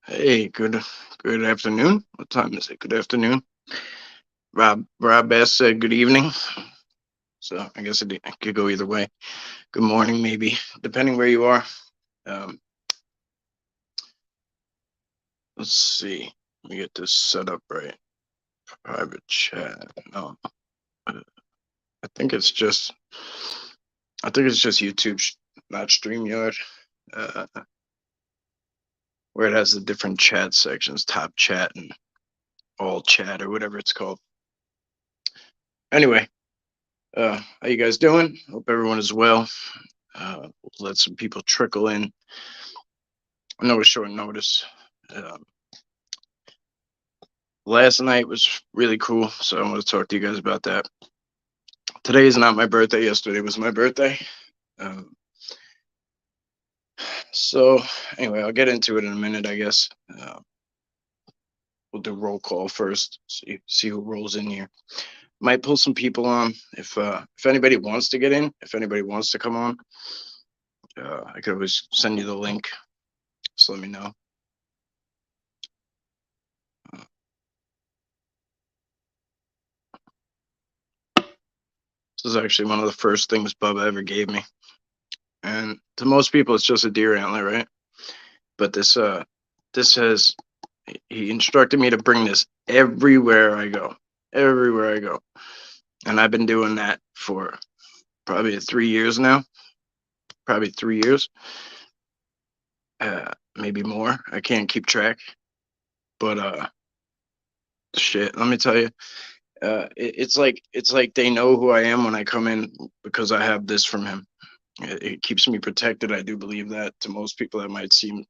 Hey, good afternoon. What time is it? Good afternoon. Rob S said good evening. So I guess it could go either way. Good morning, maybe, depending where you are. Um, let's see. Let me get this set up right. Private chat. No, I think it's just YouTube, not StreamYard, uh, where it has the different chat sections, top chat and all chat or whatever it's called. Anyway, how you guys doing? Hope everyone is well. Let some people trickle in. I know it's short notice. Um, Last night was really cool, so I want to talk to you guys about that. Today is not my birthday. Yesterday was my birthday. Um, so anyway, I'll get into it in a minute, I guess. We'll do roll call first. See who rolls in here. Might pull some people on if anybody wants to get in. If anybody wants to come on, I could always send you the link. Just let me know. This is actually one of the first things Bubba ever gave me. And to most people, it's just a deer antler, right? But this has he instructed me to bring this everywhere I go, everywhere I go, and I've been doing that for probably 3 years now, probably 3 years, maybe more. I can't keep track, but shit. Let me tell you, it's like they know who I am when I come in because I have this from him. It keeps me protected. I do believe that. To most people, that might seem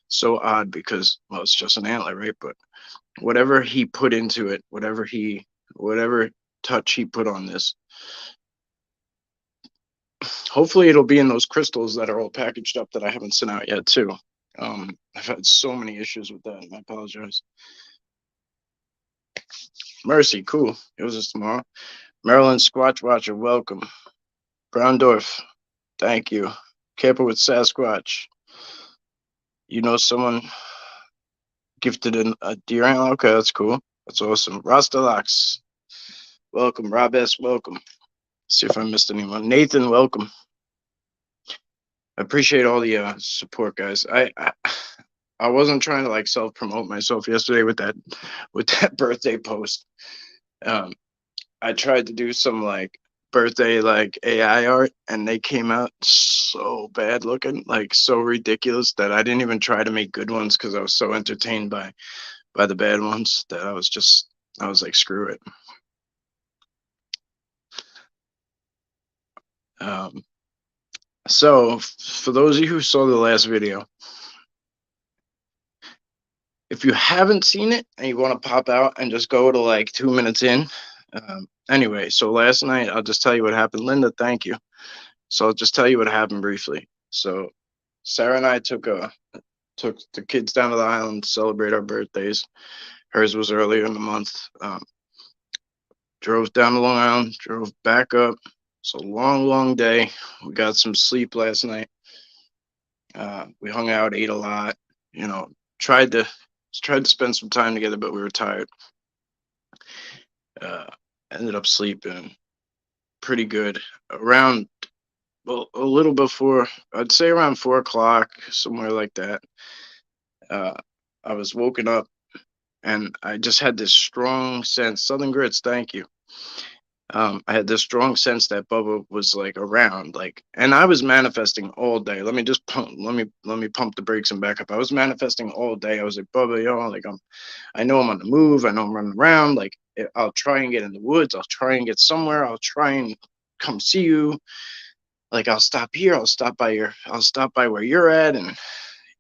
so odd because, well, it's just an antler, right? But whatever he put into it, whatever touch he put on this, hopefully it'll be in those crystals that are all packaged up that I haven't sent out yet too. I've had so many issues with that. I apologize. Mercy, cool. It was just tomorrow. Maryland Squatch Watcher, welcome. Browndorf, thank you. Camper with Sasquatch. You know someone gifted a deer antler? Okay, that's cool. That's awesome. Rastalax, welcome. Rob S, welcome. See if I missed anyone. Nathan, welcome. I appreciate all the support, guys. I wasn't trying to like self promote myself yesterday with that birthday post. Um, I tried to do some like birthday like AI art, and they came out so bad looking, like so ridiculous that I didn't even try to make good ones because I was so entertained by the bad ones that I was like, screw it. Um, so for those of you who saw the last video, if you haven't seen it and you want to pop out and just go to like 2 minutes in, anyway, so last night, I'll just tell you what happened. Linda, thank you. So I'll just tell you what happened briefly. So Sarah and I took the kids down to the island to celebrate our birthdays. Hers was earlier in the month. Drove down to Long Island, drove back up. It's a long, long day. We got some sleep last night. We hung out, ate a lot. You know, tried to spend some time together, but we were tired. Uh, Ended up sleeping pretty good around, well, a little before, I'd say around 4 o'clock, somewhere like that. Uh, I was woken up and I just had this strong sense. Southern Grits, thank you. I had this strong sense that Bubba was like around, like, and I was manifesting all day. Let me pump the brakes and back up. I was manifesting all day. I was like, Bubba, like I know I'm on the move. I know I'm running around. Like, I'll try and get in the woods. I'll try and get somewhere. I'll try and come see you. Like, I'll stop here. I'll stop by where you're at. And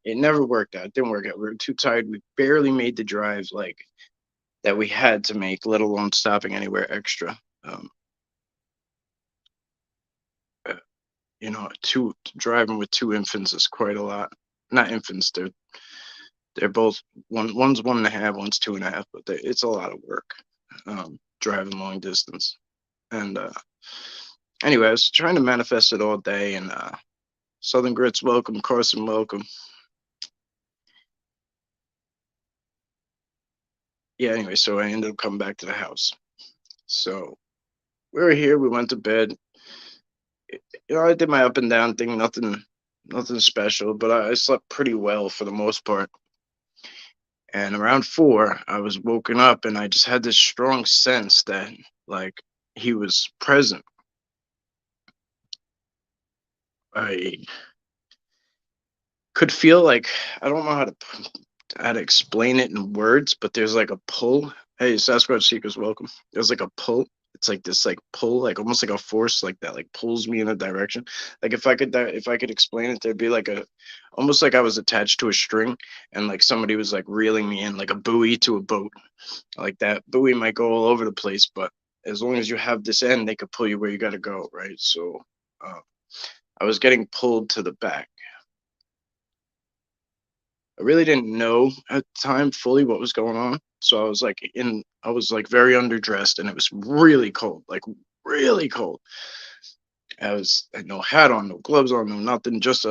it never worked out. It didn't work out. We were too tired. We barely made the drive like that we had to make, let alone stopping anywhere extra. Uh, two driving with two infants is quite a lot. Not infants, they're both one's 1.5, one's 2.5, but it's a lot of work, driving long distance. And anyway, I was trying to manifest it all day. And Southern Grits, welcome. Carson, welcome. yeah, anyway, so I ended up coming back to the house. So we were here, we went to bed. I did my up and down thing, nothing special, but I slept pretty well for the most part. And around 4, I was woken up and I just had this strong sense that, like, he was present. I could feel like, I don't know how to explain it in words, but there's like a pull. Hey, Sasquatch Seekers, welcome. There's like a pull. It's like this like pull, like almost like a force like that, like pulls me in a direction. Like if I could explain it, there'd be like a almost like I was attached to a string and like somebody was like reeling me in like a buoy to a boat. Like that buoy might go all over the place, but as long as you have this end, they could pull you where you gotta go, right? So uh, I was getting pulled to the back. I really didn't know at the time fully what was going on. So I was like very underdressed and it was really cold, like really cold. I had no hat on, no gloves on, no nothing, just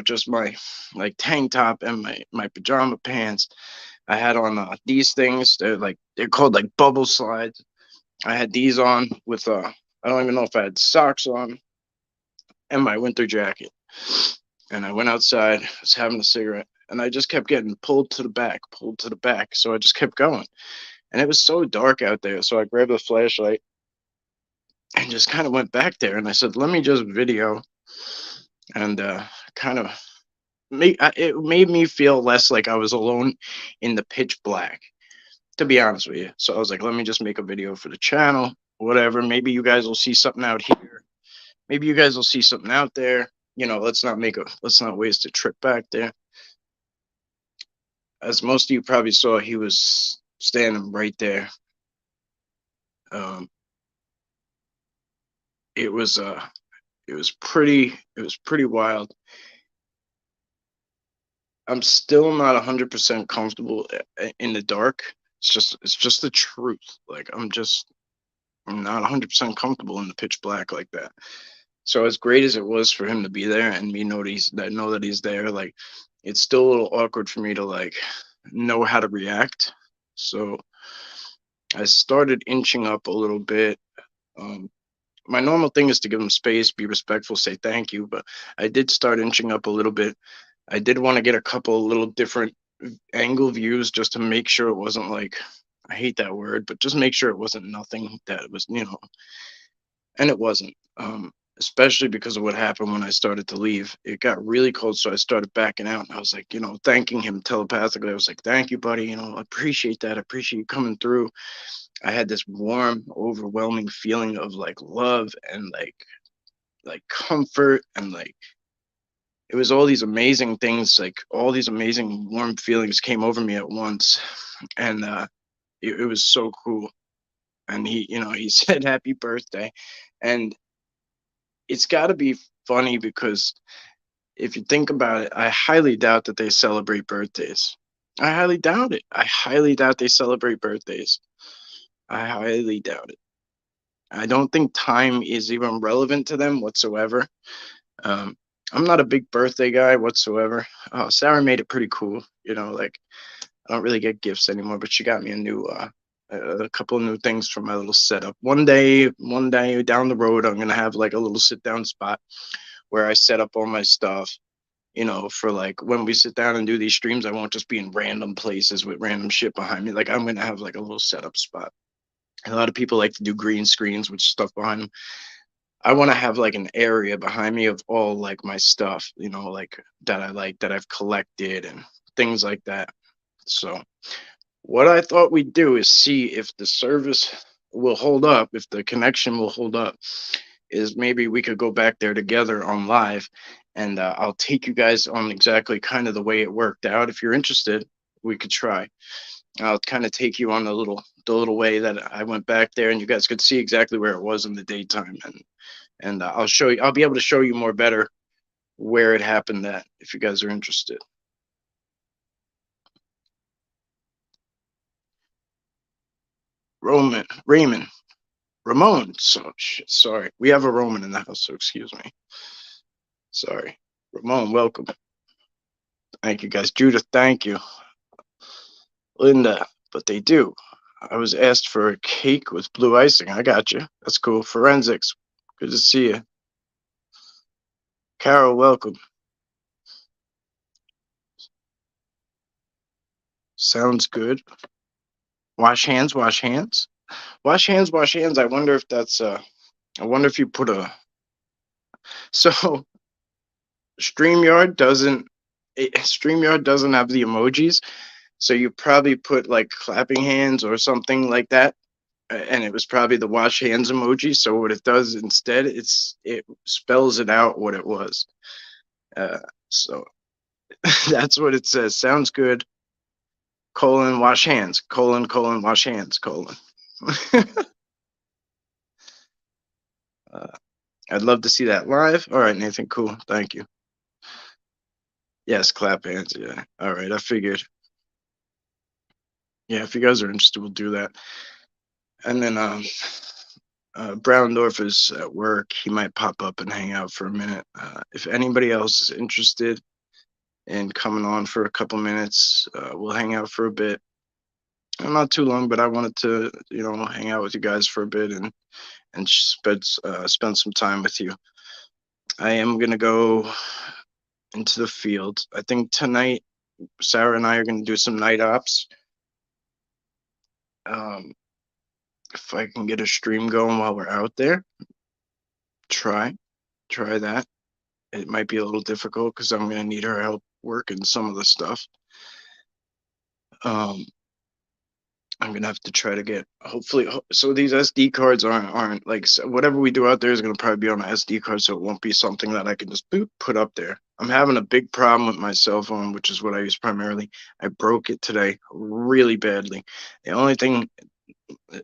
just my like tank top and my pajama pants. I had on these things. They're called like bubble slides. I had these on with I don't even know if I had socks on and my winter jacket. And I went outside, was having a cigarette, and I just kept getting pulled to the back, pulled to the back. So I just kept going. And it was so dark out there. So I grabbed a flashlight and just kind of went back there. And I said, let me just video. And kind of it made me feel less like I was alone in the pitch black, to be honest with you. So I was like, let me just make a video for the channel, whatever. Maybe you guys will see something out here. Maybe you guys will see something out there. Let's not waste a trip back there. As most of you probably saw, he was standing right there. Um, it was pretty wild. I'm still not 100% comfortable in the dark. It's just the truth. Like I'm not 100% comfortable in the pitch black like that. So as great as it was for him to be there and me know that he's there, like it's still a little awkward for me to like know how to react. So I started inching up a little bit. Um, my normal thing is to give him space, be respectful, say thank you, but I did start inching up a little bit. I did want to get a couple little different angle views just to make sure it wasn't like, I hate that word, but just make sure it wasn't nothing that it was, and it wasn't. Especially because of what happened when I started to leave. It got really cold, so I started backing out. And I was like, thanking him telepathically. I was like, "Thank you, buddy. I appreciate that. I appreciate you coming through." I had this warm, overwhelming feeling of like love and like comfort and like it was all these amazing things, like all these amazing warm feelings came over me at once, and it was so cool. And he said happy birthday, and it's got to be funny because if you think about it, I highly doubt that they celebrate birthdays. I highly doubt it. I highly doubt they celebrate birthdays. I highly doubt it. I don't think time is even relevant to them whatsoever. Um, I'm not a big birthday guy whatsoever. Sarah made it pretty cool. Like I don't really get gifts anymore, but she got me a couple of new things for my little setup. One day down the road, I'm gonna have like a little sit down spot where I set up all my stuff. For like when we sit down and do these streams, I won't just be in random places with random shit behind me. Like I'm gonna have like a little setup spot. A lot of people like to do green screens with stuff behind them. I want to have like an area behind me of all like my stuff, like that I've collected and things like that. So what I thought we'd do is see if the service will hold up, if the connection will hold up, is maybe we could go back there together on live and I'll take you guys on exactly kind of the way it worked out. If you're interested, we could try. I'll kind of take you on the little way that I went back there and you guys could see exactly where it was in the daytime and I'll be able to show you more better where it happened at if you guys are interested. Raymond, Ramon. So shit, sorry. We have a Roman in the house, so excuse me. Sorry. Ramon, welcome. Thank you guys. Judith, thank you. Linda, but they do. I was asked for a cake with blue icing. I got you. That's cool. Forensics. Good to see you. Carol, welcome. Sounds good. Wash hands, wash hands. Wash hands, wash hands. I wonder if that's I wonder if you put a so StreamYard doesn't have the emojis, so you probably put like clapping hands or something like that, and it was probably the wash hands emoji. So what it does instead, it spells it out what it was. So that's what it says. Sounds good. Colon wash hands. Colon wash hands. Colon. I'd love to see that live. All right, Nathan. Cool. Thank you. Yes, clap hands. Yeah. All right. I figured. Yeah, if you guys are interested, we'll do that. And then Browndorf is at work. He might pop up and hang out for a minute. If anybody else is interested in coming on for a couple minutes, we'll hang out for a bit. Not too long, but I wanted to, hang out with you guys for a bit and spend some time with you. I am gonna go into the field. I think tonight, Sarah and I are gonna do some night ops. If I can get a stream going while we're out there, try that. It might be a little difficult because I'm gonna need her help working some of the stuff. I'm gonna have to try to get hopefully. So these SD cards aren't like whatever we do out there is gonna probably be on an SD card, so it won't be something that I can just put up there. I'm having a big problem with my cell phone, which is what I use primarily. I broke it today really badly. The only thing,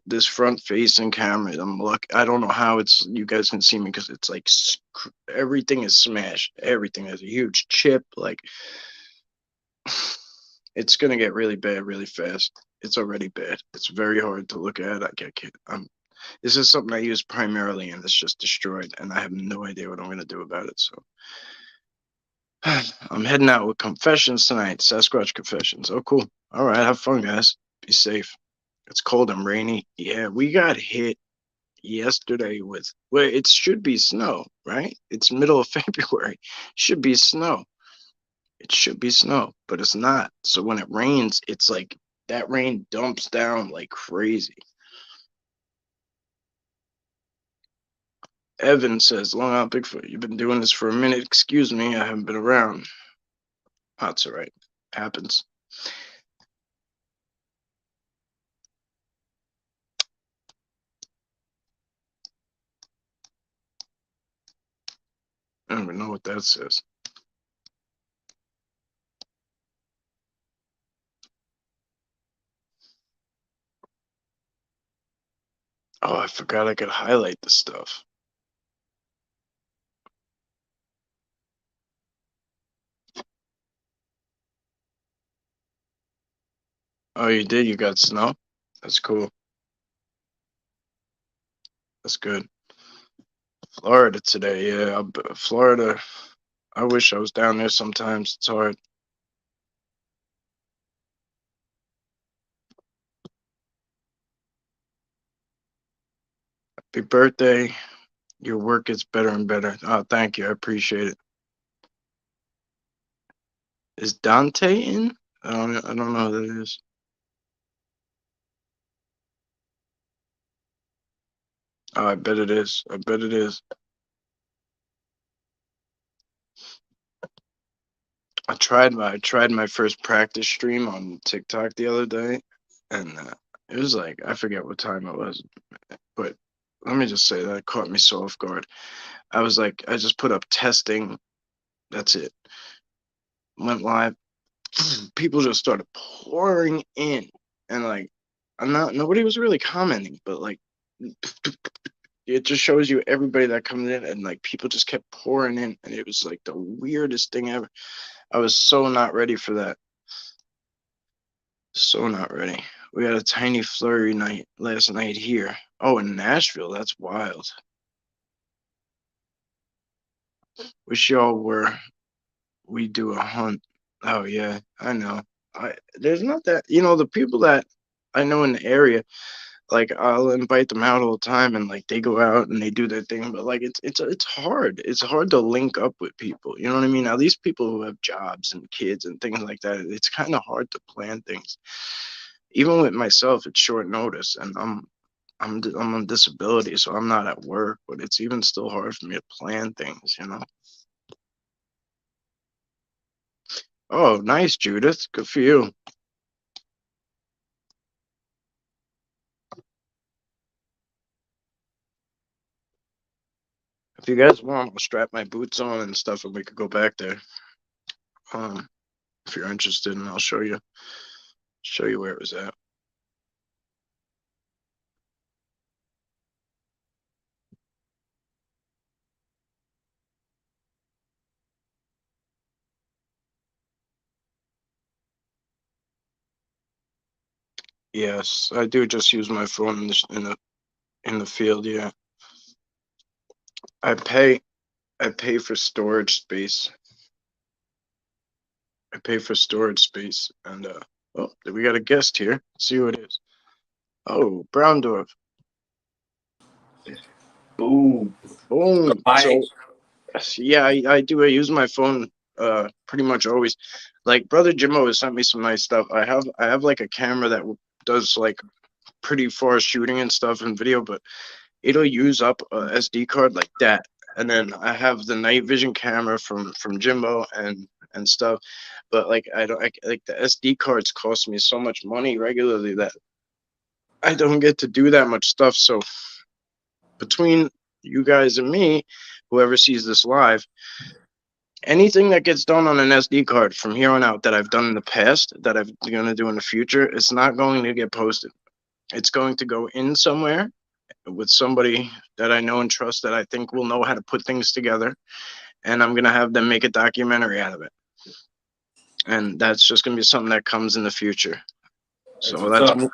this front facing camera, I don't know how you guys can see me because it's like everything is smashed. Everything has a huge chip. Like it's gonna get really bad really fast. It's already bad. It's very hard to look at. This is something I use primarily, and it's just destroyed, and I have no idea what I'm gonna do about it. So I'm heading out with confessions tonight. Sasquatch confessions. Oh, cool. All right, have fun, guys. Be safe. It's cold and rainy. Yeah, we got hit yesterday with it should be snow, right? It's middle of February. Should be snow. It should be snow, but it's not. So when it rains, it's like that rain dumps down like crazy. Evan says, Long Island Bigfoot, you've been doing this for a minute. Excuse me, I haven't been around. That's all right. Happens. I don't even know what that says. Oh, I forgot I could highlight the stuff. Oh, you did? You got snow? That's cool. That's good. Florida today, yeah. Florida, I wish I was down there sometimes. It's hard. Happy birthday. Your work gets better and better. Oh, thank you. I appreciate it. Is Dante in? I don't know who that is. Oh, I bet it is. I bet it is. I tried my first practice stream on TikTok the other day, and it was like I forget what time it was, but let me just say that caught me so off guard. I was like, I just put up testing. That's it. Went live. People just started pouring in, and like, nobody was really commenting, but like, it just shows you everybody that comes in, and like people just kept pouring in, and it was like the weirdest thing ever. I was so not ready for that. So not ready. We had a tiny flurry night last night here. Oh, in Nashville, that's wild. Wish y'all were. We do a hunt. Oh yeah, I know. There's not that the people that I know in the area, like I'll invite them out all the time, and like they go out and they do their thing. But like it's hard. It's hard to link up with people. You know what I mean? At least people who have jobs and kids and things like that. It's kind of hard to plan things. Even with myself, it's short notice, and I'm on disability, so I'm not at work. But it's even still hard for me to plan things. You know. Oh, nice, Judith. Good for you. If you guys want, I'll strap my boots on and stuff, and we could go back there. If you're interested, and I'll show you where it was at. Yes, I do just use my phone in the field. Yeah, I pay for storage space. I pay for storage space, and oh, we got a guest here. Let's see who it is. Oh, Browndorf. Boom. Boom. Hi. So yeah, I do. I use my phone pretty much always. Like brother Jimmo has sent me some nice stuff. I have like a camera that does like pretty far shooting and stuff and video, but it'll use up a SD card like that. And then I have the night vision camera from Jimbo and stuff. But like I don't like the SD cards cost me so much money regularly that I don't get to do that much stuff. So between you guys and me, whoever sees this live, anything that gets done on an SD card from here on out that I've done in the past, that I'm going to do in the future, it's not going to get posted. It's going to go in somewhere with somebody that I know and trust that I think will know how to put things together. And I'm going to have them make a documentary out of it. And that's just going to be something that comes in the future. That's So what's up.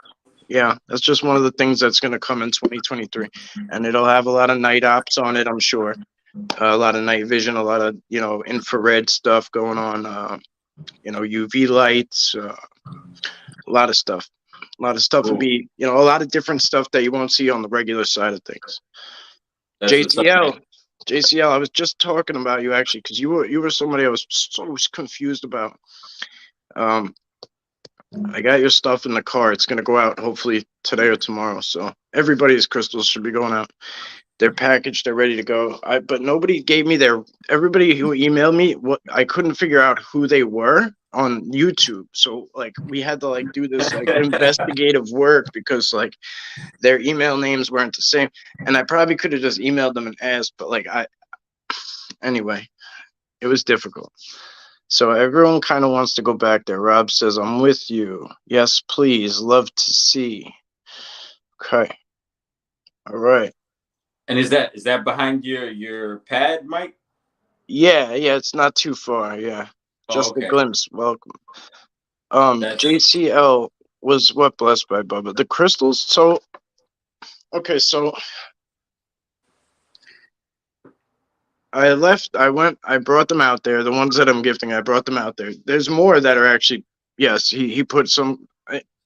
yeah, that's just one of the things that's going to come in 2023. And it'll have a lot of night ops on it, I'm sure. A lot of night vision, a lot of, infrared stuff going on, UV lights, a lot of stuff. A lot of stuff will Cool. be, a lot of different stuff that you won't see on the regular side of things. That's what's up, man. JCL, I was just talking about you actually, because you were somebody I was so confused about. I got your stuff in the car. It's gonna go out hopefully today or tomorrow. So everybody's crystals should be going out. They're packaged. They're ready to go. But nobody gave me everybody who emailed me, what I couldn't figure out who they were on YouTube. So like we had to like do this like investigative work because like their email names weren't the same. And I probably could have just emailed them and asked, but like anyway, it was difficult. So everyone kind of wants to go back there. Rob says, I'm with you. Yes, please. Love to see. Okay. All right. And is that behind your pad, Mike? Yeah, it's not too far. Yeah. Oh, Just a okay. glimpse. Welcome. That's JCL was what blessed by Bubba. The crystals. So okay, so I brought them out there. The ones that I'm gifting, I brought them out there. There's more that are actually, yes, he put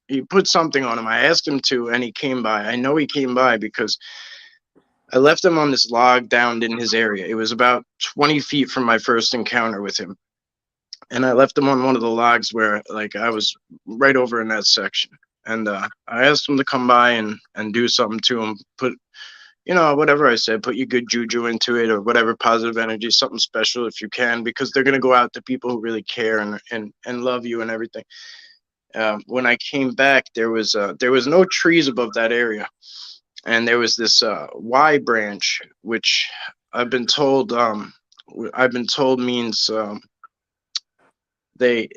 he put something on him. I asked him to, and he came by. I know he came by because I left him on this log down in his area. It was about 20 feet from my first encounter with him. And I left him on one of the logs where like I was right over in that section. And I asked him to come by and do something to him, put whatever I said, put your good juju into it or whatever positive energy, something special if you can, because they're gonna go out to people who really care and love you and everything. When I came back, there was no trees above that area, and there was this Y branch, which I've been told means they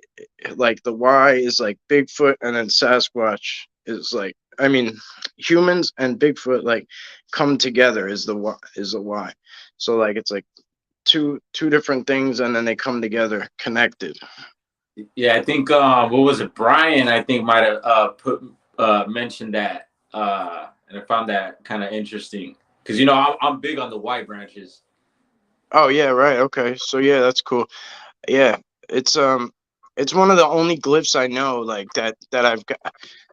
like the Y is like Bigfoot, and then Sasquatch is like, I mean, humans and Bigfoot like come together is the Y. So like it's like two different things, and then they come together connected. yeah. I think what was it? Brian, I think might have put mentioned that, and I found that kind of interesting because I'm big on the white branches. Oh yeah, right. Okay. So yeah, that's cool. Yeah, it's It's one of the only glyphs I know, like that I've got.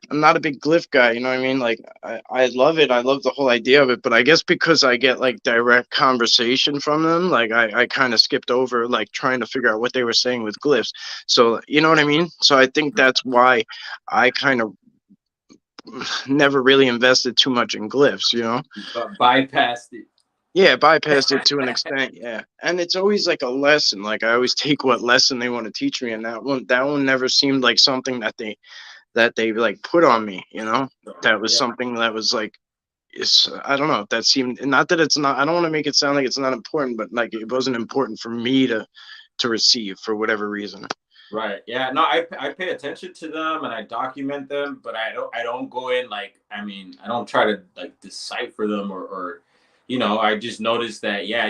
I'm not a big glyph guy, you know what I mean? Like I love it. I love the whole idea of it, but I guess because I get like direct conversation from them, like I kind of skipped over like trying to figure out what they were saying with glyphs. So you know what I mean? So I think that's why I kind of never really invested too much in glyphs, you know? But bypassed it. Yeah, bypassed it to an extent, yeah. And it's always like a lesson. Like I always take what lesson they want to teach me, and that one never seemed like something that they like put on me, you know? That was Yeah. something that was like it's I don't know, that seemed not that it's not I don't want to make it sound like it's not important, but like it wasn't important for me to receive for whatever reason. Right. Yeah. No, I pay attention to them and I document them, but I don't go in like, I mean, I don't try to like decipher them or I just noticed that, yeah,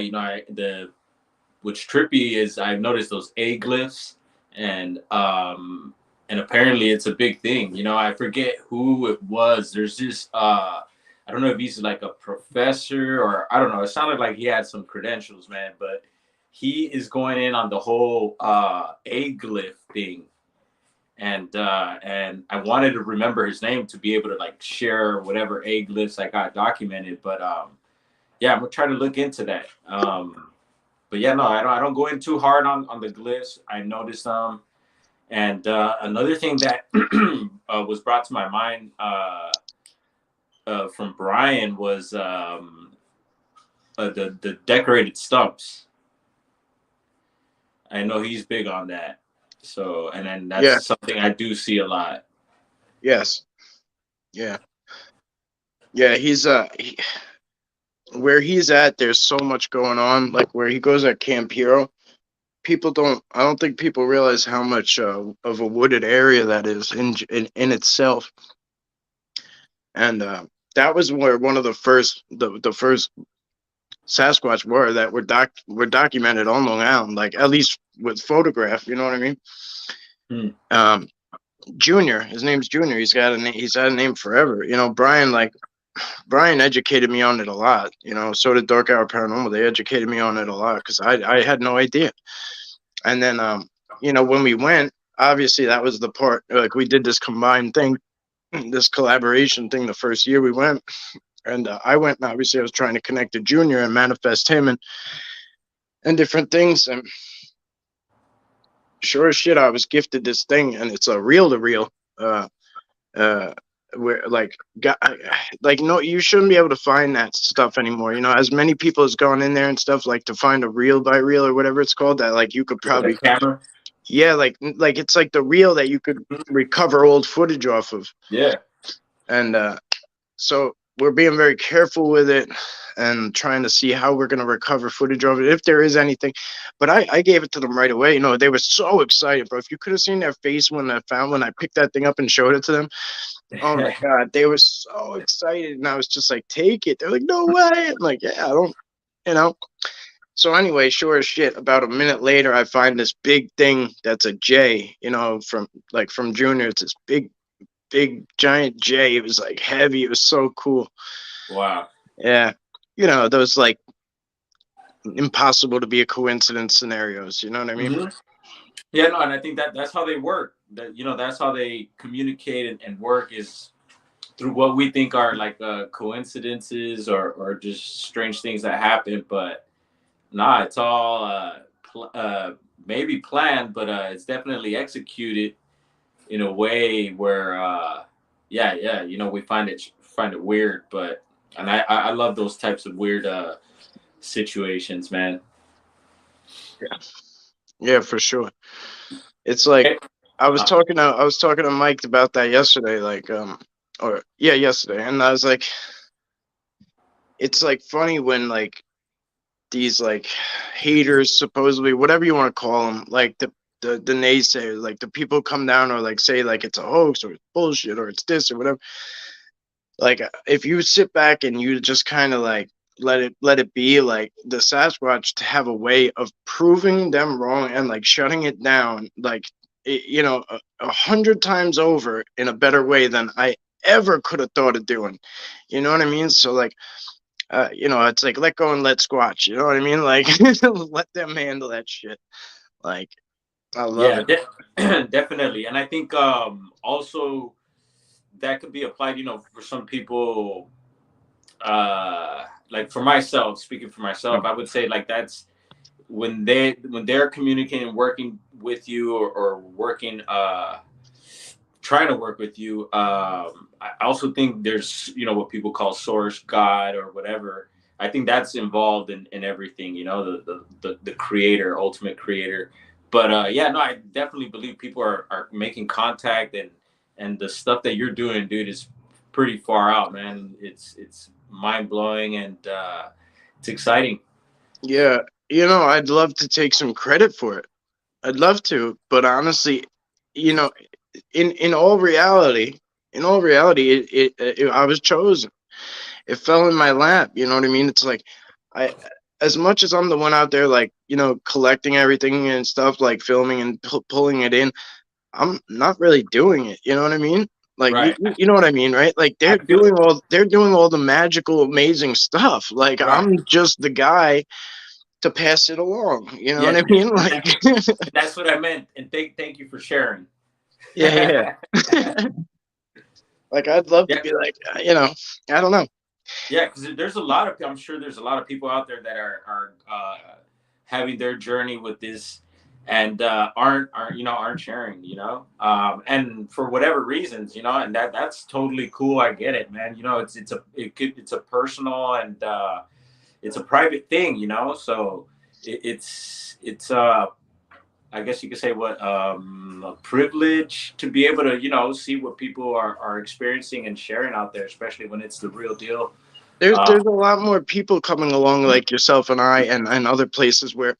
which trippy is I've noticed those A glyphs and apparently it's a big thing. I forget who it was. There's this I don't know if he's like a professor or I don't know. It sounded like he had some credentials, man, but he is going in on the whole A glyph thing. And I wanted to remember his name to be able to like share whatever A glyphs I got documented. But yeah, I'm gonna try to look into that. But yeah, no, I don't go in too hard on the glyphs. I noticed them. And another thing that was brought to my mind from Brian was the decorated stumps. I know he's big on that. So, and then that's Yeah, something I do see a lot. yes. Yeah. Yeah, where he's at, there's so much going on. Like where he goes at Camp Hero, I don't think people realize how much of a wooded area that is in itself. And that was where one of the first Sasquatch were documented on Long Island, like at least with photograph. You know what I mean? Hmm. Junior, his name's Junior. He's had a name forever. You know, Brian educated me on it a lot. You know, so did Dark Hour Paranormal. They educated me on it a lot because I had no idea. And then when we went, obviously that was the part, like we did this combined thing, this collaboration thing the first year we went. And I went, and obviously I was trying to connect to Junior and manifest him and different things. And sure as shit, I was gifted this thing, and it's a reel to reel. Where like no, you shouldn't be able to find that stuff anymore. You know, as many people has gone in there and stuff, like to find a reel by reel or whatever it's called, that like you could With a probably, camera. yeah, like it's like the reel that you could recover old footage off of. Yeah. And so we're being very careful with it and trying to see how we're going to recover footage of it, if there is anything. But I gave it to them right away. You know, they were so excited, bro. If you could have seen their face when I picked that thing up and showed it to them, oh my God, they were so excited. And I was just like, take it. They're like, no way. I'm like, yeah, I don't, you know. So anyway, sure as shit, about a minute later, I find this big thing that's a J, you know, from Junior. It's this big giant J. It was like heavy. It was so cool. Wow. Yeah. You know, those like impossible to be a coincidence scenarios. You know what I mean? Mm-hmm. Yeah, no, and I think that's how they work. That's how they communicate and work is through what we think are like coincidences or just strange things that happen. But nah, it's all maybe planned, but it's definitely executed in a way where yeah, we find it weird, but and I love those types of weird situations, man. Yeah. Yeah, for sure. It's like Hey, I was talking to Mike about that yesterday, like or yeah, yesterday, and I was like, it's like funny when like these like haters, supposedly, whatever you want to call them, like the naysayers, like the people come down or like say like it's a hoax or it's bullshit or it's this or whatever. Like if you sit back and you just kind of like let it be, like the Sasquatch to have a way of proving them wrong and like shutting it down, like a hundred times over in a better way than I ever could have thought of doing. You know what I mean? So like it's like let go and let squatch. You know what I mean? Like let them handle that shit. Like I love Yeah, it. definitely. And I think also that could be applied, for some people. Like for myself, speaking for myself, I would say like that's when they're communicating, working with you, or working, trying to work with you. I also think there's, what people call source, God, or whatever. I think that's involved in everything, the creator, ultimate creator. But yeah, no, I definitely believe people are making contact, and the stuff that you're doing, dude, is pretty far out, man. It's mind blowing, and it's exciting. Yeah, I'd love to take some credit for it. I'd love to, but honestly, you know, in all reality, I was chosen. It fell in my lap. You know what I mean? It's like I, as much as I'm the one out there, like collecting everything and stuff, like filming and pulling it in. I'm not really doing it. You know what I mean? Like Right. you know what I mean, right? Like I feel it. they're doing all the magical, amazing stuff. Like Right. I'm just the guy to pass it along. You know Yeah, what I mean? Like that's what I meant. And thank you for sharing. yeah, yeah. Like I'd love to Yeah, be like, I don't know. yeah, because there's a lot of, I'm sure there's a lot of people out there that are having their journey with this, and aren't sharing, and for whatever reasons, and that's totally cool. I get it, man. It's a personal, and it's a private thing, so it's I guess you could say, what, a privilege to be able to, see what people are experiencing and sharing out there, especially when it's the real deal. Uh, There's a lot more people coming along like yourself and I and other places where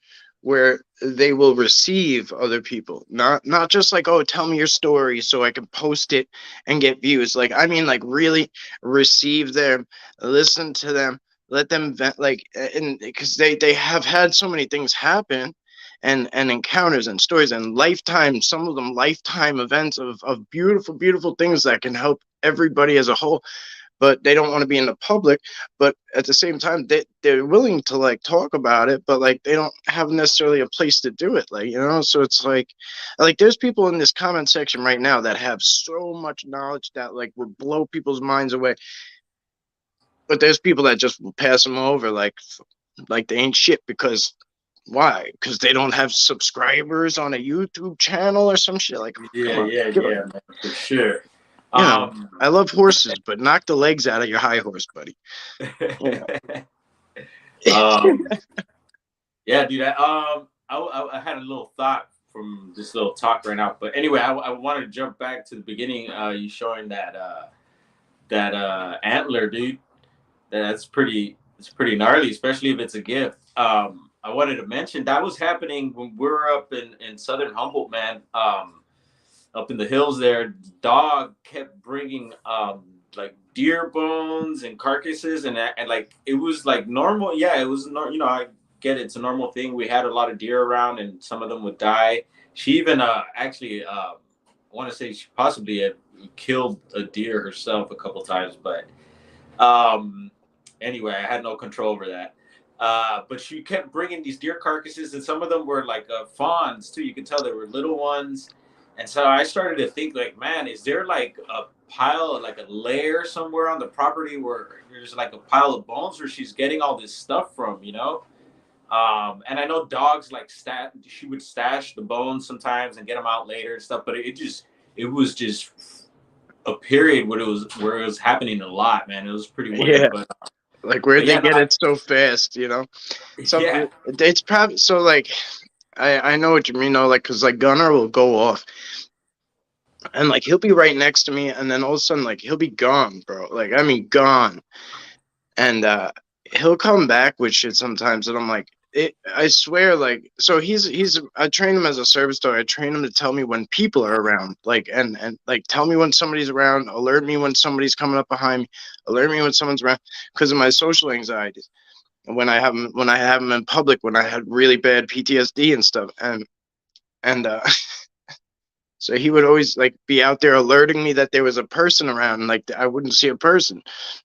they will receive other people, not just like, oh, tell me your story so I can post it and get views. Like I mean, like really receive them, listen to them, let them vent, like, and because they have had so many things happen, and encounters and stories and lifetime, some of them lifetime events of beautiful things that can help everybody as a whole, but they don't want to be in the public. But at the same time, they're willing to like talk about it, but like they don't have necessarily a place to do it, like, so it's like there's people in this comment section right now that have so much knowledge that like would blow people's minds away, but there's people that just will pass them over like they ain't shit. Because why? Because they don't have subscribers on a YouTube channel or some shit. Like, yeah, come on, yeah, give it. yeah, man, for sure. you know Um, I love horses, but knock the legs out of your high horse, buddy. you know um, yeah, dude. I had a little thought from this little talk right now, but anyway, I wanted to jump back to the beginning. You showing that antler, dude. It's pretty gnarly, especially if it's a gift. I wanted to mention that was happening when we were up in southern Humboldt, man. Up in the hills there, dog kept bringing like deer bones and carcasses, and like it was like normal. Yeah, it was I get it, it's a normal thing. We had a lot of deer around, and some of them would die. She even actually I want to say she possibly had killed a deer herself a couple times, but um, anyway, I had no control over that. But she kept bringing these deer carcasses, and some of them were like fawns too. You could tell they were little ones. And so I started to think, like, man, is there like a pile, like a layer somewhere on the property where there's like a pile of bones where she's getting all this stuff from, And I know dogs like she would stash the bones sometimes and get them out later and stuff. But it was just a period where it was happening a lot, man. It was pretty yeah, weird, but like where'd they yeah, no, get it so fast? Some yeah, it's probably so like I know what you mean though, like because like Gunner will go off and like he'll be right next to me, and then all of a sudden like he'll be gone, bro. Like I mean gone. And he'll come back with shit sometimes, and I'm like, I swear, like, so he's I train him as a service dog. I train him to tell me when people are around, like, and like tell me when somebody's around, alert me when somebody's coming up behind me, alert me when someone's around, because of my social anxieties. And when I have him in public, when I had really bad PTSD and stuff, and so he would always like be out there alerting me that there was a person around, and like I wouldn't see a person.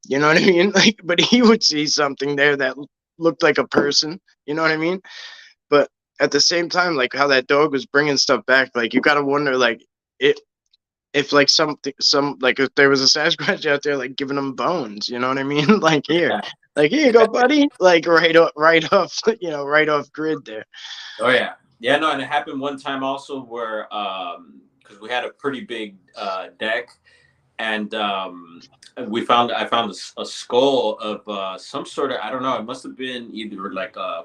You know what I mean? Like, but he would see something there that looked like a person. You know what I mean? But at the same time, like how that dog was bringing stuff back, like you gotta wonder, like it if like like if there was a Sasquatch out there like giving them bones, you know what I mean? Like here you go, buddy. Like right off, right off grid there. Oh yeah, yeah. No, and it happened one time also where because we had a pretty big deck, and I found a skull of some sort of, I don't know. It must have been either like I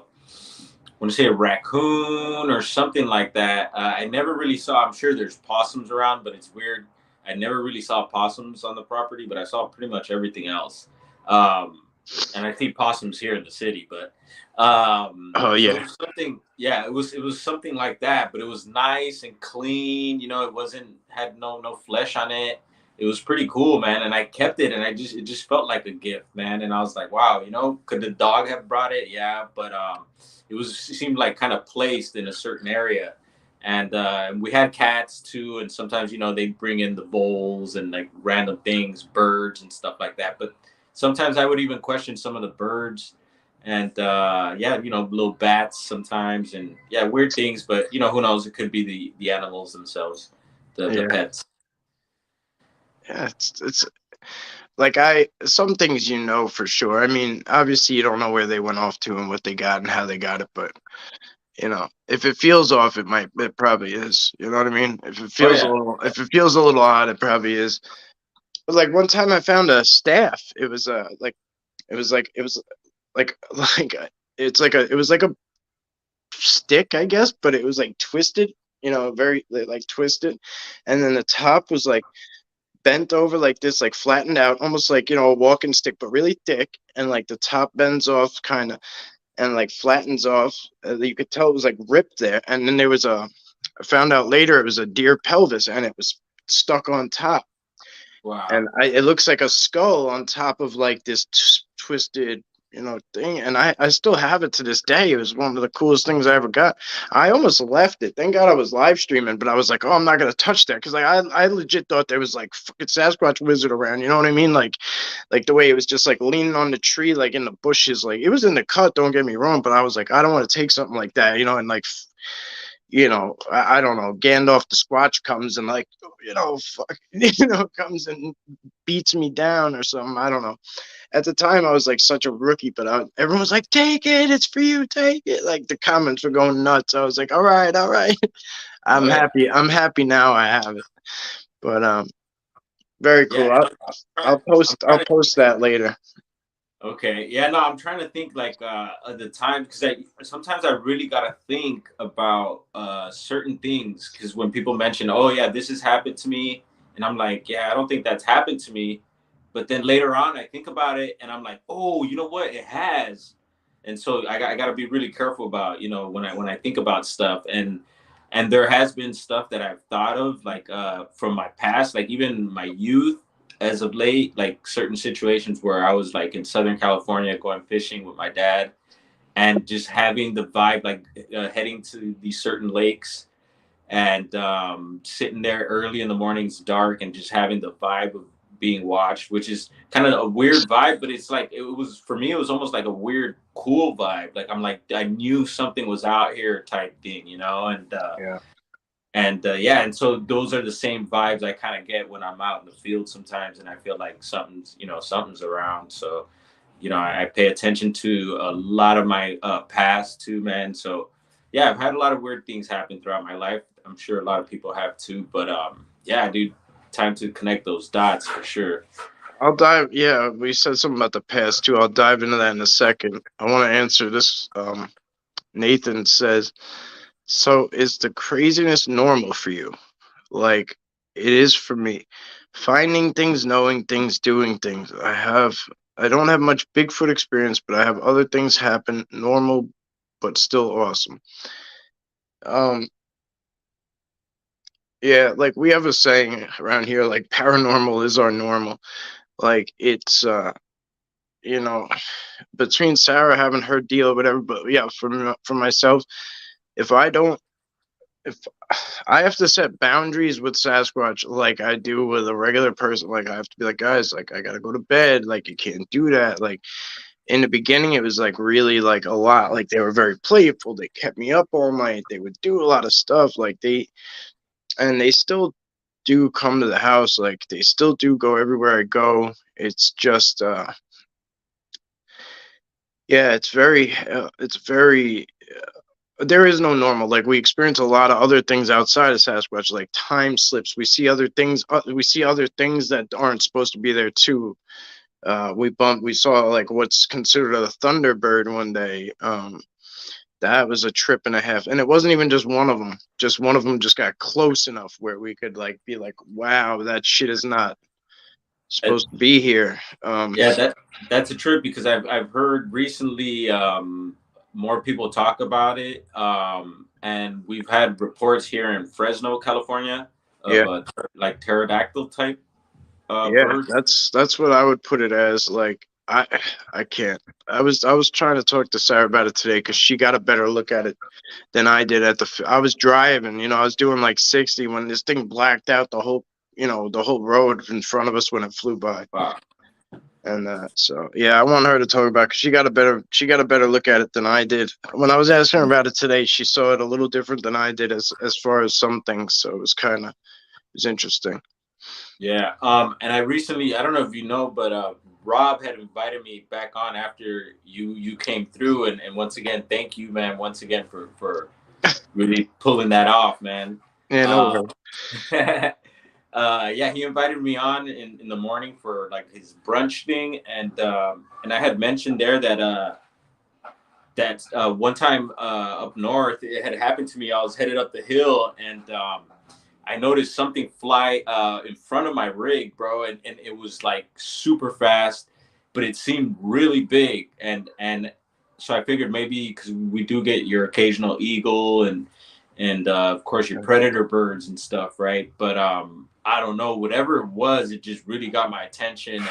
want to say a raccoon or something like that. I never really saw. I'm sure there's possums around, but it's weird. I never really saw possums on the property, but I saw pretty much everything else. Um, and I see possums here in the city, but Oh so it yeah, was something. Yeah, it was something like that, but it was nice and clean. It wasn't had no flesh on it. It was pretty cool, man, and I kept it, and it just felt like a gift, man. And I was like, wow, could the dog have brought it? Yeah, but it seemed like kind of placed in a certain area, and we had cats too, and sometimes they bring in the voles and like random things, birds and stuff like that. But sometimes I would even question some of the birds, and yeah, little bats sometimes, and yeah, weird things. But who knows? It could be the animals themselves, the yeah, pets. yeah. It's like some things for sure. I mean, obviously you don't know where they went off to and what they got and how they got it, but if it feels off, it probably is. You know what I mean? Oh yeah. If it feels a little odd, it probably is. But like one time I found a staff. It was it was like like it was like a stick, I guess, but it was like twisted, very like twisted, and then the top was like bent over like this, like flattened out, almost like a walking stick, but really thick, and like the top bends off kind of, and like flattens off. You could tell it was like ripped there, and then there was I found out later it was a deer pelvis, and it was stuck on top, and Wow. it looks like a skull on top of like this twisted thing, and I still have it to this day. It was one of the coolest things I ever got. I almost left it, thank god I was live streaming, but I was like, oh, I'm not gonna touch that, because like I legit thought there was like fucking Sasquatch wizard around, you know what I mean? Like the way it was just like leaning on the tree, like in the bushes, like it was in the cut, don't get me wrong, but I was like, I don't want to take something like that, and like I don't know, Gandalf the Squatch comes and like, fuck, comes and beats me down or something. I don't know. At the time, I was like such a rookie, but everyone was like, "Take it, it's for you, take it." Like the comments were going nuts. I was like, "All right, all right." I'm Oh yeah. happy. I'm happy now. I have it. But very Yeah. cool. I'm I'll trying to. post that later. Okay. Yeah. No, I'm trying to think like at the time, because I sometimes I really gotta think about certain things, because when people mention, oh yeah, this has happened to me, and I'm like, yeah, I don't think that's happened to me. But then later on, I think about it, and I'm like, oh, you know what, it has. And so I got to be really careful about when I think about stuff, and there has been stuff that I've thought of like from my past, like even my youth as of late, like certain situations where I was like in Southern California going fishing with my dad, and just having the vibe, like heading to these certain lakes, and sitting there early in the mornings, dark, and just having the vibe of being watched, which is kind of a weird vibe, but it's like, it was, for me, it was almost like a weird, cool vibe. Like, I'm like, I knew something was out here type thing, Yeah. and yeah, and so those are the same vibes I kind of get when I'm out in the field sometimes, and I feel like something's around. So I pay attention to a lot of my past too, man. So yeah, I've had a lot of weird things happen throughout my life. I'm sure a lot of people have too, but yeah, dude, time to connect those dots for sure. I'll dive. Yeah, we said something about the past too. I'll dive into that in a second. I want to answer this. Nathan says, "So is the craziness normal for you?" Like it is for me. Finding things, knowing things, doing things. I don't have much Bigfoot experience, but I have other things happen, normal but still awesome. Um yeah, like we have a saying around here, like paranormal is our normal. Like it's you know, between Sarah having her deal or whatever, but yeah, for myself, if I don't if I have to set boundaries with Sasquatch like I do with a regular person. Like I have to be like, guys, like I gotta go to bed. Like you can't do that. Like in the beginning it was like really like a lot. Like they were very playful. They kept me up all night. They would do a lot of stuff. Like they still do come to the house. Like they still do go everywhere I go. It's just yeah, it's very there is no normal. Like we experience a lot of other things outside of Sasquatch, like time slips. We see other things. We see other things that aren't supposed to be there too. We saw like what's considered a thunderbird one day. That was a trip and a half, and it wasn't even just one of them. Just one of them just got close enough where we could like be like, wow, that shit is not Uh, supposed to be here. yeah, that's a trip because I've heard recently more people talk about it, and we've had reports here in Fresno, California, Yeah, of a like pterodactyl type yeah, bird. that's what I would put it as. Like I can't. I was trying to talk to Sarah about it today because she got a better look at it than I did at I was driving, I was doing like 60 when this thing blacked out the whole road in front of us when it flew by. Wow. And so yeah, I want her to talk about because she got a better look at it than I did. When I was asking her about it today, she saw it a little different than I did as far as some things. So it was interesting. Yeah. And I don't know if you know, but Rob had invited me back on after you came through, and once again, thank you, man, once again for really pulling that off, man. Yeah, no Uh, worries. yeah, he invited me on in the morning for like his brunch thing, and I had mentioned there that one time up north it had happened to me. I was headed up the hill, and I noticed something fly in front of my rig, bro, and it was like super fast, but it seemed really big, and so I figured maybe because we do get your occasional eagle and of course your predator birds and stuff, right? But I don't know, whatever it was, it just really got my attention,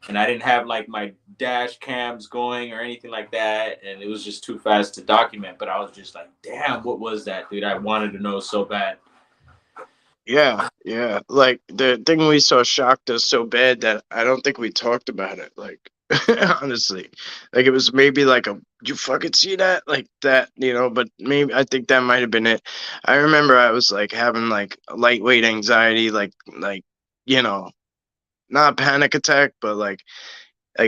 and I didn't have like my dash cams going or anything like that, and it was just too fast to document. But I was just like, damn, what was that, dude? I wanted to know so bad. Yeah, yeah. Like the thing we saw shocked us so bad that I don't think we talked about it. Like honestly, like it was maybe like you fucking see that like that. But maybe I think that might have been it. I remember I was like having like a lightweight anxiety, like you know, not a panic attack, but like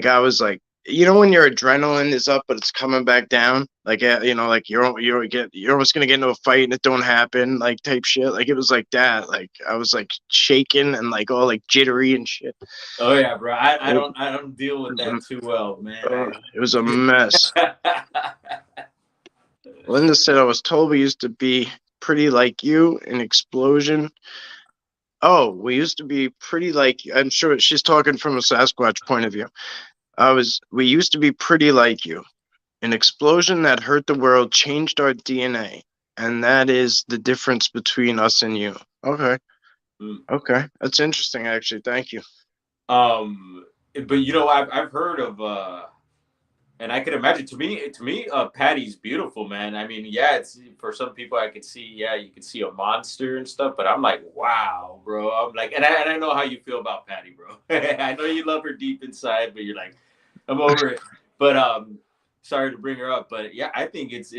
I was like, when your adrenaline is up but it's coming back down, like like you're almost gonna get into a fight and it don't happen, like type shit. Like it was like that. Like I was like shaking and like all like jittery and shit. Oh yeah, bro. It, I don't deal with was that too well, man. it was a mess. Linda said I was told we used to be pretty like you in explosion. Oh, we used to be pretty like I'm sure she's talking from a Sasquatch point of view. We used to be pretty like you. An explosion that hurt the world changed our DNA, and that is the difference between us and you. Okay. Mm. Okay. That's interesting, actually. Thank you. um, but I've heard of and I could imagine to me, Patty's beautiful, man. I mean, yeah, it's for some people I could see, yeah, you could see a monster and stuff, but I'm like, wow, bro. I'm like, and I know how you feel about Patty, bro. I know you love her deep inside, but you're like, I'm over it. But sorry to bring her up, but yeah, I think it's.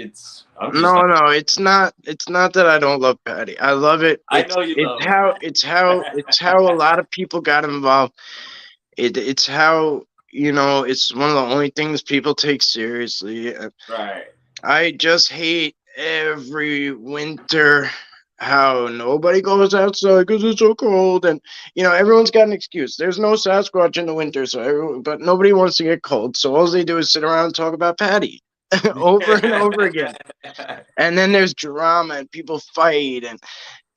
I'm just No, like, no, it's not. It's not that I don't love Patty. I love it. I It's know you it's love how her. it's how it's how a lot of people got involved. It's how it's one of the only things people take seriously. Right. I just hate every winter how nobody goes outside because it's so cold, and everyone's got an excuse. There's no Sasquatch in the winter, but nobody wants to get cold, so all they do is sit around and talk about Patty over and over again. And then there's drama and people fight and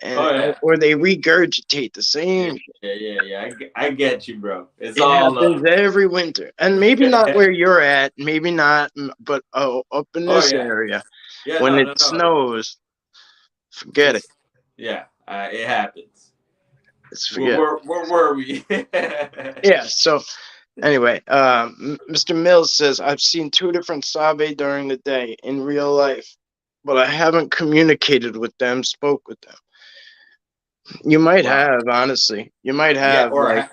Oh yeah. or they regurgitate the Yeah, same. yeah. I get you, bro. It's It all happens love. every winter, and maybe not where you're at, maybe not, but up in Oh this yeah. area Yeah, when no, it no, no. snows, forget it. It's yeah, it happens. It's forget. Where were we? Yeah. So anyway, Mr. Mills says I've seen two different Sabe during the day in real life, but I haven't communicated with them, spoke with them. You might Wow. have, honestly. You might Yeah, have or like,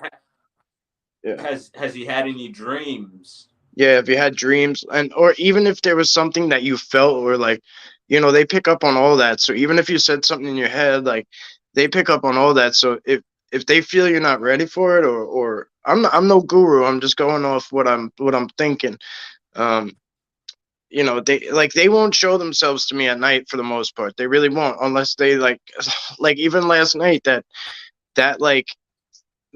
yeah. has he had any dreams? Yeah, if you had dreams, and or even if there was something that you felt, or like, they pick up on all that. So even if you said something in your head, like, they pick up on all that. So if they feel you're not ready for it, or I'm no guru. I'm just going off what I'm thinking. Um, they won't show themselves to me at night for the most part. They really won't, unless they like even last night, that like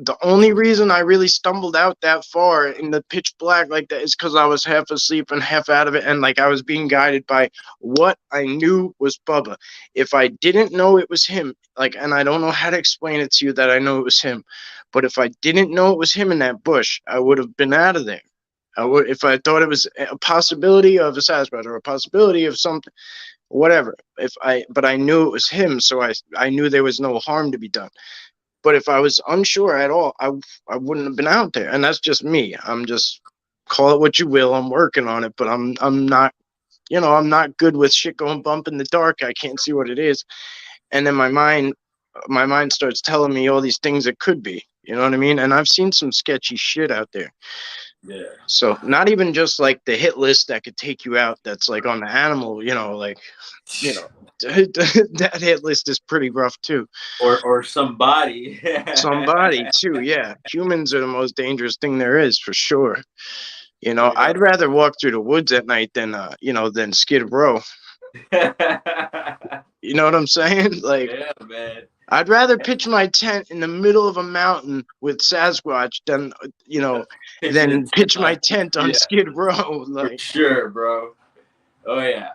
the only reason I really stumbled out that far in the pitch black like that is because I was half asleep and half out of it, and like I was being guided by what I knew was Bubba. If I didn't know it was him, like, and I don't know how to explain it to you that I know it was him, but if I didn't know it was him in that bush, I would have been out of there. I would, if I thought it was a possibility of a Sasquatch or a possibility of something, whatever. But I knew it was him, so I knew there was no harm to be done. But if I was unsure at all, I wouldn't have been out there. And that's just me. I'm just, call it what you will. I'm working on it, but I'm not, I'm not good with shit going bump in the dark. I can't see what it is. And then my mind starts telling me all these things it could be. You know what I mean? And I've seen some sketchy shit out there. Yeah. So not even just like the hit list that could take you out. That's like on the animal, like, that hit list is pretty rough too. Or somebody. Somebody too, yeah. Humans are the most dangerous thing there is, for sure. You know. I'd rather walk through the woods at night than Skid Row. You know what I'm saying? Like, Yeah, man. I'd rather pitch my tent in the middle of a mountain with Sasquatch Pitching than it pitch my on. tent on Yeah, Skid Row. for Like, sure, bro. Oh yeah.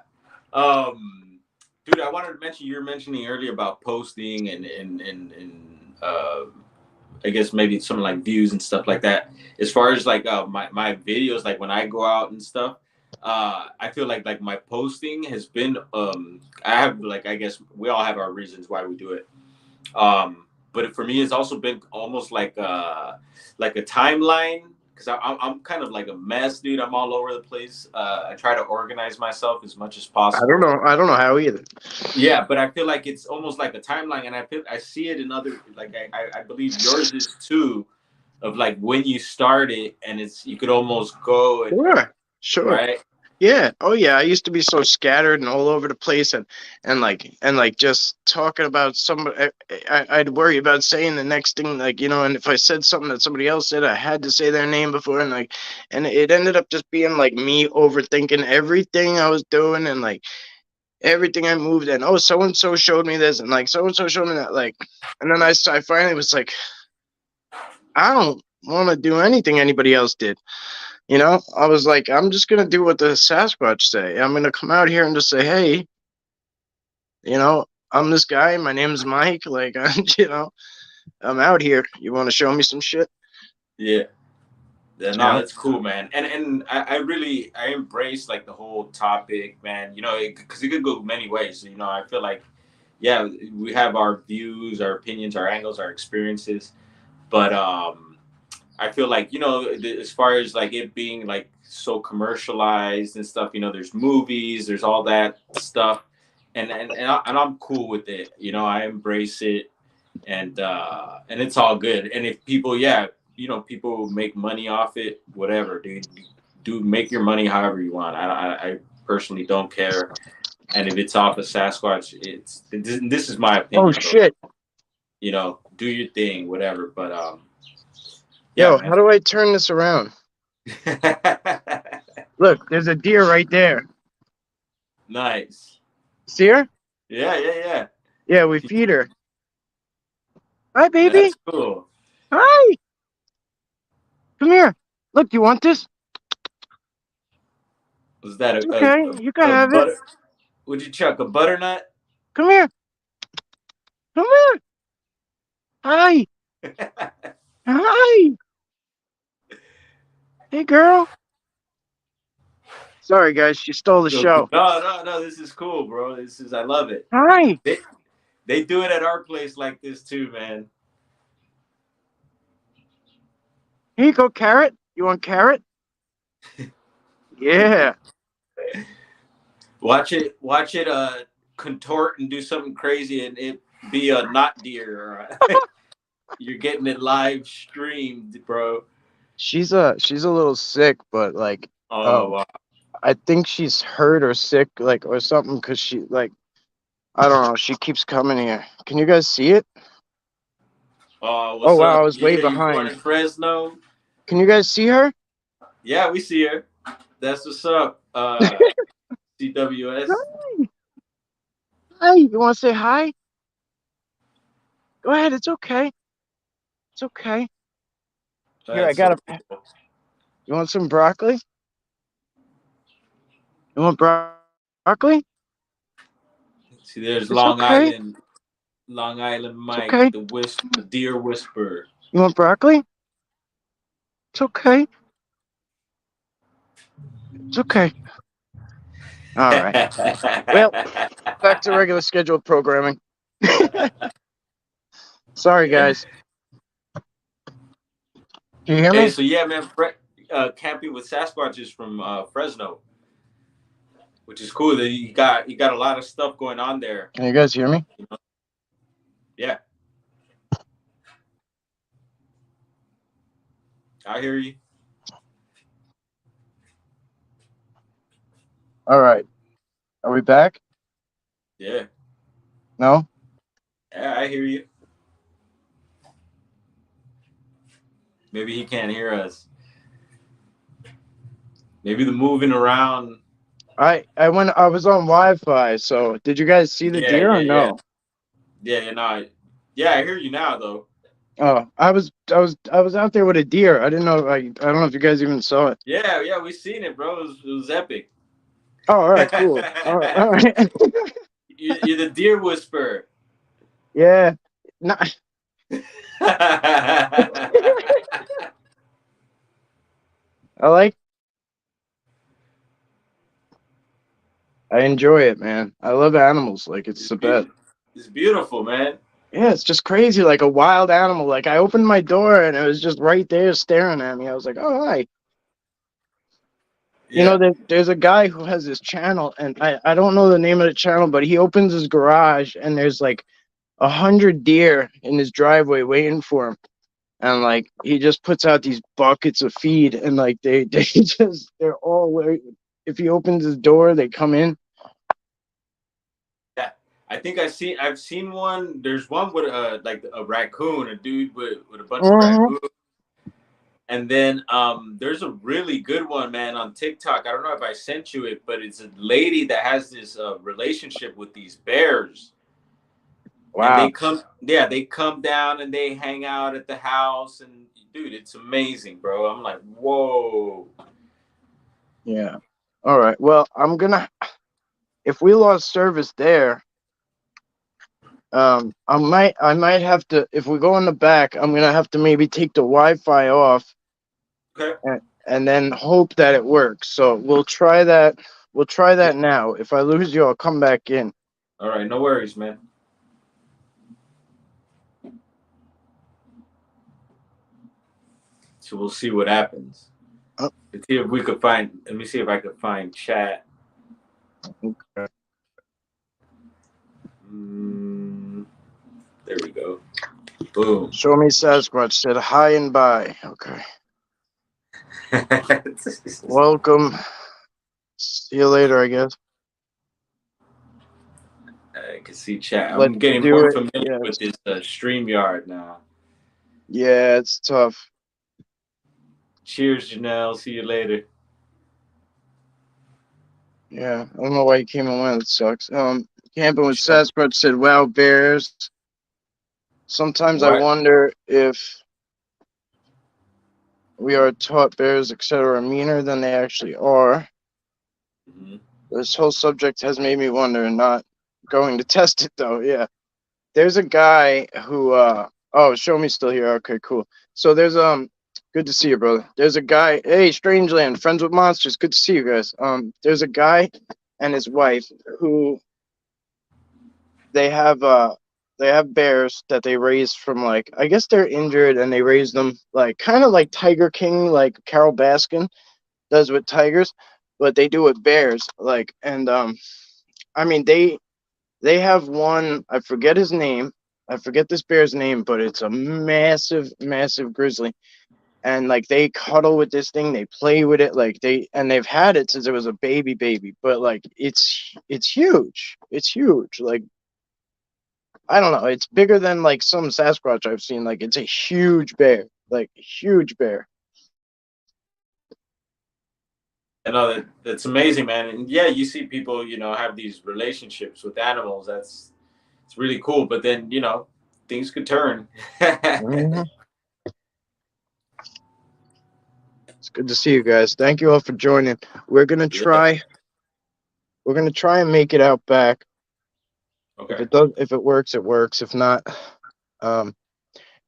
Dude, I wanted to mention you were mentioning earlier about posting and I guess maybe some like views and stuff like that. As far as like my videos, like when I go out and stuff, I feel like my posting has been I have like I guess we all have our reasons why we do it. But for me, it's also been almost like a timeline because I'm kind of like a mess, dude. I'm all over the place. I try to organize myself as much as I don't possible. know. I don't know how either. Yeah, but I feel like it's almost like a timeline, and I see it in other like I believe yours is too, of like when you started, and it's you could almost go and Sure, sure. right. Yeah. Oh yeah. I used to be so scattered and all over the place, and just talking about somebody. I'd worry about saying the next thing, and if I said something that somebody else said, I had to say their name before, and it ended up just being like me overthinking everything I was doing, and like everything I moved in. Oh, so and so showed me this, and like so and so showed me that, like, and then I finally was like, I don't want to do anything anybody else did. I was like, I'm just gonna do what the Sasquatch say. I'm gonna come out here and just say, hey, I'm this guy. My name's Mike. Like, I'm out here. You want to show me some shit? Yeah. Yeah, You no, know? that's cool, man. And I really I embrace like the whole topic, man. Because it could go many ways. I feel like yeah, we have our views, our opinions, our angles, our experiences, but I feel like as far as like it being like so commercialized and stuff, there's movies, there's all that stuff, and I'm cool with it. I embrace it, and it's all good. And if people, yeah, people make money off it, whatever, dude. Do make your money however you want. I personally don't care. And if it's off of Sasquatch, this is my Oh opinion, bro. shit. Do your thing, whatever. But yeah, Yo, man. how do I turn this around? Look, there's a deer right there. Nice. See her? Yeah, yeah, yeah. Yeah, we feed her. Hi, baby. That's cool. Hi. Come here. Look, you want this? Was that It's okay. You can a have it. butter? Would you chuck a butternut? Come here. Come here. Hi. Hi. Hey, girl. Sorry, guys. She stole the So cool. show. No, no, no. This is cool, bro. I love it. Hi. They do it at our place like this too, man. Here you go, carrot. You want carrot? Yeah. Watch it contort and do something crazy and it be a not deer. You're getting it live streamed, bro. She's a little sick, but like Oh wow. I think she's hurt or sick, like, or something, because she, like, I don't know. She keeps coming here. Can you guys see it? Oh What's wow, I up? was way Yeah, you born behind. in Fresno? Can you guys see her? Yeah, we see her. That's what's up. CWS. Hi. Hi. You want to say hi? Go ahead. It's okay. It's okay. Here, I That's so got a. cool. You want some broccoli? You want broccoli? See, there's It's okay. Long Island It's Mike, okay. the deer whisperer. You want broccoli? It's okay. It's okay. All right. Well, back to regular scheduled programming. Sorry, guys. Can you hear Hey, me? so yeah, man, camping with Sasquatch is from Fresno, which is cool. That you got a lot of stuff going on there. Can you guys hear me? You know? Yeah, I hear you. All right. Are we back? Yeah, No? yeah, I hear you. Maybe he can't hear us. Maybe the moving around. I was on Wi-Fi, so did you guys see the Yeah, deer yeah, or yeah, no? yeah. You know, yeah, I hear you now though. Oh, I was out there with a deer. I didn't know. I don't know if you guys even saw it. Yeah, yeah, we seen it, bro. It was epic. Oh, all right, cool. All right. You're the deer whisperer. Yeah. No, I like. I enjoy it, man. I love animals. Like it's it's, the be- best. it's beautiful, man. Yeah, it's just crazy, like a wild animal. Like I opened my door and it was just right there staring at me. I was like, "Oh, hi." Yeah, There's a guy who has this channel, and I don't know the name of the channel, but he opens his garage and there's like 100 deer in his driveway waiting for him. And like he just puts out these buckets of feed, and like they just they're all waiting. If he opens his door, they come in. yeah. I think I've seen one. There's one with like a raccoon, a dude with a bunch of Mhm. raccoons. And then there's a really good one, man, on TikTok. I don't know if I sent you it, but it's a lady that has this relationship with these bears. And Wow. they come down and they hang out at the house. And dude, it's amazing, bro. I'm like, whoa. Yeah. All right. Well, I'm gonna. If we lost service there, I might have to. If we go in the back, I'm gonna have to maybe take the Wi-Fi off Okay. and then hope that it works. So we'll try that. We'll try that now. If I lose you, I'll come back in. All right. No worries, man. So we'll see what happens. Oh, Let's see if we could find. Let me see if I could find chat. okay. Mm, there we go. Boom. Show me Sasquatch said hi and bye. Okay. Welcome. See you later, I guess. I can see chat. Let's I'm getting do more it. familiar with Yes. this StreamYard now. Yeah, it's tough. Cheers, Janelle. See you later. Yeah, I don't know why you came and went. It sucks. Camping with Sure. Sasquatch said, "Wow, bears." Sometimes I What? wonder if we are taught bears, etc., are meaner than they actually are. Mm-hmm. This whole subject has made me wonder. Not going to test it though. Yeah, there's a guy who. Oh, show me still here. Okay, cool. So there's good to see you, brother. There's a guy. Hey, Strangeland, friends with monsters. Good to see you guys. There's a guy and his wife who they have bears that they raise from, like, I guess they're injured and they raise them like kind of like Tiger King, like Carol Baskin does with tigers, but they do with bears. Like, and I mean they have one, I forget his name. I forget this bear's name, but it's a massive, massive grizzly. and like they cuddle with this thing, they play with it, like they've had it since it was a baby, but like it's huge. It's huge. Like I don't know, it's bigger than like some Sasquatch I've seen. Like it's a huge bear, like huge bear. I know that's amazing, man. And yeah, you see people, have these relationships with animals. It's really cool. But then, things could turn. Mm-hmm. It's good to see you guys. Thank you all for joining. We're gonna Yeah. try. We're gonna try and make it out back. Okay. If it works, it works. If not, um,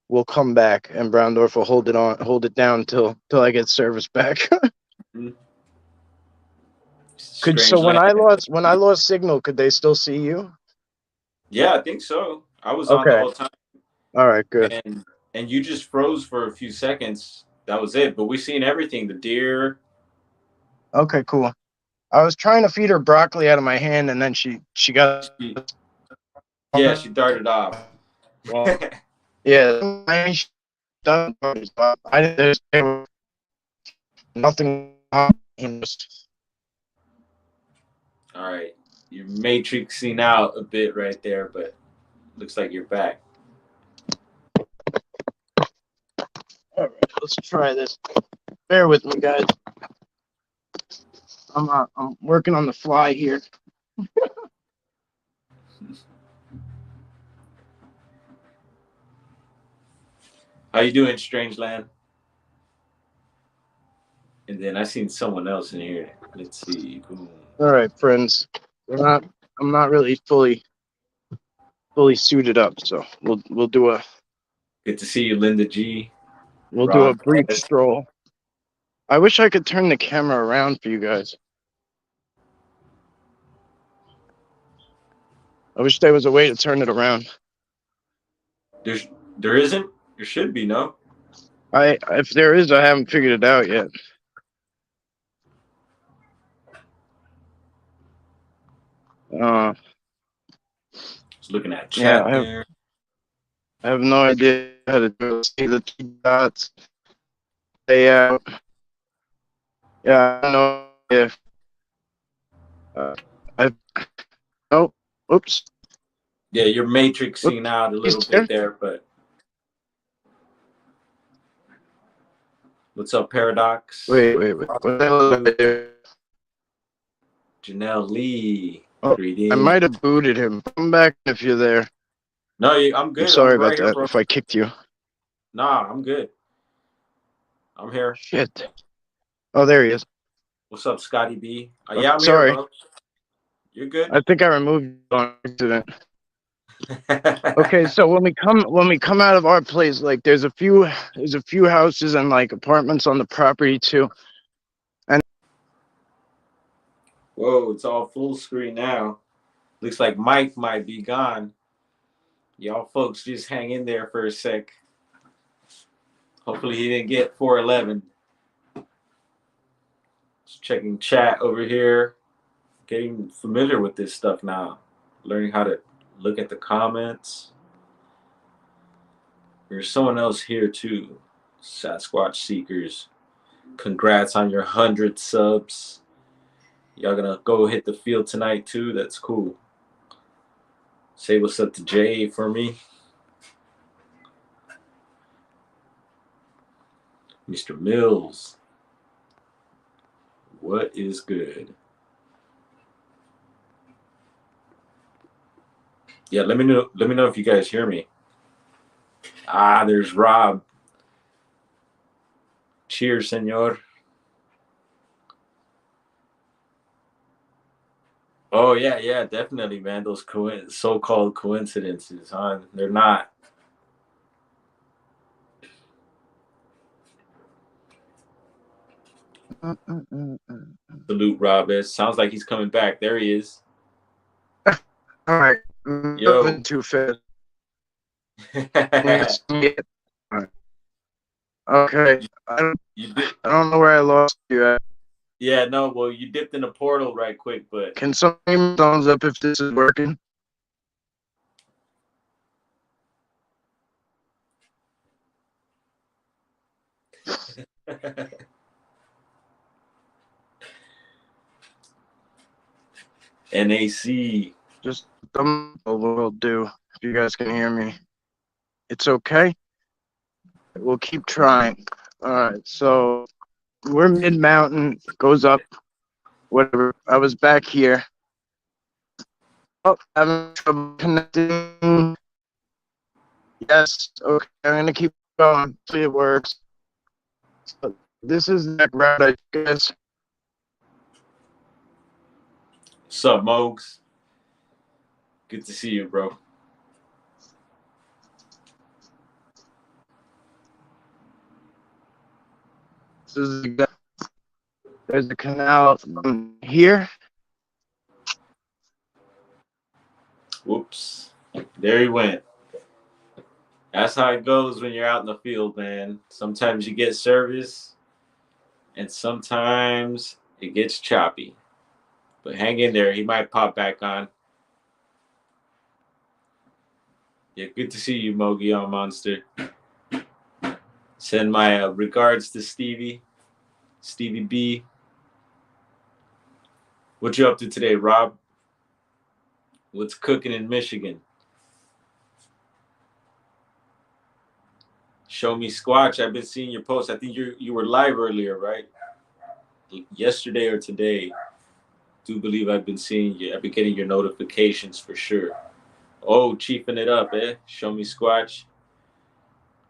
we'll come back, and Browndorf will hold it down till I get service back. Mhm. So Strange land. when I lost signal, could they still see you? Yeah, I think so. I was on the Okay. whole time, All right. Good. and you just froze for a few seconds. That was it. But we seen everything. The deer. Okay. Cool. I was trying to feed her broccoli out of my hand, and then she got. She, yeah, she darted off. Well, yeah. I didn't. There's nothing. All right, you're matrixing out a bit right there, but looks like you're back. All right, let's try this. Bear with me, guys. I'm working on the fly here. How you doing, Strange Land? And then I seen someone else in here. Let's see. Boom. All right, friends. I'm not really fully suited up, so we'll do a Good to see you, Linda G. brief stroll. I wish I could turn the camera around for you guys. I wish there was a way to turn it around. There isn't. There should be, no. If there is, I haven't figured it out yet. Just looking at chat there. I have no idea how to do it. See the two dots. Stay out. Yeah, I don't know if. Oh, oops. Yeah, you're matrixing out a little bit there, but. What's up, Paradox? Wait. What the hell did I do? Janelle Lee. Oh, greetings. I might have booted him. Come back if you're there. No, I'm good. I'm sorry I'm right about here, that. bro. If I kicked you. Nah, I'm good. I'm here. Shit. Oh, there he is. What's up, Scotty B? Yeah, I'm sorry. here, bro. You're good. I think I removed you on accident. Okay, so when we come out of our place, like there's a few houses and like apartments on the property too. And whoa, it's all full screen now. Looks like Mike might be gone. Y'all folks just hang in there for a sec. Hopefully he didn't get 411. Just checking chat over here. Getting familiar with this stuff now. Learning how to look at the comments. There's someone else here too. Sasquatch Seekers. Congrats on your 100 subs. Y'all gonna go hit the field tonight too? That's cool. Say what's up to Jay for me. Mr. Mills. What is good? Yeah, let me know if you guys hear me. There's Rob. Cheers, senor. Oh yeah, definitely, man. Those so-called coincidences, huh? They're not. Salute, Rob. It sounds like he's coming back. There he is. all right, Yo. Too fast. Okay, I don't know where I lost you at. Yeah, no, well, you dipped in a portal right quick, but... Can somebody thumbs up if this is working? NAC. Just the will do. If you guys can hear me, it's okay. We'll keep trying. All right, so we're mid mountain. Goes up. Whatever. I was back here. Oh, I'm trouble connecting. Yes. Okay. I'm gonna keep going. See it works. So this is that route, I guess. Sup, Mogs? Good to see you, bro. This is there's a canal here. Whoops. There he went. That's how it goes when you're out in the field, man. Sometimes you get service, and sometimes it gets choppy. But hang in there. He might pop back on. Yeah, good to see you, Mogi on Monster. Send my regards to Stevie B. What you up to today, Rob? What's cooking in Michigan? Show me Squatch. I've been seeing your posts. I think you were live earlier, right? Yesterday or today. Do believe I've been seeing you. I've been getting your notifications for sure. Oh, chiefing it up, eh? Show me Squatch.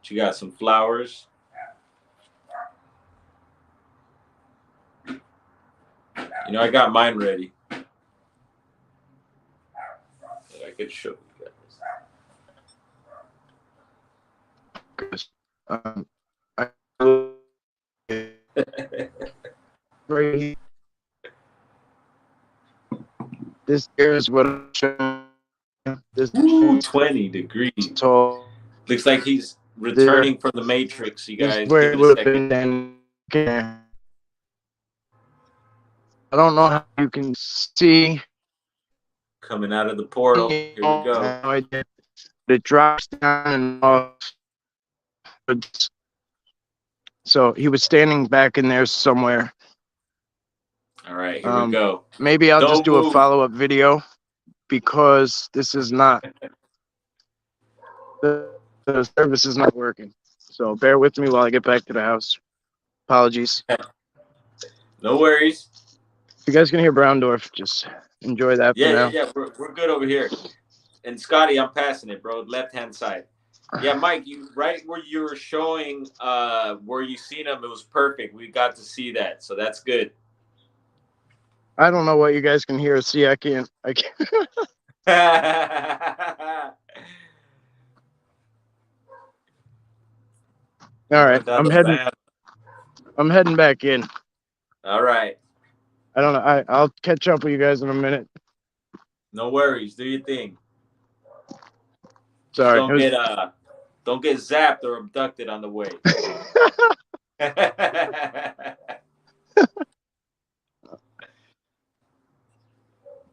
You got some flowers. You know, I got mine ready. I could show you guys. This here is what I'm showing. This 20 degrees. Tall. Looks like he's returning from the Matrix. You guys where give it a second. I don't know how you can see. Coming out of the portal. Here we go. It drops down and off. So he was standing back in there somewhere. All right, here we go. Maybe I'll just do a follow-up video because this is not the service is not working. So bear with me while I get back to the house. Apologies. No worries. If you guys can hear Browndorf, just enjoy that for now. Yeah. We're good over here. And Scotty, I'm passing it, bro. Left-hand side. Yeah, Mike, you right where you were showing where you seen him, it was perfect. We got to see that, so that's good. I don't know what you guys can hear or see. I can't. All right, I'm heading back in. All right. I don't know. I'll catch up with you guys in a minute. No worries. Do your thing. Sorry. Don't get zapped or abducted on the way.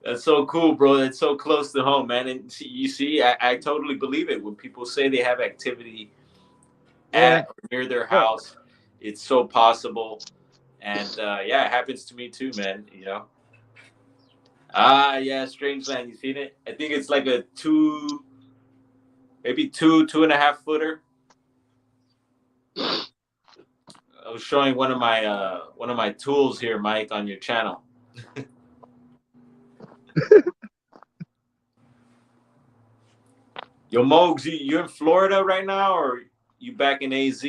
That's so cool, bro. That's so close to home, man. And you see, I totally believe it. When people say they have activity at or near their house, it's so possible. And it happens to me too, man. You know. Yeah, Strangeland. You seen it? I think it's like a maybe 2.5 footer. I was showing one of my tools here, Mike, on your channel. Yo, Mogs, you in Florida right now, or you back in AZ?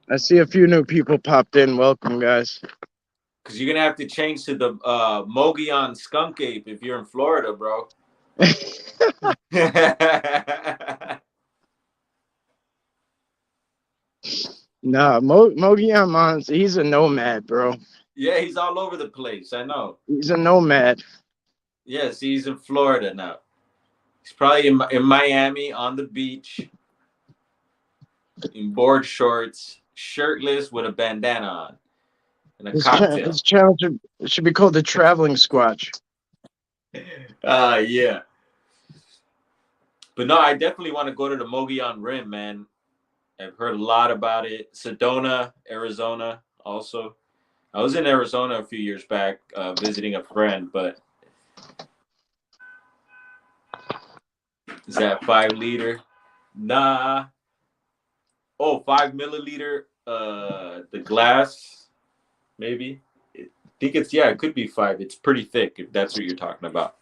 I see a few new people popped in. Welcome, guys. Because you're gonna have to change to the Mogion Skunk Ape if you're in Florida, bro. Nah, Mogion Mons, he's a nomad, bro. Yeah, he's all over the place. I know. He's a nomad. Yes, he's in Florida now. He's probably in Miami on the beach, in board shorts, shirtless with a bandana on, and a cocktail. His channel should be called the Traveling Squatch. Yeah. But no, I definitely want to go to the Mogollon Rim, man. I've heard a lot about it. Sedona, Arizona, also. I was in Arizona a few years back visiting a friend, but is that 5 liter? Nah. Oh, 5 milliliter. The glass, maybe. I think it's, yeah, it could be 5. It's pretty thick if that's what you're talking about.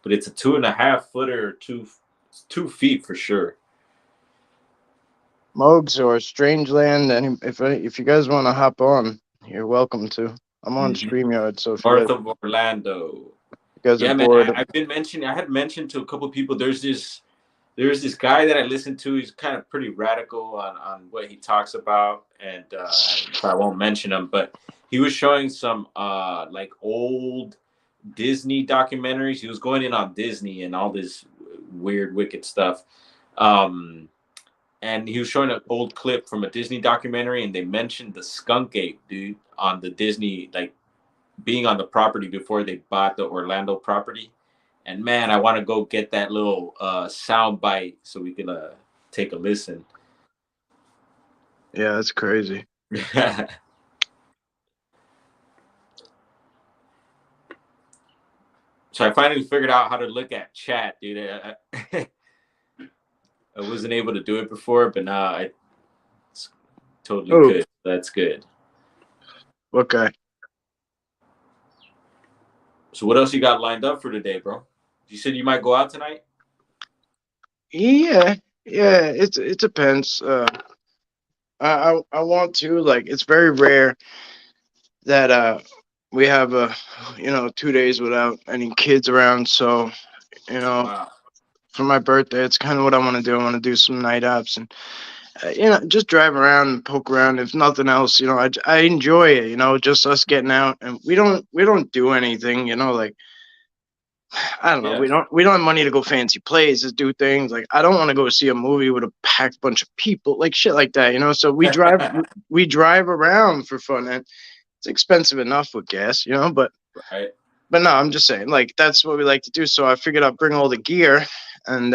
But it's a 2.5 footer, 2 feet for sure. Mogs or Strangeland, and if you guys want to hop on, you're welcome to. I'm on Mhm. StreamYard, so if North of Orlando. you guys are Yeah, man. bored, I've been mentioning. I had mentioned to a couple of people. There's this guy that I listen to. He's kind of pretty radical on what he talks about, and I won't mention him, but he was showing some like old Disney documentaries. He was going in on Disney and all this weird, wicked stuff. Um, and he was showing an old clip from a Disney documentary, and they mentioned the skunk ape, dude, on the Disney, like being on the property before they bought the Orlando property. And man, I want to go get that little sound bite so we can take a listen. yeah, that's crazy. So I finally figured out how to look at chat, dude. I wasn't able to do it before, but now I totally Oh, could. That's good. okay. So what else you got lined up for today, bro? You said you might go out tonight? Yeah, yeah. It depends. I want to, like, it's very rare that we have 2 days without any kids around. So you know, Wow. for my birthday, it's kind of what I want to do. I want to do some night apps and just drive around and poke around. If nothing else, I enjoy it. Just us getting out, and we don't do anything. Like, I don't know. Yeah. We don't have money to go fancy places, do things. Like, I don't want to go see a movie with a packed bunch of people, like shit like that. So we drive around for fun, and it's expensive enough with gas. But Right. no, I'm just saying, like, that's what we like to do. So I figured I'd bring all the gear and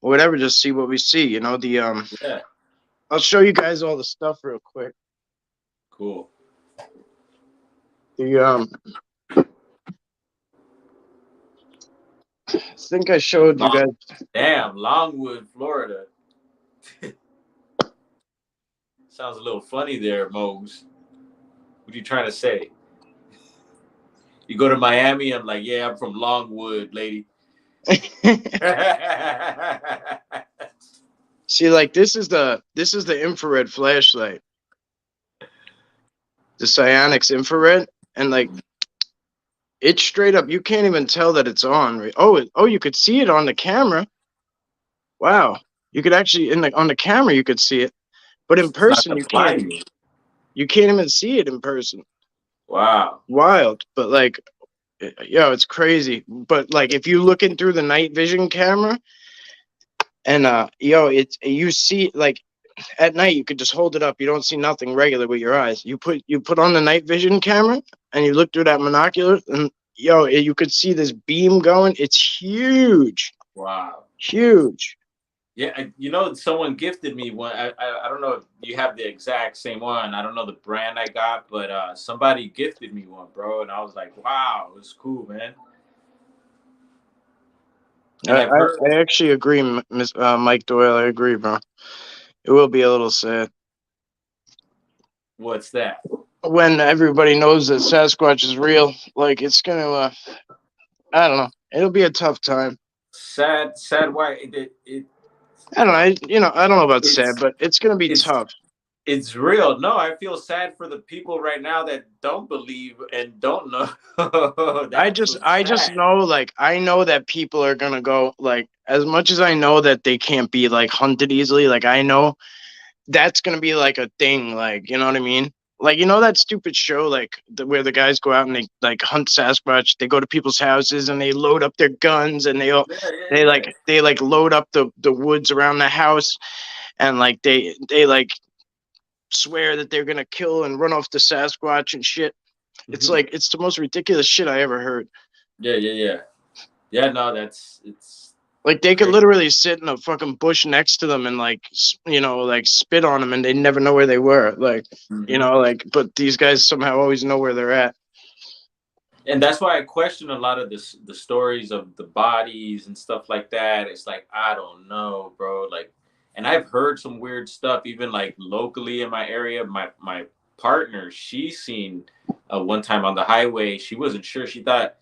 whatever, just see what we see. Yeah. I'll show you guys all the stuff real quick. Cool. The I think I showed you Long, guys. damn, Longwood, Florida. Sounds a little funny there, Mose. What are you trying to say? You go to Miami, I'm like, yeah, I'm from Longwood, lady. See, like, this is the infrared flashlight, the Cyanix infrared, and like it's straight up. You can't even tell that it's on. Right? Oh, you could see it on the camera. Wow, you could actually on the camera you could see it, but in It's not person gonna you can't. blind me. You can't even see it in person. Wow. Wild, but like, it's crazy. But like, if you looking through the night vision camera, and it's you see, like, at night you could just hold it up. You don't see nothing regular with your eyes. You put on the night vision camera and you look through that monocular, and you could see this beam going. It's huge, Wow. huge. Yeah, someone gifted me one. I don't know if you have the exact same one. I don't know the brand I got, but somebody gifted me one, bro, and I was like, wow, it was cool, man. And I, I've I, heard I actually agree, Mike Doyle. I agree, bro. It will be a little sad what's that? when everybody knows that Sasquatch is real. Like, it's gonna, I don't know. It'll be a tough time. Sad. Why it I don't know. I don't know about sad, it's but it's gonna be it's tough. it's real. No, I feel sad for the people right now that don't believe and don't know. I That's just what's I just sad. know, like, I know that people are gonna go, like, as much as I know that they can't be like hunted easily, like, I know that's gonna be like a thing, like, you know what I mean? Like, that stupid show, like, where the guys go out and they like hunt Sasquatch. They go to people's houses and they load up their guns, and Yeah, they yeah, like they like load up the woods around the house, and like they like swear that they're gonna kill and run off the Sasquatch and shit. It's yeah. like, it's the most ridiculous shit I ever heard. Yeah. Yeah. No, it's Like they could Crazy. literally sit in a fucking bush next to them and like like spit on them, and they never know where they were. Like Hmm. but these guys somehow always know where they're at. And that's why I question a lot of the stories of the bodies and stuff like that. It's like I don't know, bro. Like, and I've heard some weird stuff, even like locally in my area. My partner, she's seen one time on the highway. She wasn't sure. She thought,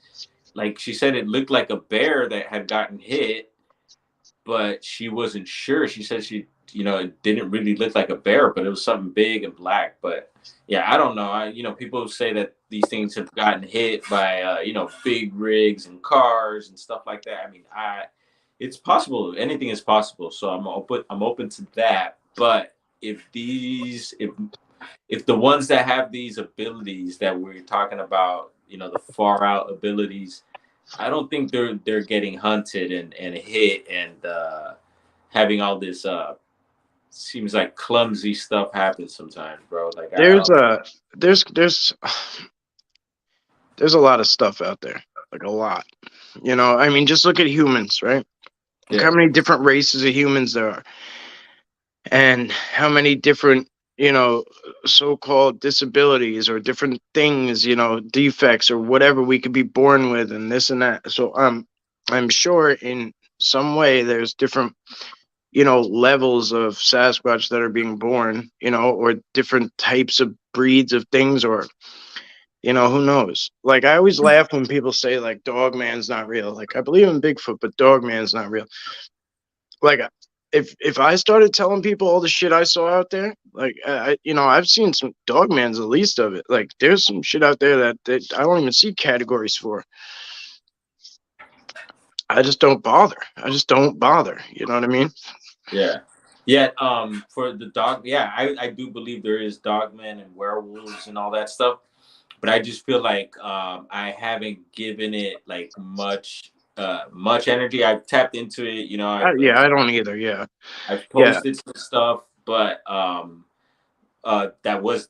like, she said it looked like a bear that had gotten hit, but she wasn't sure. She said it didn't really look like a bear, but it was something big and black. But yeah, I don't know. People say that these things have gotten hit by, big rigs and cars and stuff like that. I mean, it's possible. Anything is possible. So I'm open. I'm open to that. But if the ones that have these abilities that we're talking about, the far out abilities, I don't think they're getting hunted and hit and having all this seems like clumsy stuff happens sometimes, bro. Like I There's don't think. a there's there's a lot of stuff out there, like a lot. I mean, just look at humans, right? Look Yeah. how many different races of humans there are, and how many different you know so-called disabilities or different things, defects or whatever we could be born with, and this and that. So I'm sure in some way there's different levels of Sasquatch that are being born, or different types of breeds of things, or who knows. Like I always laugh when people say like dog man's not real. Like I believe in Bigfoot, but dog man's not real. Like if I started telling people all the shit I saw out there, like I've seen some dog man's, the least of it. Like there's some shit out there that I don't even see categories for. I just don't bother. I just don't bother. You know what I mean? Yeah. Yeah, for the dog, yeah, I do believe there is dogmen and werewolves and all that stuff, but I just feel like I haven't given it like much energy. I've tapped into it, Yeah, I don't either. Yeah, I've yeah. posted some stuff, but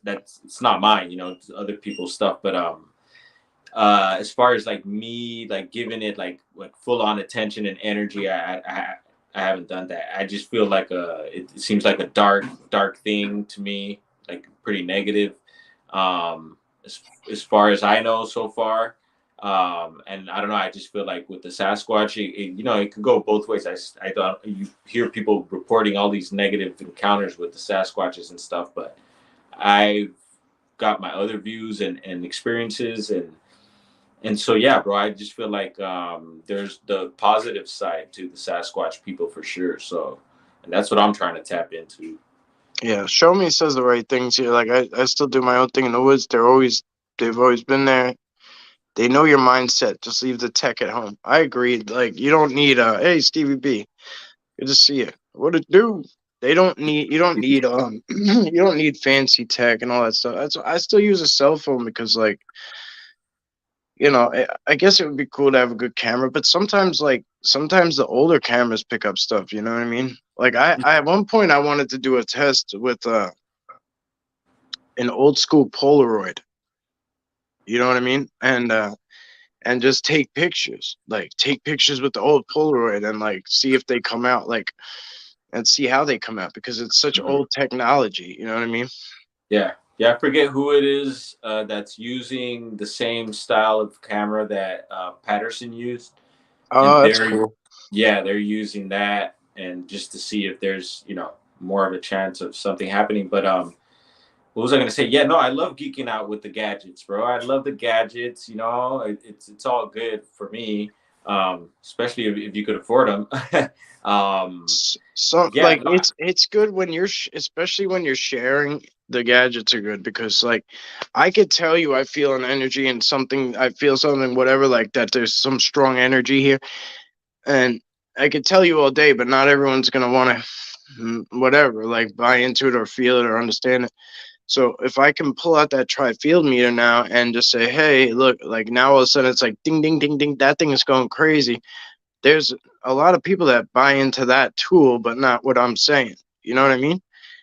that's it's not mine, it's other people's stuff. But as far as like me like giving it like full on attention and energy, I haven't done that. I just feel like it seems like a dark thing to me, like pretty negative. As far as I know so far. And I don't know. I just feel like with the Sasquatch, it could go both ways. I thought you hear people reporting all these negative encounters with the Sasquatches and stuff, but I've got my other views and experiences, and so yeah, bro. I just feel like there's the positive side to the Sasquatch people for sure. So, and that's what I'm trying to tap into. Yeah, show me says the right things here. Like I still do my own thing in the woods. They've always been there. They know your mindset. Just leave the tech at home. I agree. Like you don't need hey Stevie B, good to see you. What it do? You don't need you don't need fancy tech and all that stuff. I still use a cell phone because like I guess it would be cool to have a good camera, but sometimes the older cameras pick up stuff, you know what I mean? Like I at one point I wanted to do a test with an old school Polaroid, you know what I mean? And just take pictures. Like take pictures with the old Polaroid and like see if they come out like and see how they come out because it's such Mhm. old technology, you know what I mean? Yeah, yeah. I forget who it is that's using the same style of camera that Patterson used, and Oh, that's cool. they're using that, and just to see if there's more of a chance of something happening. But what was I gonna say? Yeah, no, I love geeking out with the gadgets, bro. I love the gadgets. It's all good for me, especially if you could afford them. So Yeah, like no, it's good when especially when you're sharing. The gadgets are good because like I could tell you I feel an energy and something, I feel something, whatever, like that there's some strong energy here, and I could tell you all day, but not everyone's gonna want to whatever, like buy into it or feel it or understand it. So if I can pull out that tri-field meter now and just say, hey, look, like now all of a sudden it's like ding ding ding ding, that thing is going crazy. There's a lot of people that buy into that tool, but not what I'm saying. You know what I mean?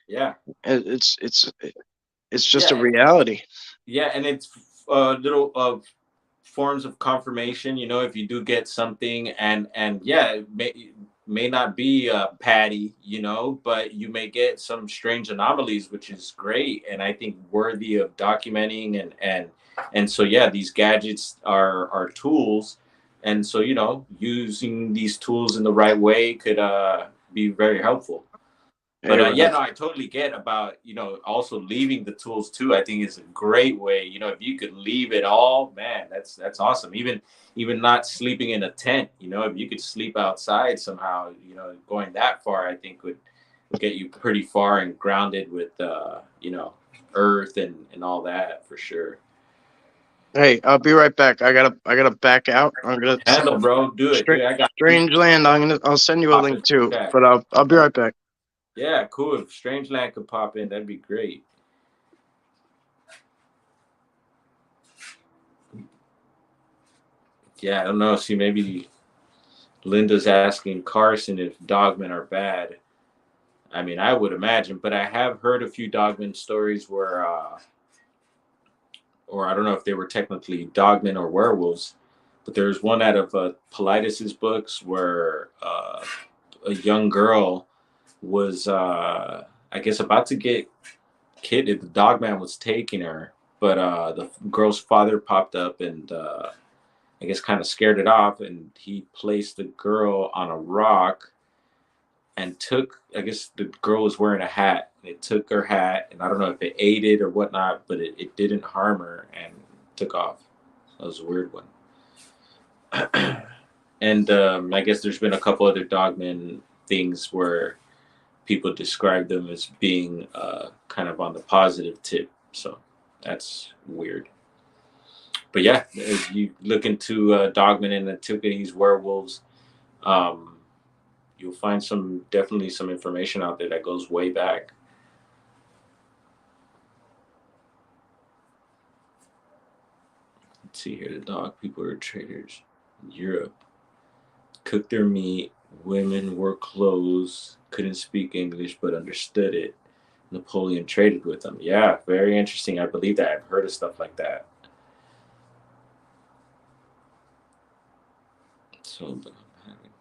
yeah, It's just a yeah, reality. yeah, and it's a little. forms of confirmation. You know, if you do get something, and yeah, it may not be Patty, you know, but you may get some strange anomalies, which is great, and I think worthy of documenting. And so yeah, these gadgets are tools, and so you know, using these tools in the right way could be very helpful. Hey, But yeah, right. no, I totally get about, you know, also leaving the tools too. I think is a great way. You know, if you could leave it all, man, that's awesome. Even not sleeping in a tent, you know, if you could sleep outside somehow, you know, going that far, I think would get you pretty far and grounded with you know, earth and all that for sure. Hey, I'll be right back. I gotta back out. I'm gonna Handle, bro, do it, Stra- dude. I got you. Strange Land. I'll send you a Pop in link the too. chat. But I'll be right back. Yeah, cool. If Strange Land could pop in, that'd be great. Yeah, I don't know. See, maybe Linda's asking Carson if dogmen are bad. I mean, I would imagine, but I have heard a few dogman stories where, or I don't know if they were technically dogmen or werewolves, but there's one out of Politis's books where a young girl was, I guess, about to get kidded. The dogman was taking her, but the girl's father popped up and I guess kind of scared it off, and he placed the girl on a rock and took, I guess the girl was wearing a hat, and it took her hat, and I don't know if it ate it or whatnot, but it didn't harm her and took off. That was a weird one. And I guess there's been a couple other dogmen things where people describe them as being kind of on the positive tip, so that's weird. But yeah, if you look into dogmen and antiquities, werewolves, um, you'll find some, definitely some information out there that goes way back. Let's see here. The dog people are traders in Europe. Cooked their meat. Women wore clothes. Couldn't speak English but understood it. Napoleon traded with them. Yeah, very interesting. I believe that. I've heard of stuff like that. So, but I'm having.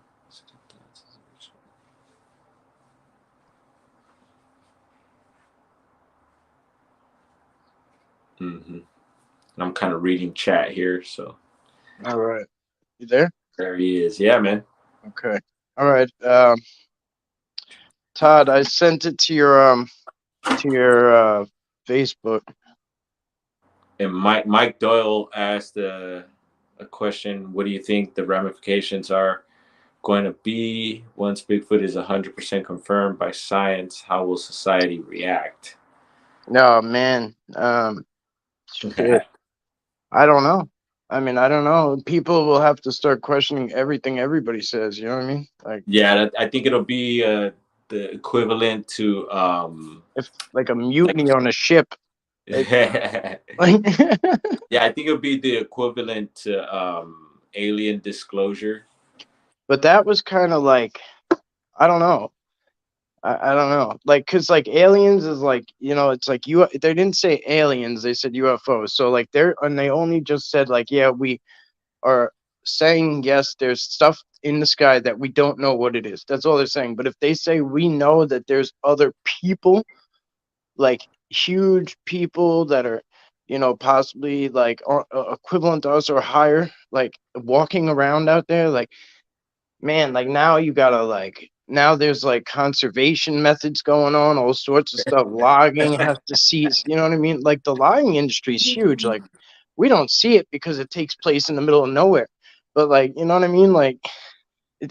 Mm-hmm. I'm kind of reading chat here, so All right. You there? there he is. Yeah, man. Okay. All right. Todd, I sent it to your Facebook. And Mike Doyle asked a question. What do you think the ramifications are going to be once Bigfoot is 100% confirmed by science? How will society react? No, man. Shit. I don't know. I mean, I don't know. People will have to start questioning everything everybody says. You know what I mean? Like, Yeah, I think it'll be the equivalent to if like a mutiny on a ship. It, yeah, like, I think it'll be the equivalent to alien disclosure. but that was kind of like, I don't know. I don't know. Like, cause like aliens is like, you know, it's like you. They didn't say aliens. They said UFOs. So like they only just said like, yeah, we are saying yes. There's stuff in the sky that we don't know what it is. That's all they're saying. But if they say we know that there's other people, like huge people that are, you know, possibly like equivalent to us or higher, like walking around out there, like, man, like now you gotta like, now there's like conservation methods going on, all sorts of stuff. Logging has to cease. You know what I mean? Like the logging industry is huge. Like we don't see it because it takes place in the middle of nowhere. But like, you know what I mean? Like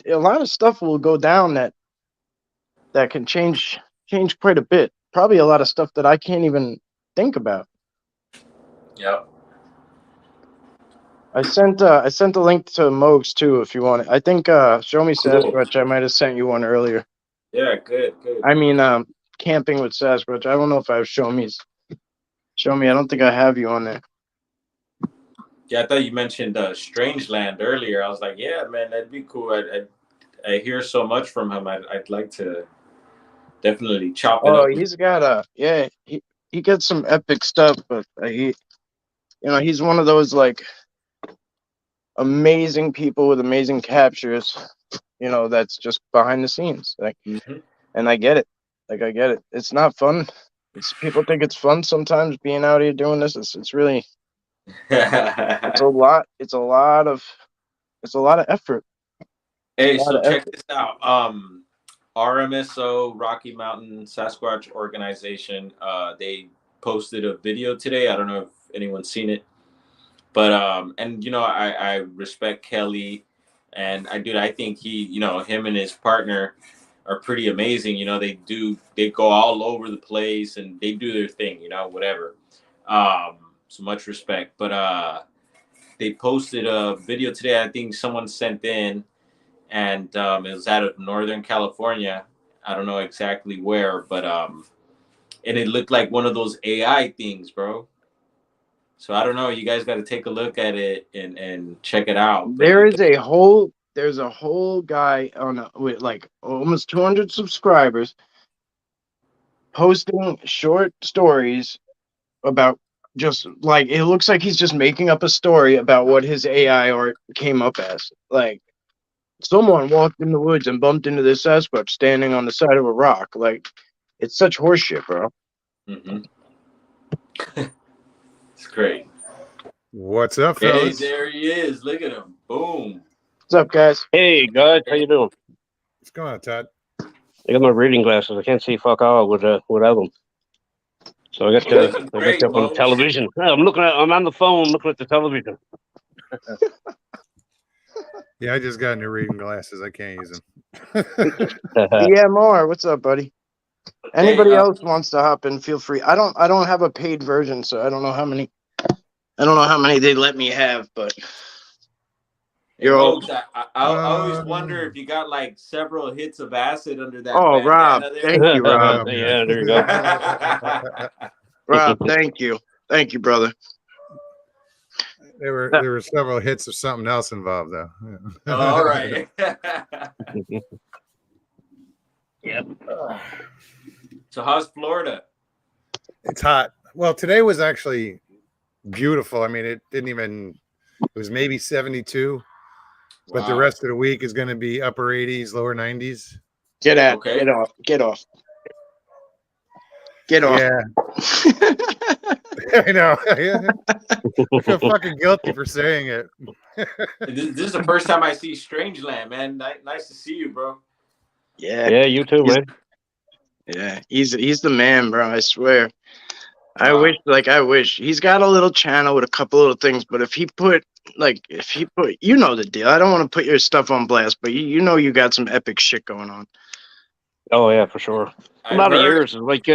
a lot of stuff will go down that can change quite a bit. Probably a lot of stuff that I can't even think about. Yep. I sent a link to Mogs too if you want it. I think Show Me Cool. Sasquatch, I might have sent you one earlier. Yeah, good, good. I mean Camping with Sasquatch. I don't know if I have Show Me. I don't think I have you on there. Yeah, I thought you mentioned Strangeland earlier. I was like, yeah, man, that'd be cool. I hear so much from him. I'd like to definitely chop it Oh, up with. he's got he gets some epic stuff, but he, you know, he's one of those like amazing people with amazing captures, that's just behind the scenes. Like, and I get it. Like, I get it. It's not fun. People think it's fun sometimes being out here doing this. It's really, it's a lot. It's a lot of effort. Hey, so check this out. RMSO, Rocky Mountain Sasquatch Organization, they posted a video today. I don't know if anyone's seen it, but and I respect Kelly, and I think him and his partner are pretty amazing. They go all over the place and they do their thing, whatever. So much respect. But they posted a video today. I think someone sent in, and it was out of Northern California. I don't know exactly where, but and it looked like one of those AI things, bro. So I don't know. You guys got to take a look at it and check it out. There's a whole guy with like almost 200 subscribers posting short stories about, just like, it looks like he's just making up a story about what his AI art came up as. Like, someone walked in the woods and bumped into this Sasquatch standing on the side of a rock. Like, it's such horseshit, bro. It's great. What's up, fellas? Hey, there he is. Look at him. Boom. What's up, guys? Hey, guys. How you doing? What's going on, Todd? I got my reading glasses. I can't see fuck all without them. So I got up on the television. I'm on the phone looking at the television. Yeah, I just got new reading glasses. I can't use them. DMR, what's up, buddy? Anybody else wants to hop in, feel free. I don't have a paid version, so I don't know how many they let me have, but I always wonder if you got like several hits of acid under that. Oh, Rob, there. thank you, Rob. Yeah, there you go. Rob, thank you, brother. There were several hits of something else involved, though. Yeah. All right. Yep. So how's Florida? It's hot. Well, today was actually beautiful. I mean, it was maybe 72, but the rest of the week is going to be upper 80s, lower 90s. Get off. Yeah. I know. I feel fucking guilty for saying it. This is the first time I see Strangeland, man. Nice to see you, bro. Yeah, you too, man. Yeah, he's the man, bro. I swear. I wish he's got a little channel with a couple little things, but if he put, you know the deal. I don't want to put your stuff on blast, but you know you got some epic shit going on. Oh yeah, for sure. A lot of years, like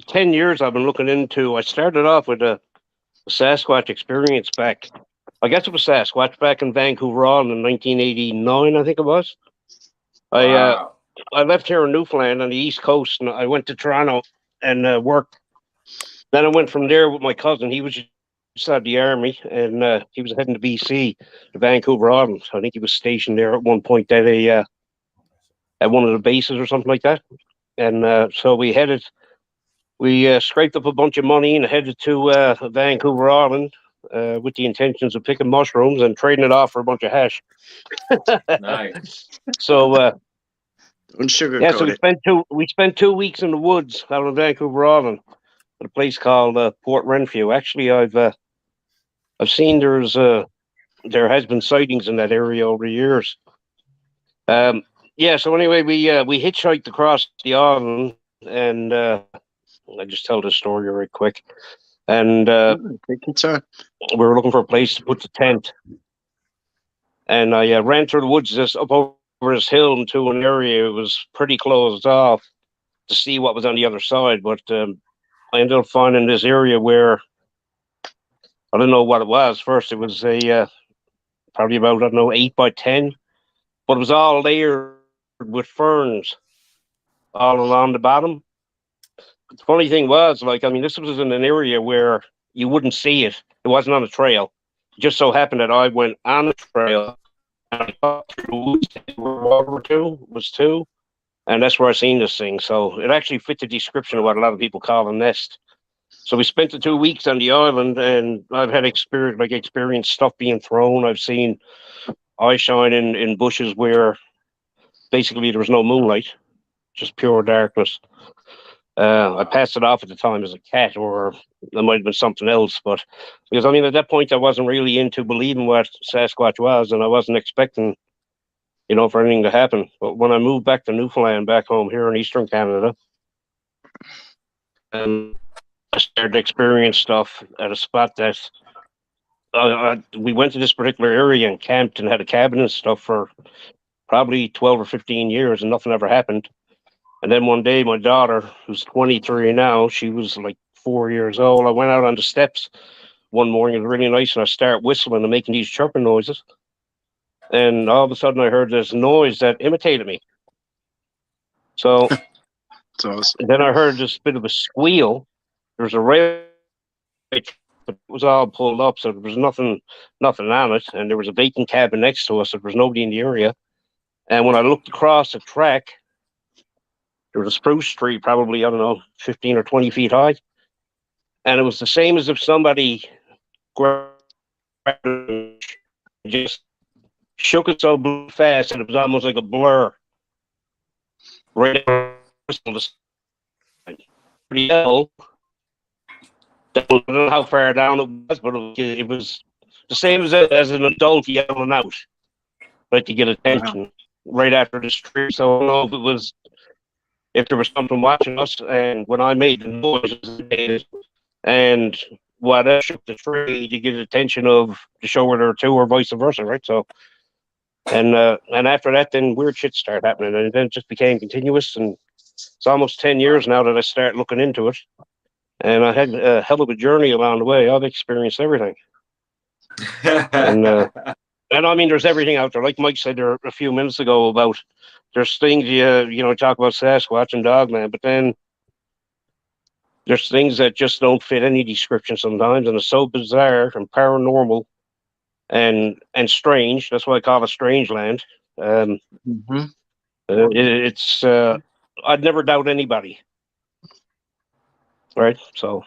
10 years, I've been looking into. I started off with a Sasquatch experience back. I guess it was Sasquatch back in Vancouver Island in 1989, I think it was. I left here in Newfoundland on the East Coast, and I went to Toronto and worked. Then I went from there with my cousin. He was just out of the army, and he was heading to BC, to Vancouver Island. I think he was stationed there at one point at one of the bases or something like that. And so we scraped up a bunch of money and headed to Vancouver Island with the intentions of picking mushrooms and trading it off for a bunch of hash. Nice. So so we spent 2 weeks in the woods out of Vancouver Island at a place called Port Renfrew. Actually, I've seen there has been sightings in that area over the years. So anyway, we hitchhiked across the island, and I just tell this story right quick. And take your time. We were looking for a place to put the tent, and I ran through the woods just up over this hill into an area. It was pretty closed off to see what was on the other side, but I ended up finding this area where I don't know what it was. First, it was probably about 8 by 10, but it was all layered with ferns all along the bottom. But the funny thing was, this was in an area where you wouldn't see it. It wasn't on a trail. It just so happened that I went on a trail and I through the woods where water was too, and that's where I seen this thing. So it actually fit the description of what a lot of people call a nest. So we spent the 2 weeks on the island, and I've had experienced stuff being thrown. I've seen eye shine in bushes where basically there was no moonlight, just pure darkness. I passed it off at the time as a cat, or it might have been something else. But because I mean, at that point, I wasn't really into believing what Sasquatch was, and I wasn't expecting, for anything to happen. But when I moved back to Newfoundland, back home here in Eastern Canada, I started to experience stuff at a spot that we went to this particular area and camped and had a cabin and stuff for probably 12 or 15 years, and nothing ever happened. And then one day, my daughter, who's 23 now, she was like 4 years old. I went out on the steps one morning, it was really nice, and I started whistling and making these chirping noises. And all of a sudden, I heard this noise that imitated me. So awesome. then I heard this bit of a squeal. There was a railway, but it was all pulled up, so there was nothing on it. And there was a vacant cabin next to us, so there was nobody in the area. And when I looked across the track, there was a spruce tree, probably, 15 or 20 feet high. And it was the same as if somebody grabbed it, just shook it so fast that it was almost like a blur. Right there, pretty low. I don't know how far down it was, but it was the same as an adult yelling out, like to get attention right after this tree. So I don't know if it was, if there was something watching us, and when I made the noise, and what shook the tree to get attention of the show or two, or vice versa, right? So, and after that, then weird shit started happening, and then it just became continuous, and it's almost 10 years now that I started looking into it, and I had a hell of a journey along the way. I've experienced everything, and I mean, there's everything out there. Like Mike said there a few minutes ago about there's things you talk about Sasquatch and Dogman, but then there's things that just don't fit any description sometimes, and it's so bizarre and paranormal and strange. That's why I call it strange land. It's I'd never doubt anybody, right? So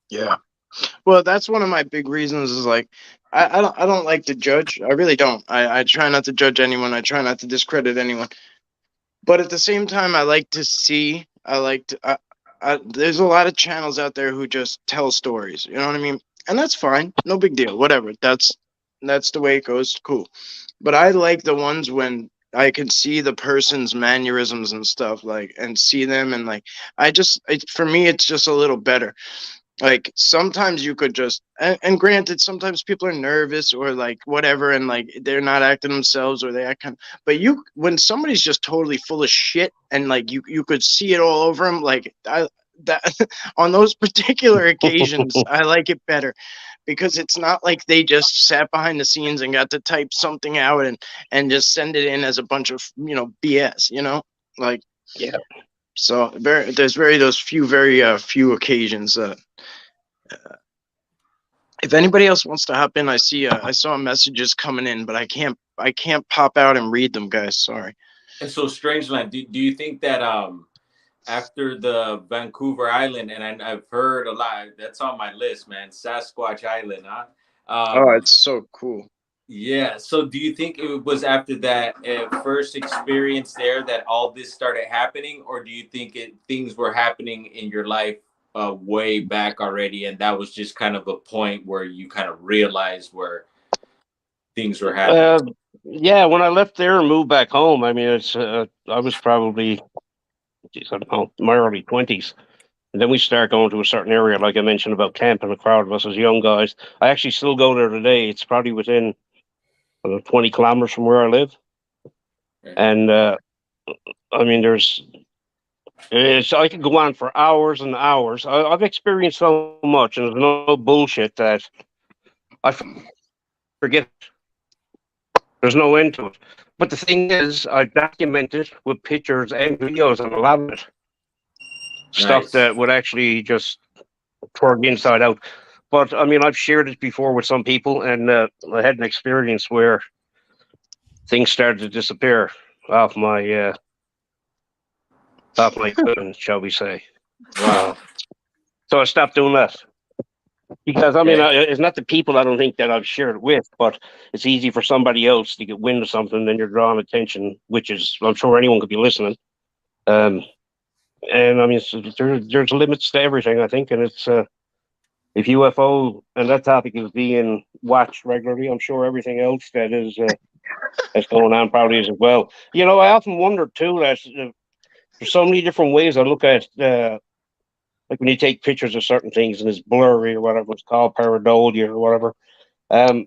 yeah. Well, that's one of my big reasons is like I don't like to judge. I really don't. I try not to judge anyone. I try not to discredit anyone. But at the same time, I like to see. There's a lot of channels out there who just tell stories. You know what I mean? And that's fine. No big deal. Whatever. That's the way it goes. Cool. But I like the ones when I can see the person's mannerisms and stuff, like, and see them, and like for me, it's just a little better. Like sometimes you could just and granted, sometimes people are nervous or like whatever, and like they're not acting themselves, or they act but when somebody's just totally full of shit, and like you could see it all over them, like that on those particular occasions I like it better, because it's not like they just sat behind the scenes and got to type something out and just send it in as a bunch of BS, like, yeah. So there's those few occasions that if anybody else wants to hop in, I saw messages coming in, but I can't pop out and read them, guys. Sorry. And so, Strangeland, do you think that after the Vancouver Island, and I've heard a lot, that's on my list, man, Sasquatch Island, huh? It's so cool. Yeah. So do you think it was after that first experience there that all this started happening, or do you think things were happening in your life way back already, and that was just kind of a point where you kind of realized where things were happening? Yeah, when I left there and moved back home, I mean, I was probably, I don't know, my early 20s. And then we start going to a certain area, like I mentioned about camping, a crowd of us as young guys. I actually still go there today. It's probably within 20 kilometers from where I live. And I mean, I could go on for hours and hours. I've experienced so much, and there's no bullshit that I forget. There's no end to it. But the thing is, I document it with pictures and videos and a lot of it. Stuff that would actually just twerk inside out. But I mean, I've shared it before with some people, and I had an experience where things started to disappear off my equipment, shall we say. Wow. So I stopped doing that. Because, I mean, Yeah. it's not the people I don't think that I've shared it with, but it's easy for somebody else to get wind of something, then you're drawing attention, which is, I'm sure anyone could be listening. And I mean, there's limits to everything, I think. And it's, if UFO and that topic is being watched regularly, I'm sure everything else that is that's going on probably is as well. You know, I often wonder too that there's so many different ways I look at like when you take pictures of certain things and it's blurry or whatever it's called, pareidolia or whatever. Um,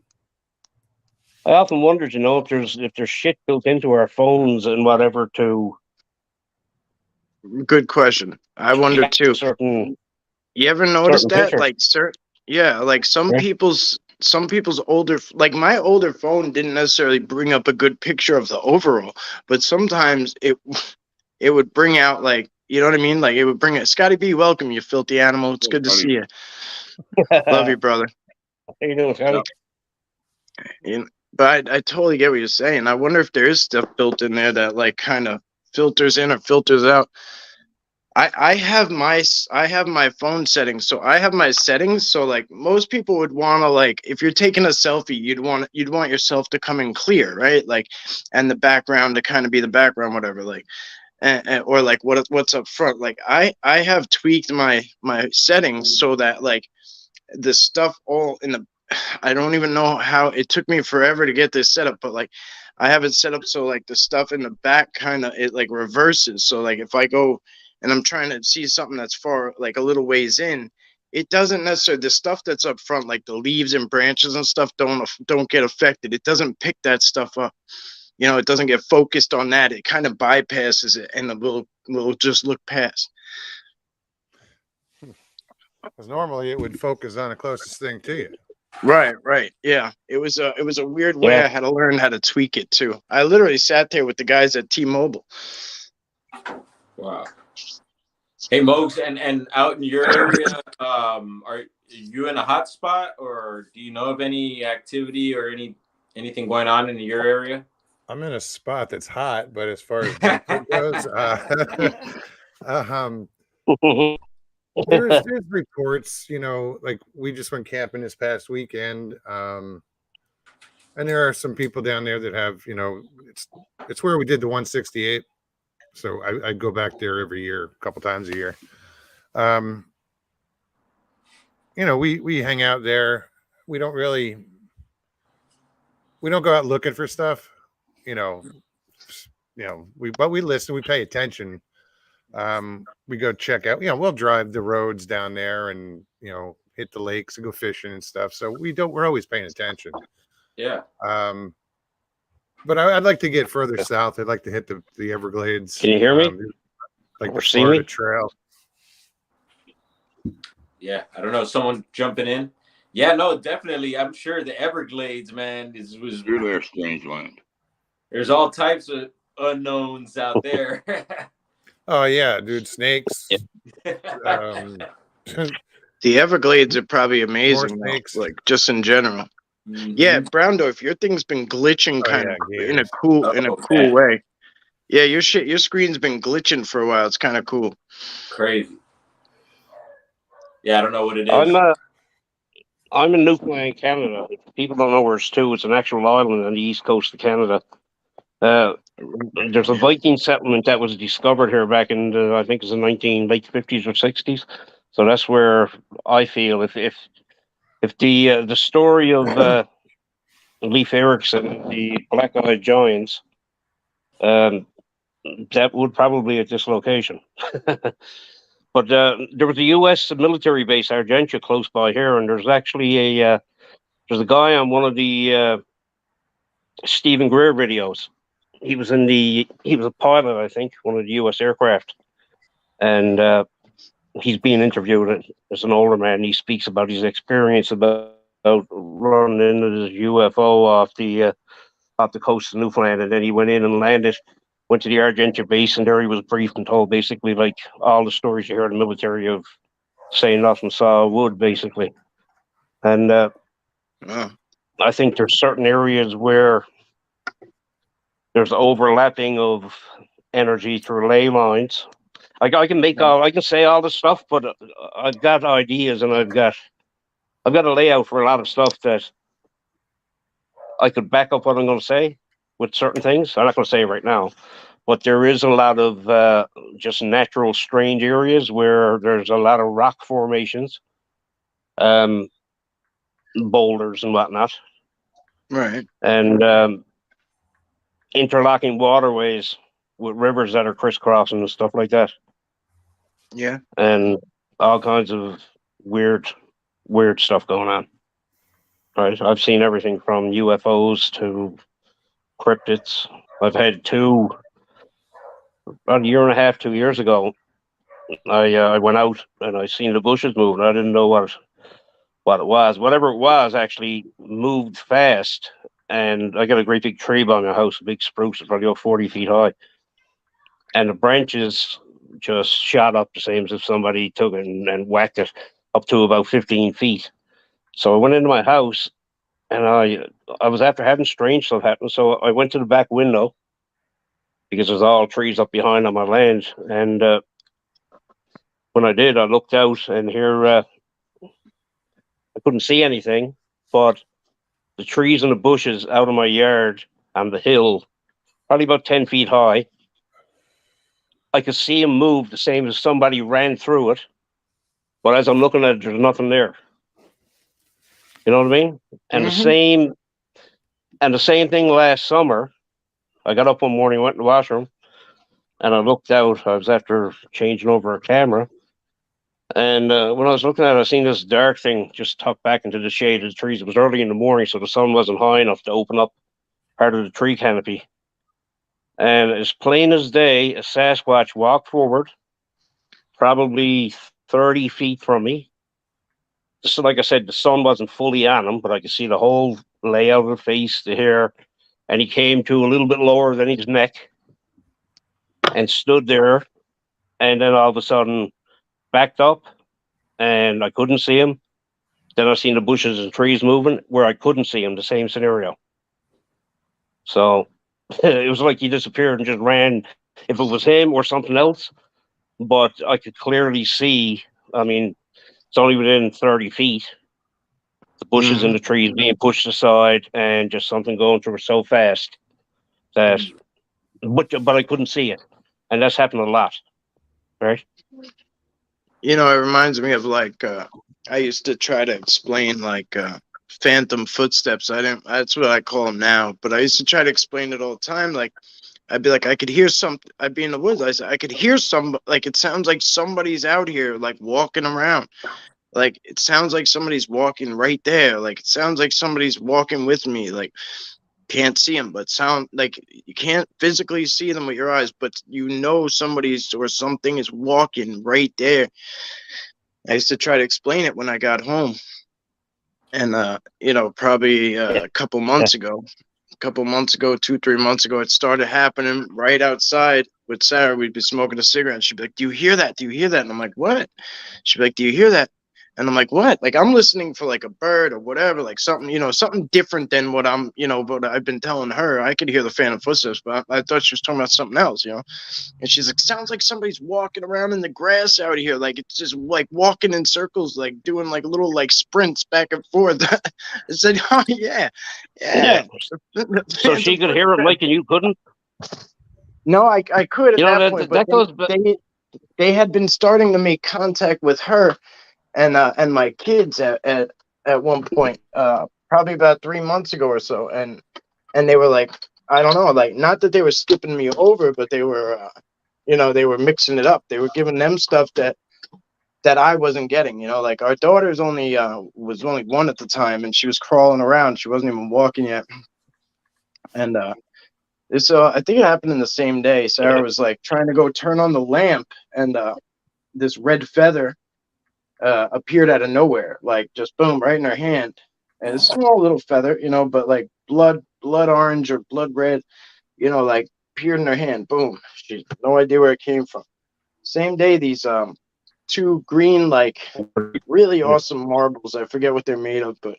I often wondered, you know, if there's shit built into our phones and whatever to Good question. I wonder get too. certain You ever notice that? picture. Like, yeah, like Yeah. some people's older, like my older phone didn't necessarily bring up a good picture of the overall, but sometimes it would bring out, like, you know what I mean? Like, it would bring it. Scotty B, welcome, you filthy animal. It's good to see you. Love you, brother. How you doing, Scotty? But I totally get what you're saying. I wonder if there is stuff built in there that like kind of filters in or filters out. I have my phone settings. So I have my settings. So like most people would want to, like, if you're taking a selfie, you'd want yourself to come in clear, right? Like, and the background to kind of be the background, whatever. Like, or like what's up front. Like I have tweaked my settings so that like the stuff all in the, I don't even know how, it took me forever to get this set up, but like I have it set up so like the stuff in the back kind of, it like reverses. So like if I go and I'm trying to see something that's far, like a little ways in, it doesn't necessarily, the stuff that's up front, like the leaves and branches and stuff, don't get affected. It doesn't pick that stuff up. You know, it doesn't get focused on that. It kind of bypasses it and it will just look past. Because normally it would focus on the closest thing to you. Right. Yeah. It was a weird way. Yeah. I had to learn how to tweak it too. I literally sat there with the guys at T-Mobile. Wow. Hey, Mogs, and out in your area, are you in a hot spot, or do you know of any activity or anything going on in your area? I'm in a spot that's hot, but as far as Bigfoot goes, there's reports, you know, like we just went camping this past weekend, and there are some people down there that have, you know, it's where we did the 168, so I go back there every year, a couple times a year. You know, we hang out there. We don't go out looking for stuff, you know, but we listen, we pay attention. We go check out, you know, we'll drive the roads down there and, you know, hit the lakes and go fishing and stuff. So we're always paying attention. Yeah. But I'd like to get further south. I'd like to hit the Everglades. Can you hear me? Like Or the see Florida me? Trail. Yeah. I don't know. Someone jumping in. Yeah, no, definitely. I'm sure the Everglades, man, was Really a strange land. there's all types of unknowns out there. Oh yeah, dude, snakes. The Everglades are probably amazing, though, snakes. like just in general. Mhm. Yeah, Browndorf, your thing's been glitching kind of in a gators. cool man. way. Yeah, your screen's been glitching for a while. It's kind of cool. Crazy. Yeah, I don't know what it is. I'm in Newfoundland, Canada. If people don't know where it's to, it's an actual island on the east coast of Canada. There's a Viking settlement that was discovered here back in I think it was the late 50s or 60s. So that's where I feel if the story of Leif Erikson, the Black-Eyed Giants, that would probably be at this location. But there was a U.S. military base, Argentia, close by here, and there's actually there's a guy on one of the Stephen Greer videos. He was a pilot, I think, one of the U.S. aircraft, and he's being interviewed as an older man. He speaks about his experience about running into this UFO off the coast of Newfoundland, and then he went in and landed, went to the Argentia base, and there he was briefed and told basically like all the stories you hear in the military of saying nothing saw wood, basically. And I think there's certain areas where there's overlapping of energy through ley lines. I can make all, I can say all this stuff, but I've got ideas and I've got a layout for a lot of stuff that I could back up what I'm going to say with certain things. I'm not going to say it right now, but there is a lot of just natural strange areas where there's a lot of rock formations, boulders and whatnot, Right. and interlocking waterways with rivers that are crisscrossing and stuff like that, Yeah. and all kinds of weird stuff going on. Right, I've seen everything from UFOs to cryptids. I've had two about a year and a half, 2 years ago. I went out and I seen the bushes moving. I didn't know what it was. Whatever it was actually moved fast. And I got a great big tree by my house, a big spruce, it's probably about 40 feet high. And the branches just shot up the same as if somebody took it and whacked it up to about 15 feet. So I went into my house and I was after having strange stuff happen. So I went to the back window because there's all trees up behind on my land. And when I did, I looked out and here I couldn't see anything, but the trees and the bushes out of my yard and the hill, probably about 10 feet high, I could see them move the same as somebody ran through it. But as I'm looking at it, there's nothing there. You know what I mean? And Mhm. the same thing last summer. I got up one morning, went in the washroom, and I looked out. I was after changing over a camera. And when I was looking at it, I seen this dark thing just tucked back into the shade of the trees. It was early in the morning, so the sun wasn't high enough to open up part of the tree canopy. And as plain as day, a Sasquatch walked forward, probably 30 feet from me. So, like I said, the sun wasn't fully on him, but I could see the whole layout of the face, the hair. And he came to a little bit lower than his neck and stood there. And then all of a sudden backed up and I couldn't see him. Then I seen the bushes and trees moving where I couldn't see him, the same scenario. So it was like he disappeared and just ran, if it was him or something else. But I could clearly see, I mean, it's only within 30 feet, the bushes and the trees being pushed aside and just something going through it so fast that, but I couldn't see it. And that's happened a lot, right? You know, it reminds me of like I used to try to explain like phantom footsteps. I didn't. That's what I call them now. But I used to try to explain it all the time. Like I'd be like, I could hear some. I'd be in the woods. I said, I could hear some. Like it sounds like somebody's out here, like walking around. Like it sounds like somebody's walking right there. Like it sounds like somebody's walking with me. Like can't see them, but sound like you can't physically see them with your eyes, but you know somebody's or something is walking right there. I used to try to explain it when I got home, and you know, probably Yeah. a couple months ago, 2-3 months ago, it started happening right outside with Sarah. We'd be smoking a cigarette, and she'd be like, "Do you hear that? Do you hear that?" And I'm like, "What?" She'd be like, "Do you hear that?" And I'm like, "What?" Like I'm listening for like a bird or whatever, like something, you know, something different than what I'm, you know, what I've been telling her. I could hear the phantom footsteps, but I thought she was talking about something else, you know. And she's like, sounds like somebody's walking around in the grass out here. Like it's just like walking in circles, like doing like little like sprints back and forth. I said, oh yeah, yeah. So she could hear it, Mike, and you couldn't? No, I could at You know, that point, but that goes, they had been starting to make contact with her and my kids at one point, probably about 3 months ago or so, and they were like, I don't know, like not that they were skipping me over, but they were, you know, they were mixing it up. They were giving them stuff that I wasn't getting. You know, like our daughter's only was only 1 at the time, and she was crawling around. She wasn't even walking yet, and so I think it happened in the same day. Sarah was like trying to go turn on the lamp, and this red feather appeared out of nowhere, like just boom, right in her hand. And it's a small little feather, you know, but like blood orange or blood red, you know, like appeared in her hand. Boom. She had no idea where it came from. Same day, these two green, like really awesome marbles. I forget what they're made of, but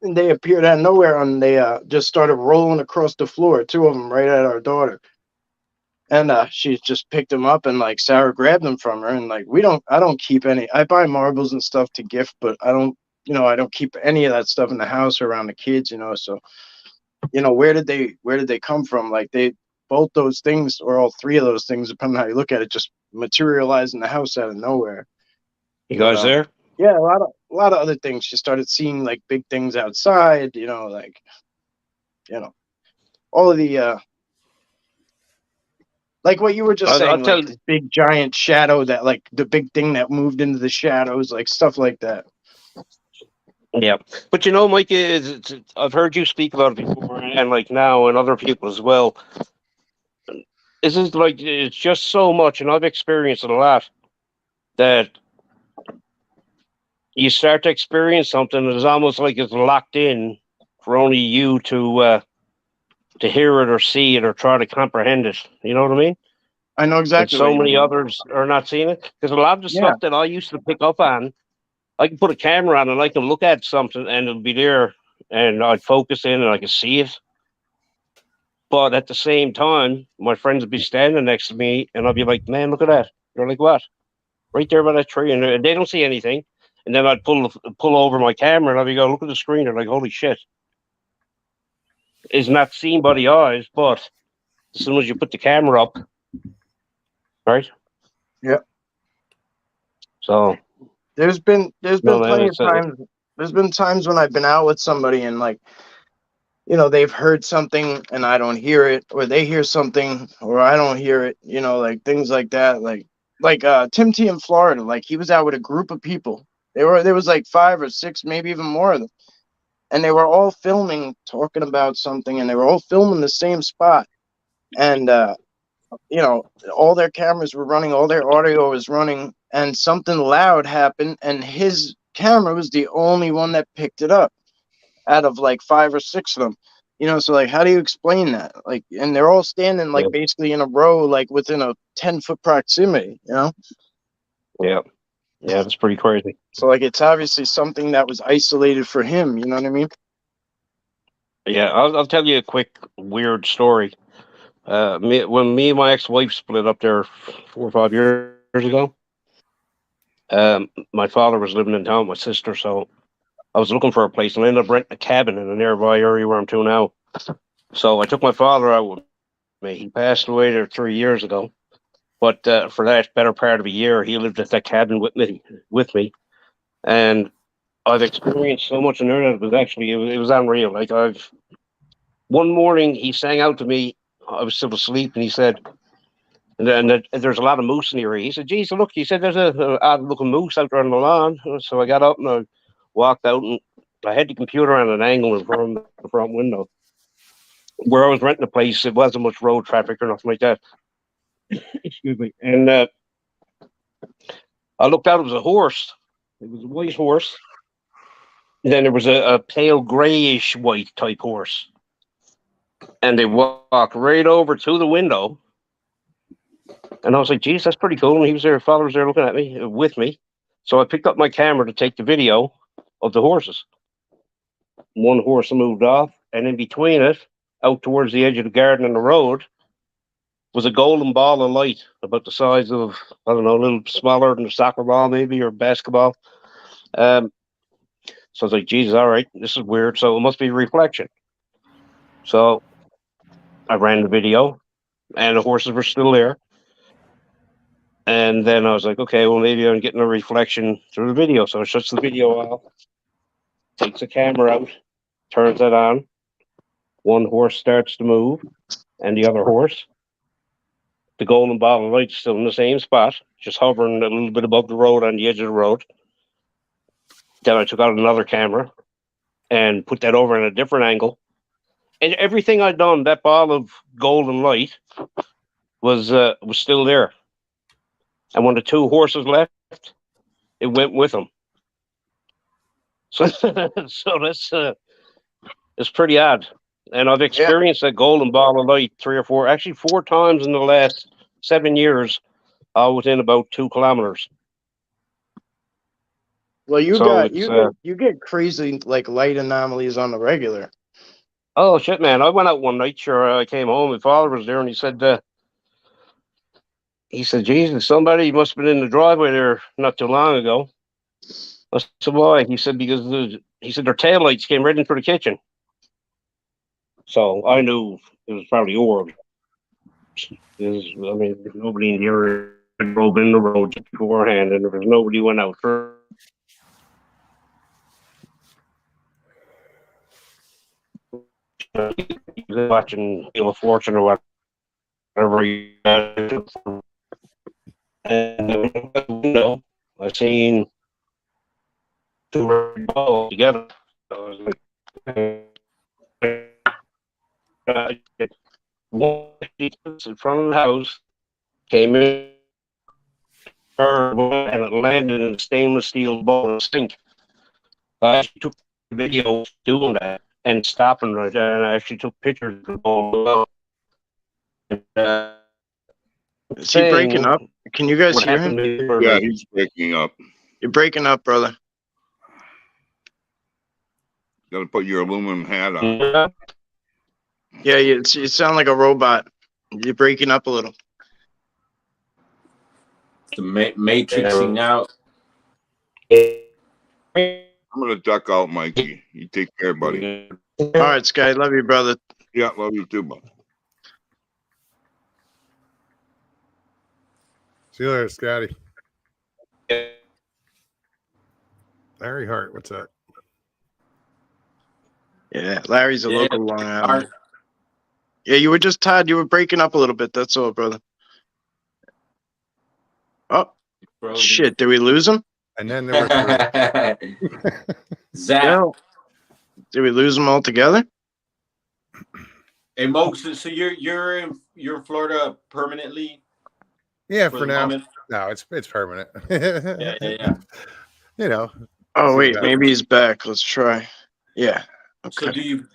they appeared out of nowhere and they just started rolling across the floor. Two of them right at our daughter. And she just picked them up, and like Sarah grabbed them from her, and like I don't keep any. I buy marbles and stuff to gift, but I don't, I don't keep any of that stuff in the house or around the kids, So, where did they come from? Like both those things, or all three of those things, depending on how you look at it, just materialized in the house out of nowhere. You guys there? Yeah, a lot of other things. She started seeing like big things outside, like all of the like what you were just saying, I'll tell like you. this big giant shadow, that like the big thing that moved into the shadows, like stuff like that. Yeah, but Mike, I've heard you speak about it before, and like now, and other people as well. This is like it's just so much, and I've experienced it a lot, that you start to experience something that is almost like it's locked in for only you to hear it or see it or try to comprehend it. You know what I mean? I know And exactly what so you many mean. others are not seeing it, because a lot of the Yeah. stuff that I used to pick up on, I can put a camera on and I can look at something and it'll be there, and I'd focus in and I can see it. But at the same time, my friends would be standing next to me and I'd be like, man, look at that. They're like, what? Right there by that tree. And they don't see anything. And then I'd pull over my camera and I'd be go, look at the screen. They're like, holy shit. It's not seen by the eyes, but as soon as you put the camera up, right? Yeah. So there's been plenty of it's times. There's been times when I've been out with somebody and like, they've heard something and I don't hear it, or they hear something or I don't hear it, like things like that. Like Tim T in Florida, like he was out with a group of people. There was like 5 or 6, maybe even more of them. And they were all filming, talking about something, and they were all filming the same spot. And all their cameras were running, all their audio was running, and something loud happened, and his camera was the only one that picked it up out of like 5 or 6 of them. So like, how do you explain that? Like, and they're all standing like basically in a row, like within a 10-foot proximity, Yeah, that's pretty crazy. So like, it's obviously something that was isolated for him. You know what I mean? Yeah, I'll tell you a quick weird story. When me and my ex-wife split up there 4 or 5 years ago, my father was living in town with my sister, so I was looking for a place, and I ended up renting a cabin in a nearby area where I'm to now. So I took my father out with me. He passed away there 3 years ago, but for that better part of a year, he lived at that cabin with me, and I've experienced so much in there that it was unreal. Like one morning he sang out to me. I was still asleep, and he said, and there's a lot of moose in the area. He said, geez, look, he said, there's a odd looking moose out there on the lawn. So I got up and I walked out, and I had the computer on an angle in front of the front window. Where I was renting a place, it wasn't much road traffic or nothing like that. Excuse me. And I looked out, it was a horse. It was a white horse. And then there was a pale grayish white type horse. And they walked right over to the window. And I was like, geez, that's pretty cool. And he was there, father was there looking at me, with me. So I picked up my camera to take the video of the horses. One horse moved off, and in between it, out towards the edge of the garden and the road, was a golden ball of light about the size of, I don't know, a little smaller than a soccer ball maybe, or basketball. So I was like, Jesus, all right, this is weird. So it must be a reflection. So I ran the video, and the horses were still there. And then I was like, okay, well, maybe I'm getting a reflection through the video. So it shuts the video off, takes the camera out, turns it on. One horse starts to move, and the other horse, the golden ball of light, still in the same spot, just hovering a little bit above the road on the edge of the road. Then I took out another camera and put that over in a different angle. And everything I'd done, that ball of golden light was still there. And when the 2 horses left, it went with them. So, so that's it's pretty odd. And I've experienced that golden ball of light 3 or 4, actually 4 times in the last 7 years, within about 2 kilometers. Well, you get crazy like light anomalies on the regular. Oh shit, man! I went out one night. Sure, I came home. My father was there, and he said, he said, Jesus, somebody must have been in the driveway there not too long ago. I said, why? He said, because he said their taillights came right into the kitchen. So I knew it was probably orbs. I mean, nobody in the area drove in the road beforehand, and there was nobody went out for. Watching Wheel of Fortune or whatever. And I seen two red balls together. So I was like, one in front of the house came in and it landed in a stainless steel bowl in the sink. I actually took a video doing that and stopping right there, and I actually took pictures of the bowl. Is he breaking up? Can you guys hear him? Yeah, he's breaking up. You're breaking up, brother. Got to put your aluminum hat on. Yeah, you sound like a robot. You're breaking up a little. The matrixing out. I'm gonna duck out, Mikey. You take care, buddy. All right, Sky. Love you, brother. Yeah, love you too, bud. See you later, Scotty. Larry Hart, what's up? Yeah, Larry's a Yeah, local Long Island. Yeah, you were just Todd. You were breaking up a little bit. That's all, brother. Oh, shit. Did we lose him? And then there were Zach. No. Did we lose him altogether? Hey, Mo, so you're in Florida permanently? Yeah, for now. Moment? No, it's permanent. Yeah. You know. Oh wait, maybe he's back. Let's try. Yeah. Okay. So do you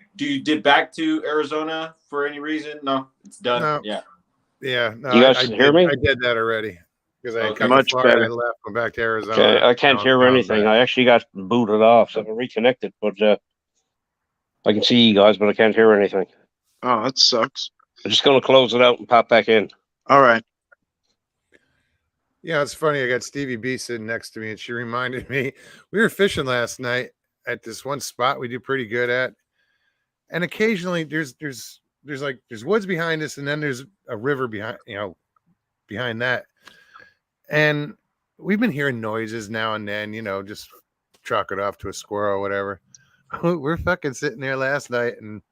dip back to Arizona for any reason? No, it's done. No. Yeah. Yeah. No, you guys hear me? I did that already because I come much to Florida, better. I left, went back to Arizona. Okay, I can't hear anything. Back. I actually got booted off, so I reconnected, but I can see you guys, but I can't hear anything. Oh, that sucks. I'm just gonna close it out and pop back in. All right. Yeah, it's funny. I got Stevie B sitting next to me, and she reminded me we were fishing last night at this one spot we do pretty good at, and occasionally there's woods behind us, and then there's a river behind that, and we've been hearing noises now and then, just chalk it off to a squirrel or whatever. We're fucking sitting there last night, and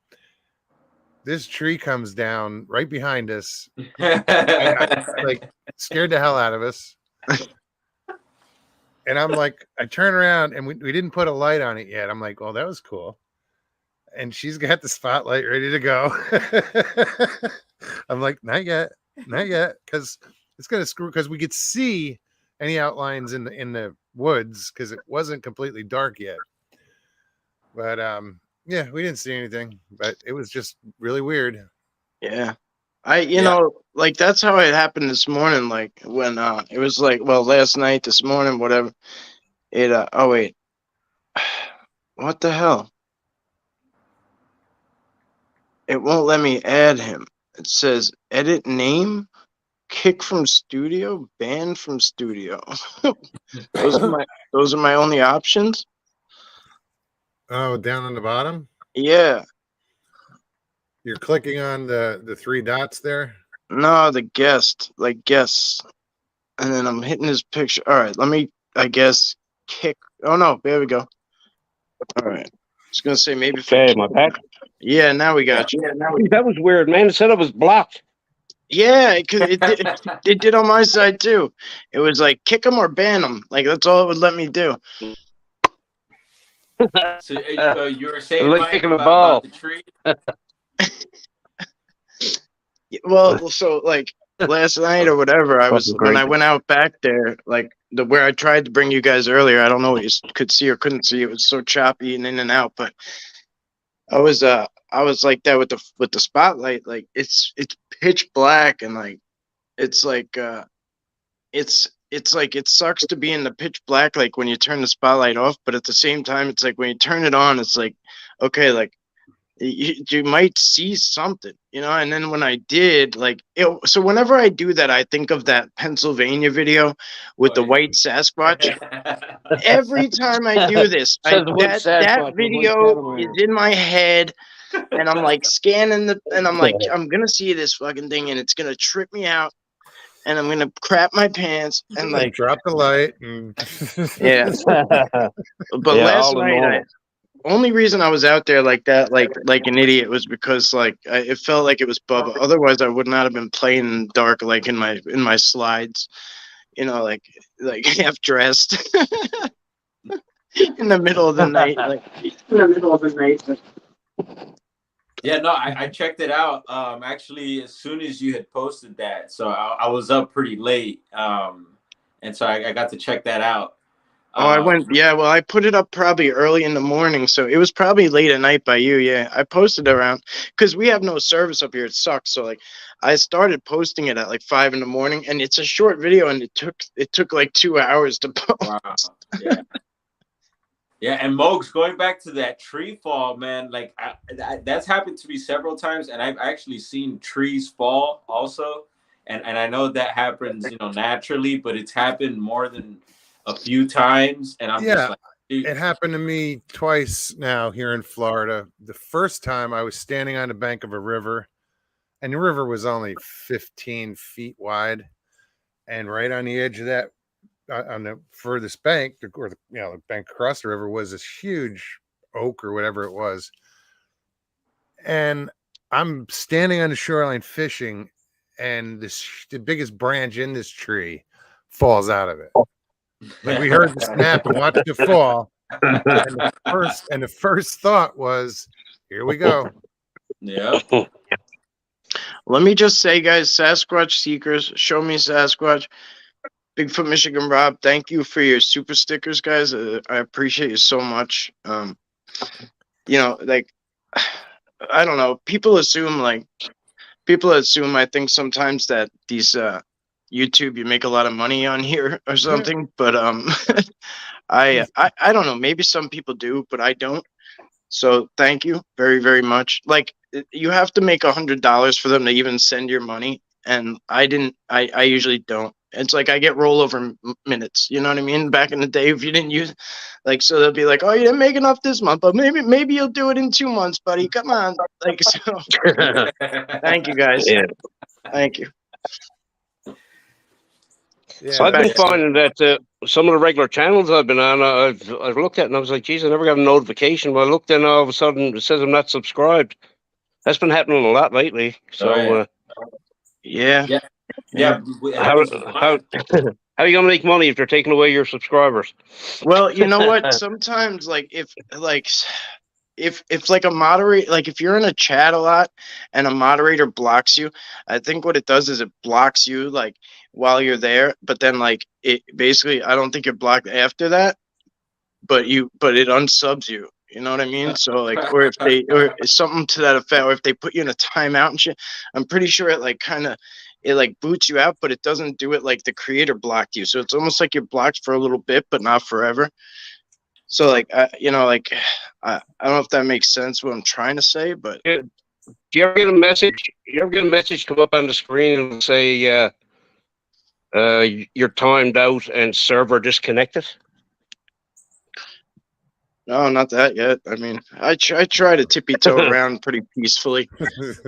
this tree comes down right behind us. I like scared the hell out of us. And I'm like, I turn around and we didn't put a light on it yet. I'm like, well, that was cool. And she's got the spotlight ready to go. I'm like, not yet. Because it's going to screw, because we could see any outlines in the woods because it wasn't completely dark yet. But, yeah, we didn't see anything, but it was just really weird. Yeah. You know, like that's how it happened this morning. Like when it was like, well, last night, this morning, whatever. It oh wait. What the hell? It won't let me add him. It says edit name, kick from studio, ban from studio. Those are my only options. Oh, down on the bottom? Yeah. You're clicking on the three dots there? No, the guest, like guests. And then I'm hitting his picture. All right, let me, I guess, kick. Oh, no, there we go. All right. I was going to say maybe. Okay, my back. Yeah, now we got you. That was weird, man. It said it was blocked. Yeah, because it did on my side, too. It was like kick him or ban him. Like, that's all it would let me do. So you were saying like Mike, kicking a about ball. the tree? Well, so like last night or whatever, when I went out back there, like where I tried to bring you guys earlier. I don't know what you could see or couldn't see. It was so choppy and in and out, but I was like that with the spotlight. Like it's pitch black and like it's like it's like it sucks to be in the pitch black, like when you turn the spotlight off, but at the same time, it's like when you turn it on, it's like okay, like you might see something, you know. And then when I did, like, so whenever I do that, I think of that Pennsylvania video with the white Sasquatch. Every time I do this, Says the wood that Sasquatch with white video is Cadillac. in my head, and I'm like scanning and I'm like, I'm gonna see this fucking thing, and it's gonna trip me out, and I'm gonna crap my pants, and like, drop the light. And yeah. But Yeah, last all in night, all. only reason I was out there like that, like an idiot, was because like it felt like it was Bubba. Otherwise, I would not have been playing in the dark, like in my slides, you know, like half dressed in the middle of the night, like in the middle of the night. Yeah, no, I checked it out. Actually, as soon as you had posted that, so I was up pretty late, and so I got to check that out. Oh, I went, yeah, well, I put it up probably early in the morning, so it was probably late at night by you. Yeah, I posted around because we have no service up here. It sucks. So like, I started posting it at like 5 in the morning, and it's a short video, and it took like 2 hours to post. Wow. Yeah. Yeah, and Mogs, going back to that tree fall, man, like that's happened to me several times, and I've actually seen trees fall also, and I know that happens, you know, naturally, but it's happened more than a few times, and I'm just like, dude. It happened to me twice now here in Florida. The first time I was standing on the bank of a river, and the river was only 15 feet wide, and right on the edge of that, on the furthest bank, or the bank across the river, was this huge oak or whatever it was, and I'm standing on the shoreline fishing, and the biggest branch in this tree falls out of it. Like, we heard the snap and watched it fall, and the first thought was, "Here we go." Yeah. Let me just say, guys, Sasquatch seekers, show me Sasquatch. Bigfoot Michigan Rob, thank you for your super stickers, guys. I appreciate you so much. You know, like, I don't know. People assume, I think sometimes that these YouTube, you make a lot of money on here or something. But I don't know. Maybe some people do, but I don't. So thank you very, very much. Like, you have to make $100 for them to even send your money, and I didn't. I usually don't. It's like I get rollover minutes. You know what I mean? Back in the day, if you didn't use, like, so they'll be like, "Oh, you didn't make enough this month, but maybe you'll do it in 2 months, buddy. Come on." Like, so. Thank you, guys. Yeah. Thank you. Yeah, So I've been finding that some of the regular channels I've been on, I've looked at and I was like, geez, I never got a notification. But I looked and all of a sudden it says I'm not subscribed. That's been happening a lot lately. So yeah. How are you gonna make money if they're taking away your subscribers? Well, you know what? Sometimes, like, if like a moderator, like if you're in a chat a lot and a moderator blocks you, I think what it does is it blocks you like while you're there, but then like it basically, I don't think you're blocked after that, but it unsubs you. You know what I mean? So like, or something to that effect, or if they put you in a timeout and shit, I'm pretty sure it like it like boots you out, but it doesn't do it like the creator blocked you. So it's almost like you're blocked for a little bit, but not forever. So like, you know, like, I don't know if that makes sense what I'm trying to say, but Do you ever get a message? You ever get a message come up on the screen and say you're timed out and server disconnected? no, not that yet. I mean, I try to tippy toe around pretty peacefully.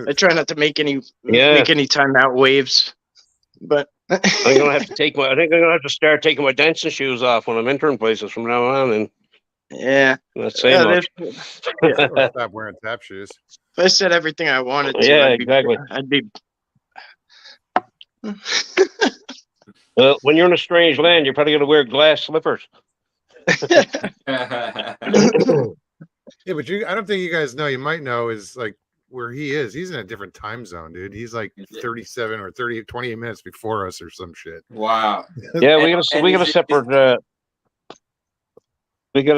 I try not to make any timeout waves, but I think I'm gonna have to start taking my dancing shoes off when I'm entering places from now on, and not say much. Stop wearing tap shoes. If I said everything I wanted to, Yeah, exactly. I'd be. Well, when you're in a strange land, you're probably gonna wear glass slippers. Yeah, but I don't think you guys know. You might know is like where he is. He's in a different time zone, dude. He's like 37 or 28 minutes before us or some shit. Wow. Yeah, we got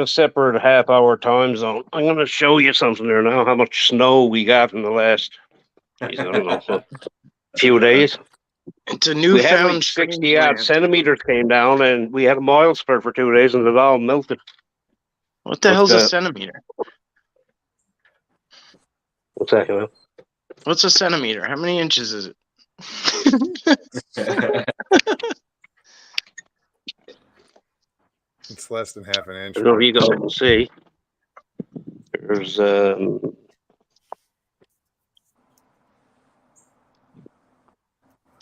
a separate half-hour time zone. I'm gonna show you something there now. How much snow we got in the last, I don't know, few days. It's a newfound like 60 odd centimeters came down, and we had a mild spurt for 2 days, and it all melted. What the hell's a centimeter? What's that, man? What's a centimeter? How many inches is it? It's less than half an inch. I don't know if you guys can see. There's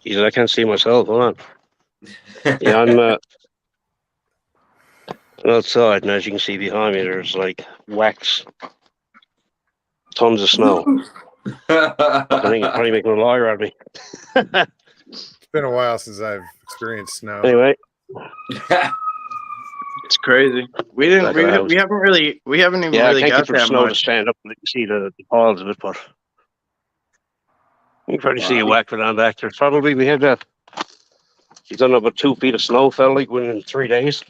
geez, I can't see myself. Hold on. Yeah, I'm outside, and as you can see behind me, there's like wax, tons of snow. I think it's probably making a liar out of me. It's been a while since I've experienced snow. Anyway, It's crazy. We didn't. Back of the house. We haven't even yeah, really I can't got keep the that snow to much. stand up and see the piles of it, but you can probably see a whack for down back there. Probably we had that. She's done about 2 feet of snow fell like within 3 days.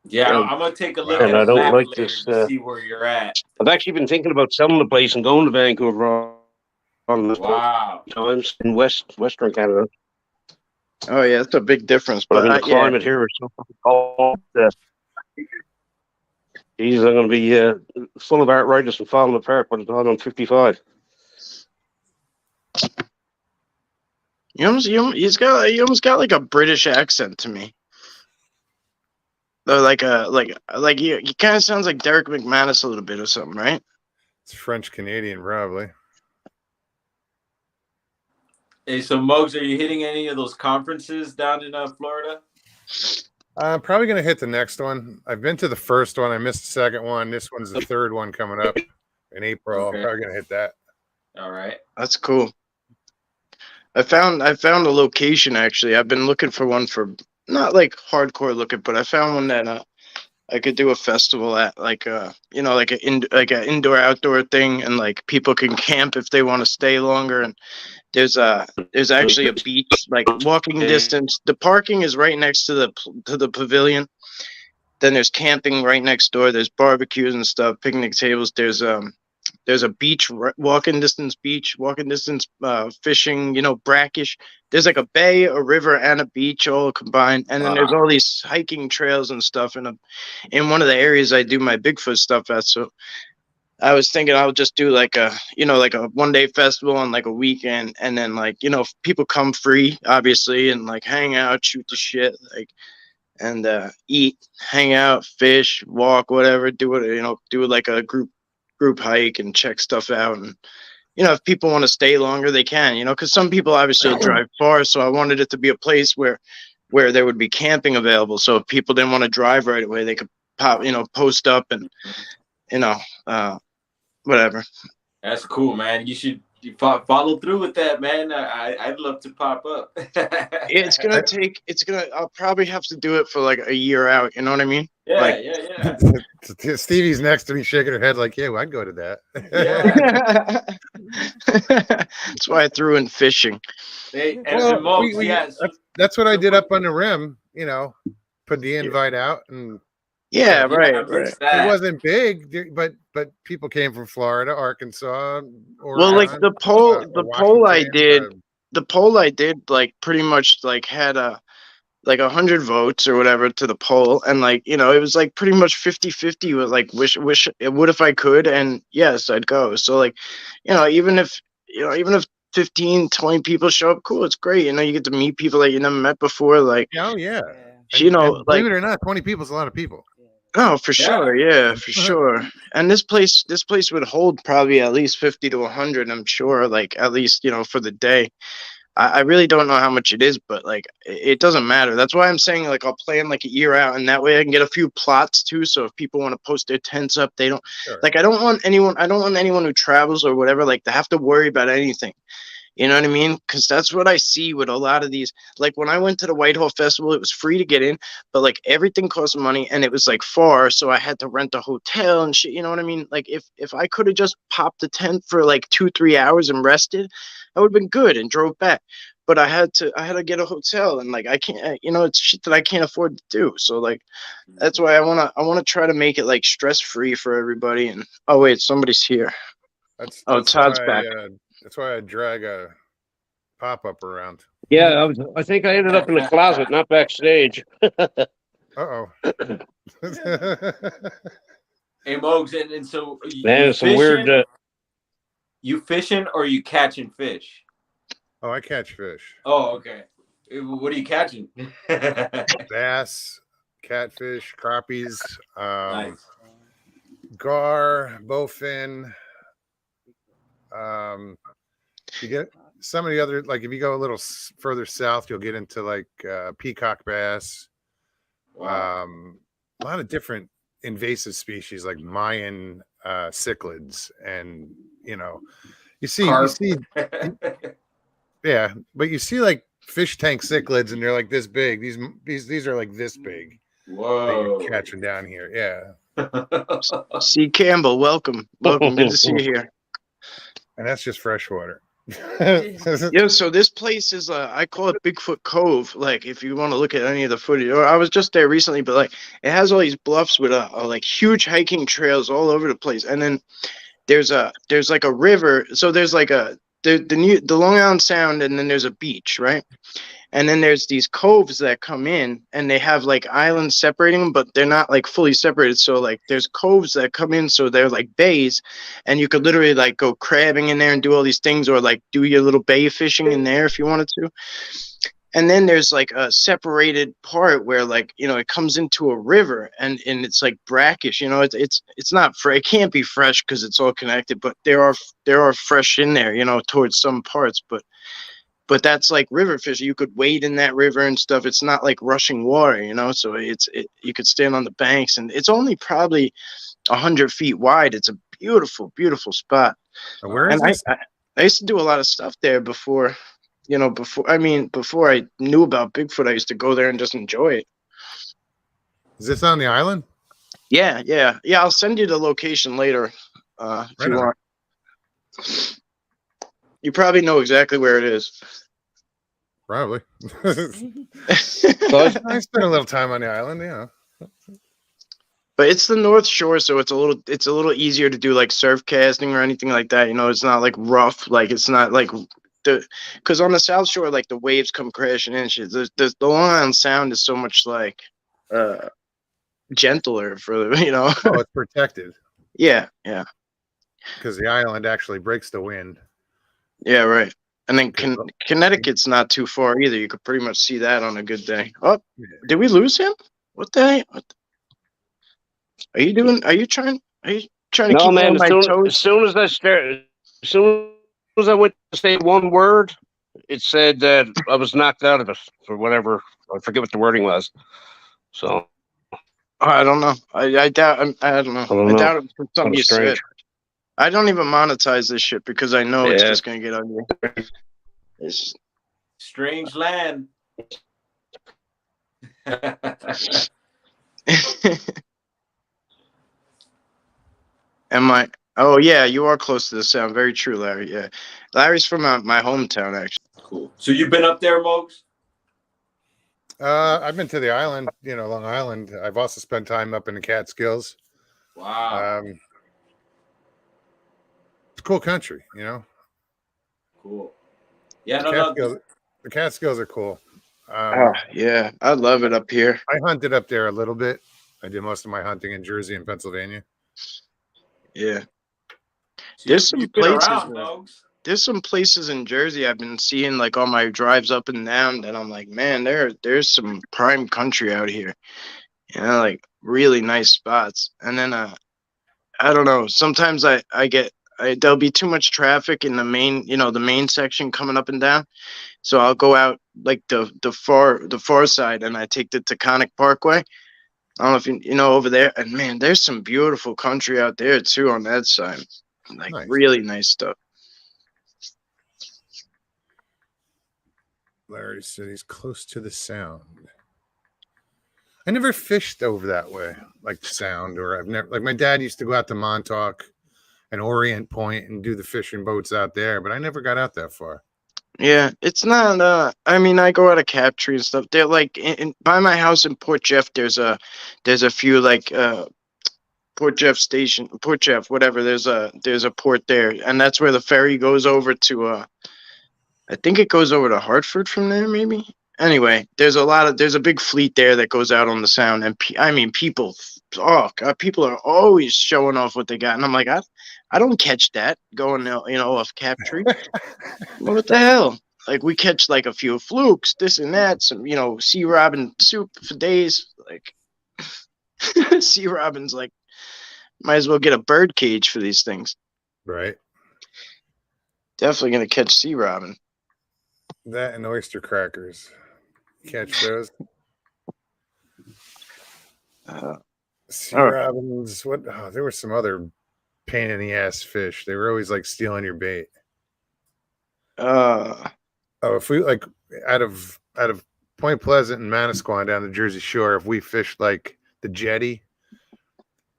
Yeah, I'm gonna take a look And at I a don't map like later this. to see where you're at. I've actually been thinking about selling the place and going to Vancouver on this Wow. times in Western Canada. Oh yeah, it's a big difference. But I But mean, the yeah, climate here is so fucking cold. Geez, I'm going to be full of arthritis and falling apart by the time I'm 55. you almost got like a British accent to me. Or like you kind of sounds like Derek McManus a little bit or something, right? It's French Canadian, probably. Hey, so Muggs, are you hitting any of those conferences down in Florida? I'm probably going to hit the next one. I've been to the first one. I missed the second one. This one's the third one coming up in April. Okay. I'm probably going to hit that. All right. That's cool. I found a location actually. I've been looking for one for not like hardcore looking, but I found one that I could do a festival at, like like an indoor outdoor thing, and like people can camp if they want to stay longer. And there's actually a beach like walking distance. The parking is right next to the pavilion. Then there's camping right next door. There's barbecues and stuff, picnic tables. There's a beach, walking distance fishing, brackish. There's like a bay, a river, and a beach all combined. And then there's all these hiking trails and stuff in one of the areas I do my Bigfoot stuff at. So I was thinking I would just do like a 1-day festival on like a weekend. And then people come free, obviously, and like hang out, shoot the shit, like, and eat, hang out, fish, walk, whatever, do like a group hike and check stuff out. And if people want to stay longer, they can, because some people obviously drive far. So I wanted it to be a place where there would be camping available, so if people didn't want to drive right away, they could post up and whatever. That's cool, man. You should follow through with that, man. I'd love to pop up. I'll probably have to do it for like a year out, you know what I mean? Yeah. Stevie's next to me shaking her head like, yeah, well, I'd go to that. That's why I threw in fishing. Hey, that's what I did up on the rim, put the invite out, and right. It wasn't big, but people came from Florida, Arkansas, Oregon, well, like the poll I did like pretty much like had 100 votes or whatever to the poll, and it was like pretty much 50-50 with like wish it would if I could, and yes, I'd go. So even if 15-20 people show up, cool, it's great. You get to meet people that you never met before, like, oh yeah. And believe it or not, 20 people is a lot of people. Oh, for sure. Yeah, for sure. And this place would hold probably at least 50 to 100, I'm sure, like at least, for the day. I really don't know how much it is, but like it doesn't matter. That's why I'm saying like I'll plan like a year out, and that way I can get a few plots too. So if people want to post their tents up, they don't I don't want anyone who travels or whatever like to have to worry about anything. You know what I mean? Because that's what I see with a lot of these. Like when I went to the Whitehall Festival, it was free to get in, but like everything cost money, and it was like far, so I had to rent a hotel and shit. You know what I mean? Like if I could have just popped the tent for like 2-3 hours and rested, I would have been good and drove back. But I had to get a hotel, and like I can't, it's shit that I can't afford to do. So like that's why I wanna try to make it like stress free for everybody. And oh wait, somebody's here. Todd's back. That's why I drag a pop-up around. Yeah, I think I ended up in the closet, not backstage. Uh-oh. Hey, Mogs, and so Man, some weird. You fishing or you catching fish? Oh, I catch fish. Oh, okay. What are you catching? Bass, catfish, crappies, Nice. gar, bowfin. You get some of the other, like if you go a little further south, you'll get into like peacock bass. Wow. A lot of different invasive species like Mayan cichlids, and you see, Carp. yeah, but you see like fish tank cichlids, and they're like this big. These are like this big. That Whoa. you're catching down here, yeah. C. Campbell, welcome. Good to see you here. And that's just freshwater. Yeah, so this place is I call it Bigfoot Cove. Like if you want to look at any of the footage, or I was just there recently, but like it has all these bluffs with like huge hiking trails all over the place, and then there's like a river. So there's like the Long Island Sound, and then there's a beach, right? And then there's these coves that come in, and they have like islands separating them, but they're not like fully separated. So like there's coves that come in, so they're like bays, and you could literally like go crabbing in there and do all these things, or like do your little bay fishing in there if you wanted to. And then there's like a separated part where like it comes into a river, and it's like brackish. It's not it can't be fresh because it's all connected, but there are fresh in there, towards some parts, but that's like river fish. You could wade in that river and stuff. It's not like rushing water, so you could stand on the banks, and it's only probably 100 feet wide. It's a beautiful, beautiful spot. Where is this? I used to do a lot of stuff there before I knew about Bigfoot. I used to go there and just enjoy it. Is this on the island? Yeah. I'll send you the location later if you want. You probably know exactly where it is. Probably. So I spent a little time on the island, But it's the North Shore, so it's a little easier to do like surf casting or anything like that. It's not like rough, like it's not like because on the South Shore, like the waves come crashing in. Shit. The Long Island Sound is so much like gentler for Oh, it's protected. Yeah. Because the island actually breaks the wind. Yeah, right. And then Connecticut's not too far either. You could pretty much see that on a good day. Oh, did we lose him? What the heck? Are you doing? Are you trying to keep me on my toes? As soon as I went to say one word, it said that I was knocked out of it for whatever. I forget what the wording was. So I don't know. I doubt. I don't know. I doubt it was something you said. I don't even monetize this shit because I know it's just gonna get ugly. It's strange land. Am I? Oh yeah, you are close to the Sound. Very true, Larry. Yeah, Larry's from my hometown, actually. Cool. So you've been up there, Mogs? I've been to the island, Long Island. I've also spent time up in the Catskills. Wow. It's a cool country, Cool. Yeah, the Catskills are cool. Yeah, I love it up here. I hunted up there a little bit. I did most of my hunting in Jersey and Pennsylvania. Yeah. So there's some places in Jersey I've been seeing like on my drives up and down that I'm like, man, there's some prime country out here. Like really nice spots. And then I don't know, sometimes there'll be too much traffic in the main section coming up and down. So I'll go out like the far side, and I take the Taconic Parkway. I don't know if you know over there, and man, there's some beautiful country out there too on that side. Like nice. Really nice stuff. Larry said he's close to the Sound. I never fished over that way, like the Sound, or I've never, like my dad used to go out to Montauk and Orient Point and do the fishing boats out there, but I never got out that far. Yeah, it's not. I go out of Captree and stuff. They're like by my house in Port Jeff. There's a few like Port Jeff Station, Port Jeff, whatever. There's a port there, and that's where the ferry goes over to. I think it goes over to Hartford from there, maybe. anyway, there's a big fleet there that goes out on the sound, and I mean, people, oh God, people are always showing off what they got, and I'm like, I don't catch that going, off Captree. What the hell? Like, we catch like a few flukes, this and that, some, sea robin soup for days. Like, sea robins, like, might as well get a bird cage for these things. Right. Definitely gonna catch sea robin. That and oyster crackers. Catch those. Sea robins. What? Oh, there were some other pain in the ass fish. They were always like stealing your bait. If we like out of Point Pleasant and Manasquan down the Jersey Shore, if we fished like the jetty,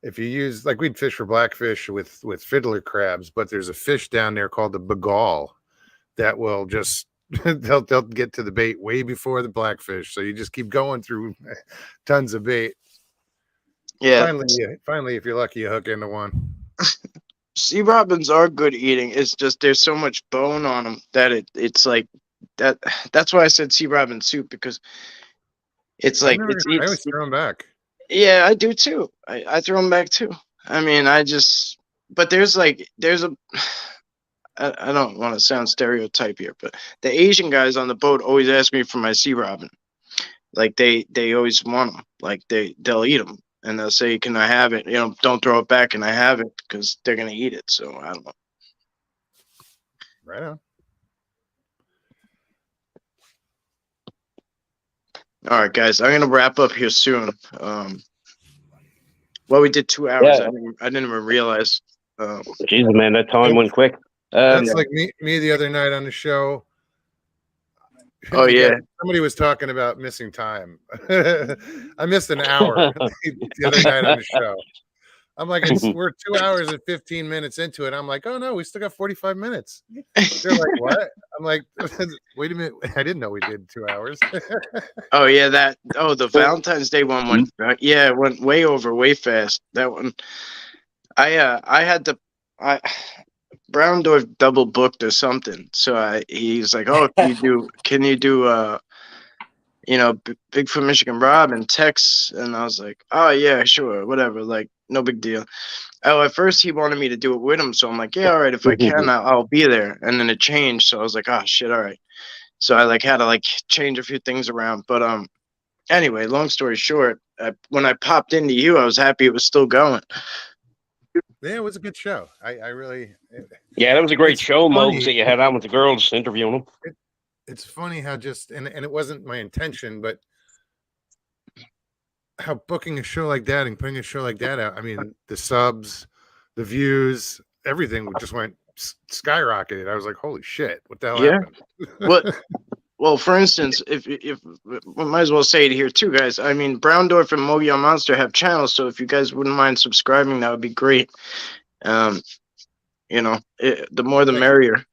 if you use like we'd fish for blackfish with fiddler crabs, but there's a fish down there called the Begall that will just they'll get to the bait way before the blackfish. So you just keep going through tons of bait. Yeah. Finally, if you're lucky, you hook into one. Sea robins are good eating. It's just there's so much bone on them that it's like that. That's why I said sea robin soup, because it's like I always throw them back. Yeah, I do too. I throw them back too. I mean, but there's a. I don't want to sound stereotype here, but the Asian guys on the boat always ask me for my sea robin. Like they always want them. Like they'll eat them. And they'll say, "Can I have it? Don't throw it back. Can I have it?" Because they're gonna eat it. So I don't know. Right on. All right, guys. I'm gonna wrap up here soon. Well, we did 2 hours. Yeah. I didn't even realize. Jesus, man, that time went quick. That's like me the other night on the show. Oh yeah. Somebody was talking about missing time. I missed an hour the other night on the show. I'm like, we're 2 hours and 15 minutes into it. I'm like, oh no, we still got 45 minutes. They're like, what? I'm like, wait a minute. I didn't know we did 2 hours. Oh yeah, the Valentine's Day one went it went way fast. That one, I had to Browndorf double booked or something. So he's like, "Oh, can you do Bigfoot Michigan Rob and Tex?" And I was like, "Oh yeah, sure, whatever, like no big deal." Oh, at first he wanted me to do it with him, so I'm like, "Yeah, all right, if I can, I'll be there." And then it changed, so I was like, "Oh shit, all right." So I had to change a few things around, but anyway, long story short, when I popped into you, I was happy it was still going. Yeah, it was a good show. I really. Yeah, that was a great show, Mogs, that you had on with the girls interviewing them. It's funny how and it wasn't my intention, but how booking a show like that and putting a show like that out. I mean, the subs, the views, everything just went skyrocketed. I was like, "Holy shit! What the hell happened?" Well, for instance, if we might as well say it here too, guys. I mean, Browndorf and Mogollon Monster have channels, so if you guys wouldn't mind subscribing, that would be great. The more the merrier.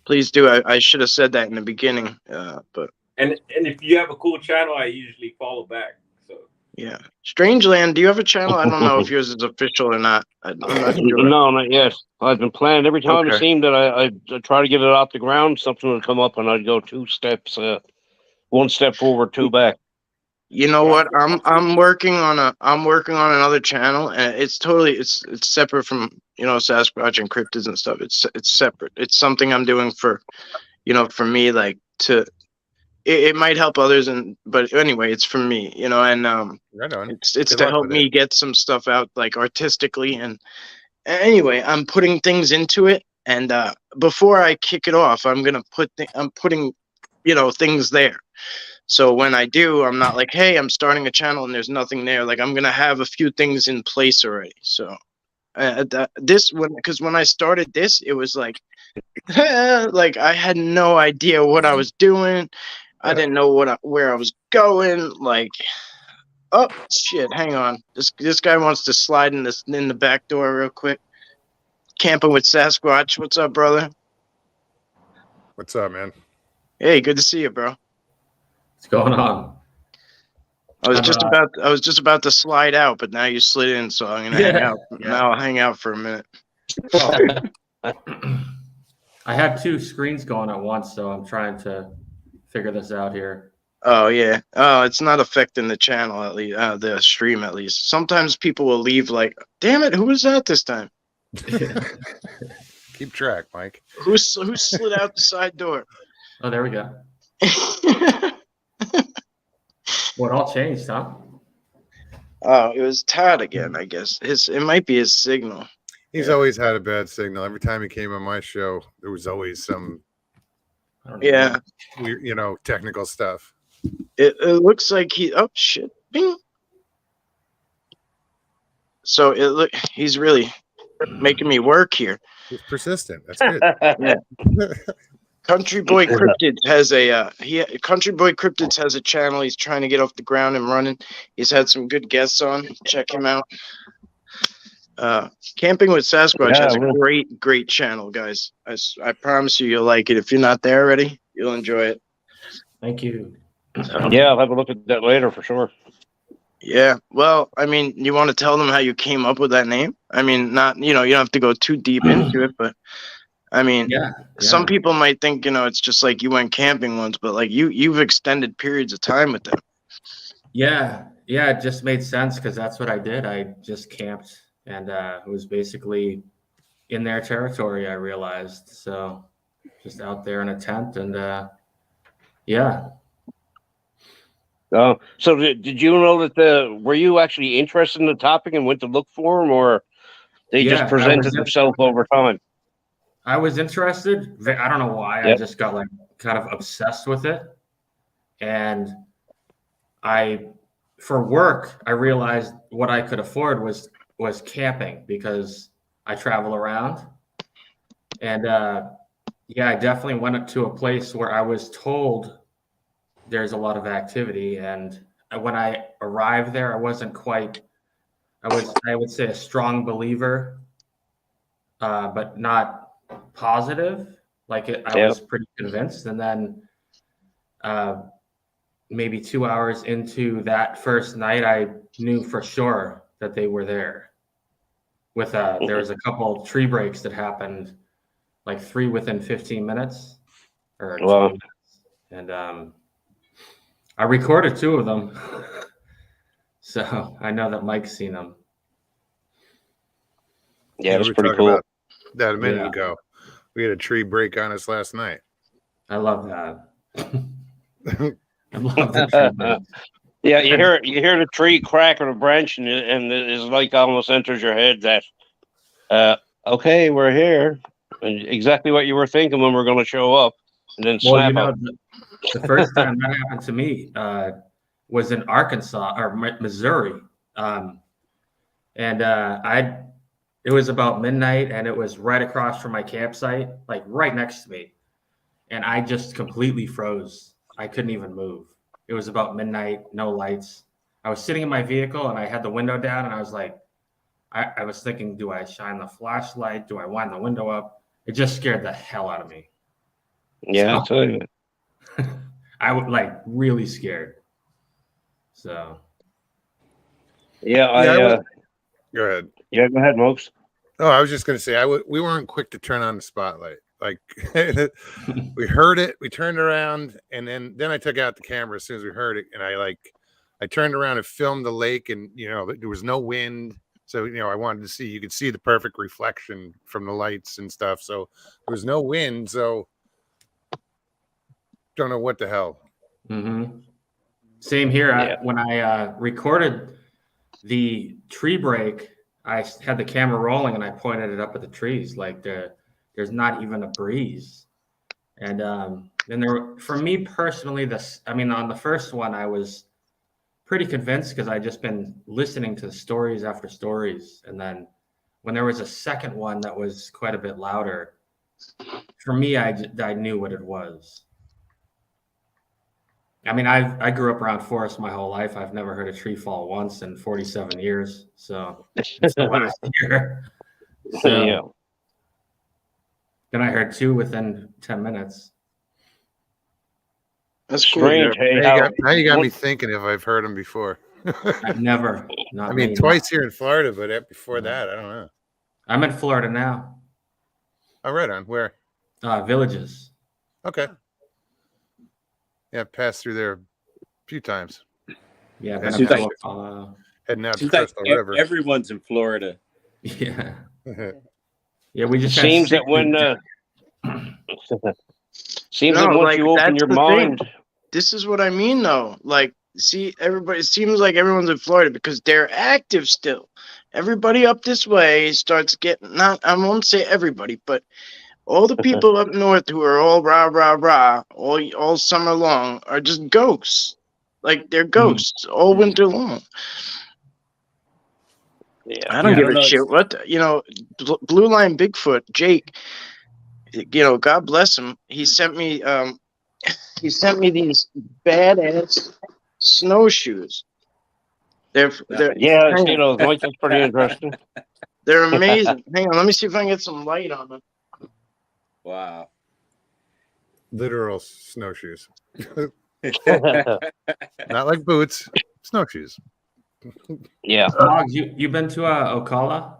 Please do. I should have said that in the beginning, but. And if you have a cool channel, I usually follow back. So yeah, Strangeland. Do you have a channel? I don't know if yours is official or not. I'm not sure. No, not yet. I've been planning every time it seemed that I try to get it off the ground, something would come up, and I'd go 2 steps, 1 step forward, 2 back. You know what? I'm working on another channel, and it's separate from Sasquatch and cryptids and stuff. It's separate. It's something I'm doing for me, like to. It might help others, but anyway, it's for me, and right on. It's to help me get some stuff out, like artistically, and anyway, I'm putting things into it, and before I kick it off, I'm putting things there. So when I do, I'm not like, hey, I'm starting a channel and there's nothing there. Like I'm gonna have a few things in place already. So because when I started this, it was like, like I had no idea what I was doing. I didn't know where I was going. Like, oh shit, hang on. This guy wants to slide in the back door real quick. Camping with Sasquatch. What's up, brother? What's up, man? Hey, good to see you, bro. What's going on? I was just about to slide out, but now you slid in, so I'm gonna hang out. Yeah. Now I'll hang out for a minute. I had 2 screens going at once, so I'm trying to figure this out here. Oh yeah. Oh, it's not affecting the channel at least, the stream at least. Sometimes people will leave like, "Damn it, who was that this time? Keep track, Mike. Who slid out the side door?" Oh, there we go. Well, it all changed, huh? Oh, it was Todd again. I guess it might be his signal. He's always had a bad signal. Every time he came on my show, there was always some I don't know. Yeah, weird, technical stuff. it looks like oh shit. Bing. So he's really making me work here. He's persistent. That's good. Country Boy Cryptids has Country Boy Cryptids has a channel. He's trying to get off the ground and running. He's had some good guests on. Check him out. Camping with Sasquatch has a great channel, guys. I promise you'll like it. If you're not there already, you'll enjoy it. Thank you. Yeah, I'll have a look at that later for sure. Yeah. Well, I mean, you want to tell them how you came up with that name? I mean, not you don't have to go too deep into it, but I mean, some people might think it's just like you went camping once, but like you've extended periods of time with them. Yeah, it just made sense because that's what I did. I just camped, and it was basically in their territory, I realized. So just out there in a tent, and yeah. So did you know that were you actually interested in the topic and went to look for them, or they just presented themselves over time? I was interested. I don't know why. I just got like kind of obsessed with it. And for work, I realized what I could afford was camping because I travel around. And I definitely went to a place where I was told there's a lot of activity. And when I arrived there, I wasn't quite, I would say a strong believer, but not positive. I was pretty convinced. And then maybe 2 hours into that first night, I knew for sure that they were there. There was a couple tree breaks that happened, like 3 within 15 minutes or 20 minutes. And I recorded 2 of them. So I know that Mike's seen them. Yeah, it was pretty cool. About that a minute ago. We had a tree break on us last night. I love that. I love the tree breaks. Yeah, you hear the tree crack or a branch, and it's like almost enters your head that, okay, we're here, and exactly what you were thinking when we're going to show up, and then snap up. The first time that happened to me was in Arkansas or Missouri, and it was about midnight, and it was right across from my campsite, like right next to me, and I just completely froze. I couldn't even move. It was about midnight, no lights. I was sitting in my vehicle, and I had the window down, and I was like, I was thinking, do I shine the flashlight? Do I wind the window up? It just scared the hell out of me. Yeah, I'll tell you. I was like really scared. So. Yeah, go ahead. Yeah, go ahead, Mokes. Oh, I was just going to say, we weren't quick to turn on the spotlight. Like we heard it, we turned around, and then I took out the camera as soon as we heard it, and I turned around and filmed the lake, and there was no wind, so I wanted to see, you could see the perfect reflection from the lights and stuff. So there was no wind, so don't know what the hell. Mm-hmm. Same here. When I recorded the tree break, I had the camera rolling and I pointed it up at the trees, like there's not even a breeze. And then for me personally, on the first one, I was pretty convinced because I just been listening to stories after stories. And then when there was a second one that was quite a bit louder, for me, I knew what it was. I mean, I grew up around forests my whole life. I've never heard a tree fall once in 47 years. So it's the last year. So then I heard 2 within 10 minutes. That's strange. Cool, hey, now you got me thinking if I've heard them before. I've never. I mean, twice here in Florida, but before that, I don't know. I'm in Florida now. Oh, right on. Where? Villages. Okay. Yeah, I've passed through there a few times. Yeah, Heading been up out, to Ocala. heading out to Seems like Crystal River. everyone's in Florida. Yeah. Yeah, we It just had seems that 60 when seems No, that once like, you open that's your the thing. mind, This is what I mean, though. Like, see, everybody, it seems like everyone's in Florida because they're active still. Everybody up this way starts getting, not, I won't say everybody, but all the people up north who are all rah, rah, rah, all summer long are just ghosts. Like, they're ghosts all winter long. yeah, I don't Yeah, I give don't a know. shit. What, Blue Line Bigfoot, Jake, God bless him. He sent me these badass snowshoes. They're yeah, hang see on. those lights. That's pretty interesting. They're amazing. Hang on, let me see if I can get some light on them. Wow. Literal snowshoes. Not like boots, snowshoes. Yeah, Dogs, you been to Ocala?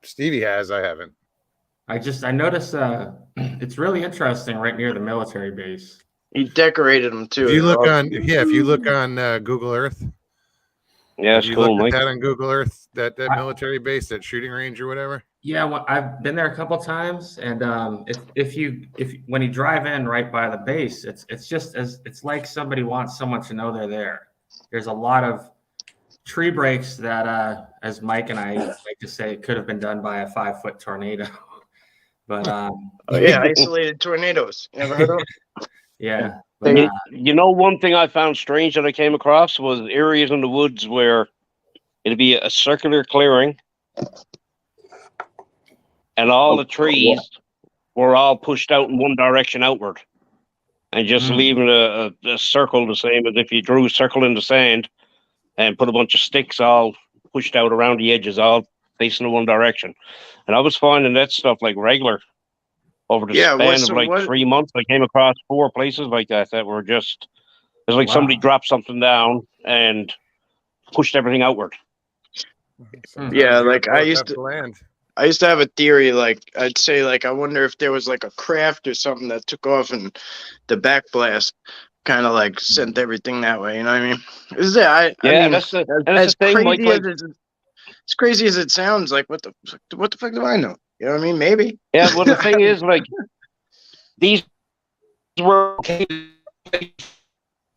Stevie has, I haven't. I noticed it's really interesting right near the military base. He decorated them too. If you They're look all- on, if you look on Google Earth, yeah, have it's you cool, looked Mike. at that on Google Earth? That military base, that shooting range or whatever. Yeah, well, I've been there a couple times, and if when you drive in right by the base, it's like somebody wants someone to know they're there. There's a lot of tree breaks that, as Mike and I like to say, could have been done by a 5-foot tornado. But Oh yeah, isolated tornadoes. You never heard of them? yeah, but, You know, one thing I found strange that I came across was areas in the woods where it'd be a circular clearing, and all the trees were all pushed out in one direction outward, and just leaving a circle the same as if you drew a circle in the sand and put a bunch of sticks all pushed out around the edges, all facing in one direction. And I was finding that stuff like regular over the Yeah, span of like 3 months. I came across 4 places like that were just, it's like somebody dropped something down and pushed everything outward. Sometimes Yeah, you gotta like blow it up to land. I used to have a theory, like I'd say, like I wonder if there was like a craft or something that took off and the backblast kind of like sent everything that way. You know what I mean? Is that I Yeah, mean, that's the as thing, Mike. crazy Like, as crazy as it sounds, like what the fuck do I know? You know what I mean? Maybe. yeah, well, the thing is, like, these were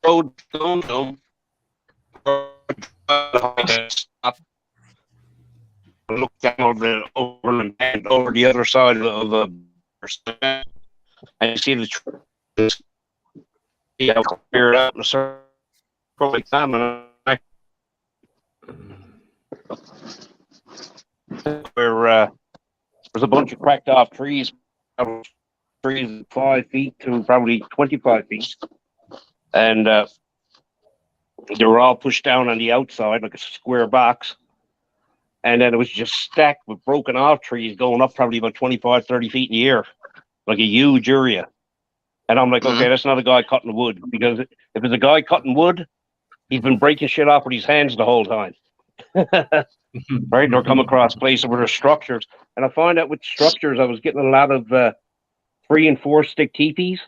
road going to look down over the other side of the and see the trees clear out in a circle like that. Where there's a bunch of cracked off trees, trees 5 feet to probably 25 feet, and they were all pushed down on the outside like a square box, and then it was just stacked with broken off trees going up probably about 25, 30 feet in the air, like a huge area. And I'm like, okay, that's not a guy cutting wood, because if it's a guy cutting wood, he's been breaking shit off with his hands the whole time. Right? Or come across places where there's structures. And I find out with structures, I was getting a lot of 3 and 4 stick teepees,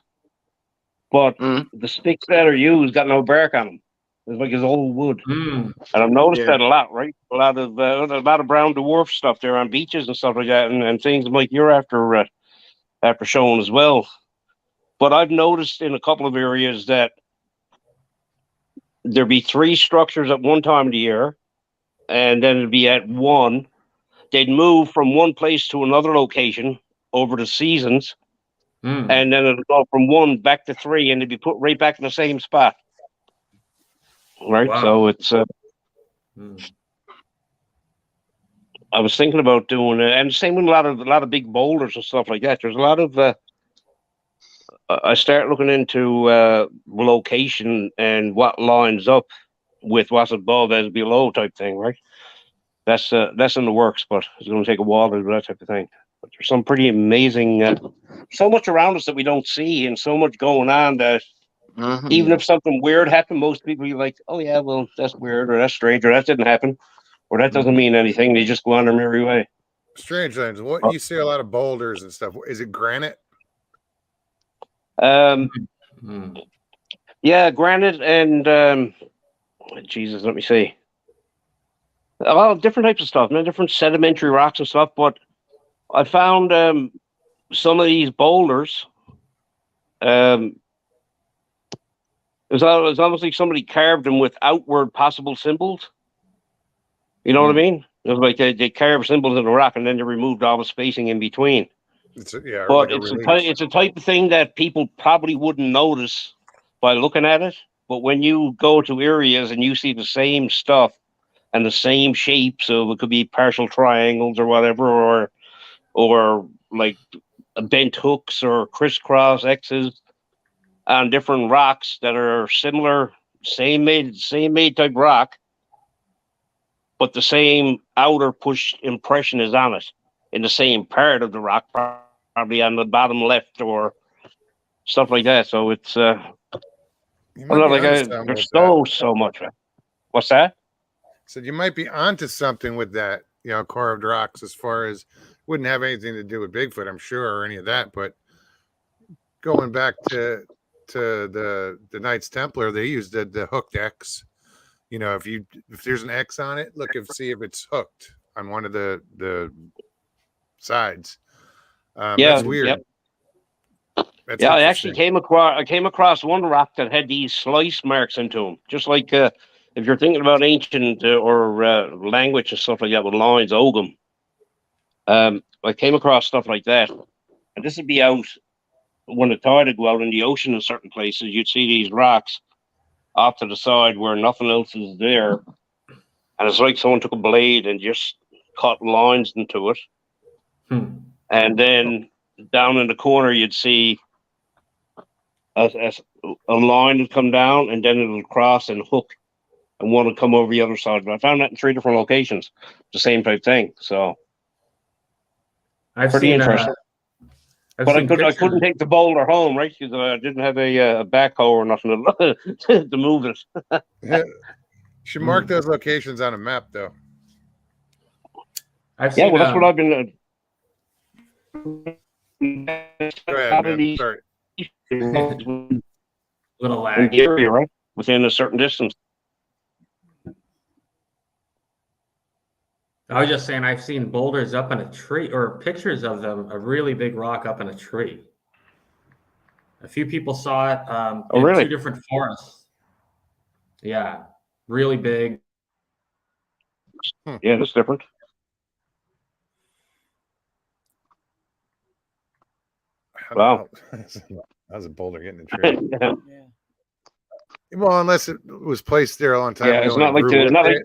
but the sticks that are used got no bark on them. It's like it's old wood. And I've noticed that a lot, right? A lot of brown dwarf stuff there on beaches and stuff like that, and things like you're after showing as well. But I've noticed in a couple of areas that there'd be 3 structures at one time of the year, and then it'd be at one. They'd move from one place to another location over the seasons, and then it'd go from 1 back to 3, and it'd be put right back in the same spot. Right, wow. So it's. I was thinking about doing it, and same with a lot of big boulders and stuff like that. There's a lot of. I start looking into location and what lines up with what's above as below type thing, right? That's in the works, but it's going to take a while to do that type of thing. But there's some pretty amazing, so much around us that we don't see, and so much going on that even if something weird happened, most people be like, "Oh yeah, well that's weird, or that's strange, or that didn't happen, or that doesn't mean anything." They just go on their merry way. Strange things. What you see a lot of boulders and stuff. Is it granite? Yeah, granite and Jesus, let me see. Well, different types of stuff, man, different sedimentary rocks and stuff. But I found some of these boulders. It was almost like somebody carved them with outward possible symbols. You know what I mean? It was like they carved symbols in the rock and then they removed all the spacing in between. But like it's a type of thing that people probably wouldn't notice by looking at it. But when you go to areas and you see the same stuff and the same shapes, so it could be partial triangles or whatever, or like bent hooks or crisscross X's on different rocks that are similar, same made type rock, but the same outer push impression is on it in the same part of the rock, probably on the bottom left or stuff like that. So it's there's so much. What's that? So you might be onto something with that, carved rocks, as far as wouldn't have anything to do with Bigfoot, I'm sure, or any of that. But going back to the Knights Templar, they used the hooked X. If there's an X on it, see if it's hooked on one of the sides. That's weird. Yep. That's I actually came across one rock that had these slice marks into them, just like if you're thinking about ancient or language and stuff like that with lines, Ogham. I came across stuff like that, and this would be out when the tide would go out in the ocean in certain places. You'd see these rocks off to the side where nothing else is there, and it's like someone took a blade and just cut lines into it. And then down in the corner, you'd see a line would come down, and then it'll cross and hook, and one would come over the other side. But I found that in 3 different locations, the same type thing. So pretty interesting. But I couldn't take the boulder home, right? Because I didn't have a backhoe or nothing to move it. You should mark those locations on a map, though. That's what I've been. Go ahead, man. Sorry. Little lag. Area, right? Within a certain distance. I was just saying, I've seen boulders up in a tree, or pictures of them, a really big rock up in a tree. A few people saw it in really? 2 different forests. Yeah, really big. Yeah, that's different. Wow. How's a boulder getting in a tree? Well, unless it was placed there a long time ago. Yeah, it's not like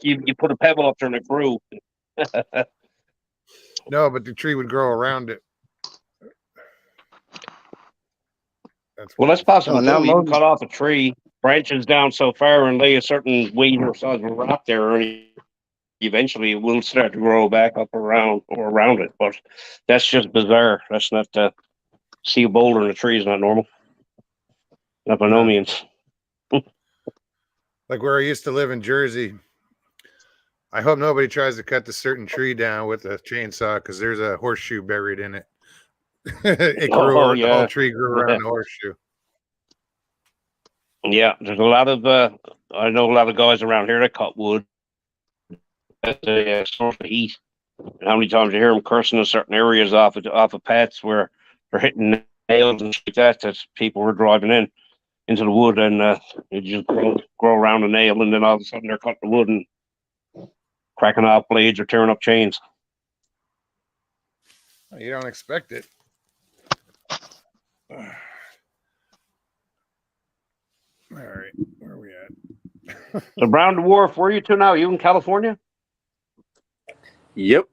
you put a pebble up there and it grew. No, but the tree would grow around it. That's possible. Now you can cut off a tree, branches down so far, and lay a certain weight or size of rock there, and eventually it will start to grow back up around it. But that's just bizarre. That's not see a boulder in a tree is not normal. Not by no means. Like where I used to live in Jersey, I hope nobody tries to cut the certain tree down with a chainsaw, because there's a horseshoe buried in it. The whole tree grew around the horseshoe. Yeah, there's a lot of I know a lot of guys around here that cut wood as a source of heat. And how many times you hear them cursing in certain areas off of paths where they're hitting nails and shit like that? That people were driving into the wood, and it just grow around a nail, and then all of a sudden they're cutting the wood and cracking off blades or tearing up chains. You don't expect it. All right, where are we at? So Brown Dwarf, where are you to now? You in California? Yep,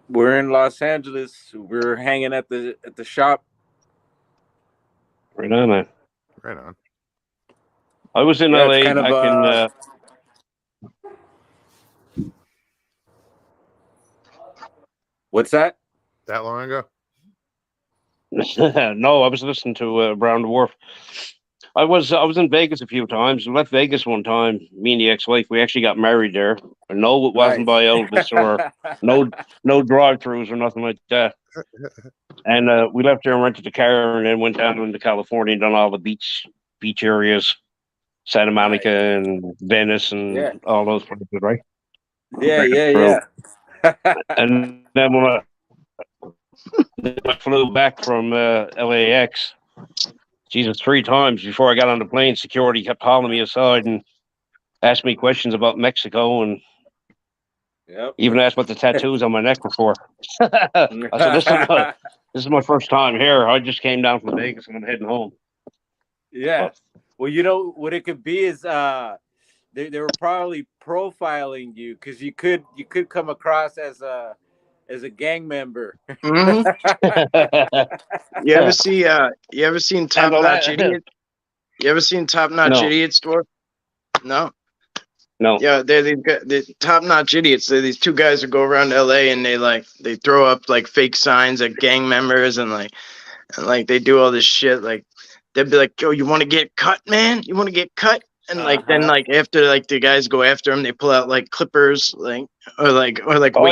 we're in Los Angeles. We're hanging at the shop. Right on, man. Right on. I was in LA back in. What's that? That long ago? No, I was listening to Brown Dwarf. I was in Vegas a few times. We left Vegas one time. Me and the ex-wife, we actually got married there. No, it wasn't by Elvis or no drive-throughs or nothing like that. And we left there and rented the car, and then went down into California and done all the beach beach areas, Santa Monica Right. and Venice and Yeah. all those places, right? Yeah. And then when I flew back from LAX, Jesus, 3 times before I got on the plane, security kept calling me aside and asked me questions about Mexico and Yep. even asked what the tattoos on my neck were for. I said, this is my first time here. I just came down from Vegas and I'm heading home. Yeah. Well, you know what it could be is they were probably profiling you because you could come across as a gang member. Hmm. You ever see? You ever seen Top Notch Idiot? You ever seen Top Notch No. Idiots, Dwarf? No. No. Yeah, they're the Top Notch Idiots. They're these two guys who go around LA and they throw up like fake signs at gang members and like they do all this shit. Like they'd be like, "Yo, you want to get cut, man? You want to get cut?" And like then like after like the guys go after him, they pull out like clippers, or Oh weight.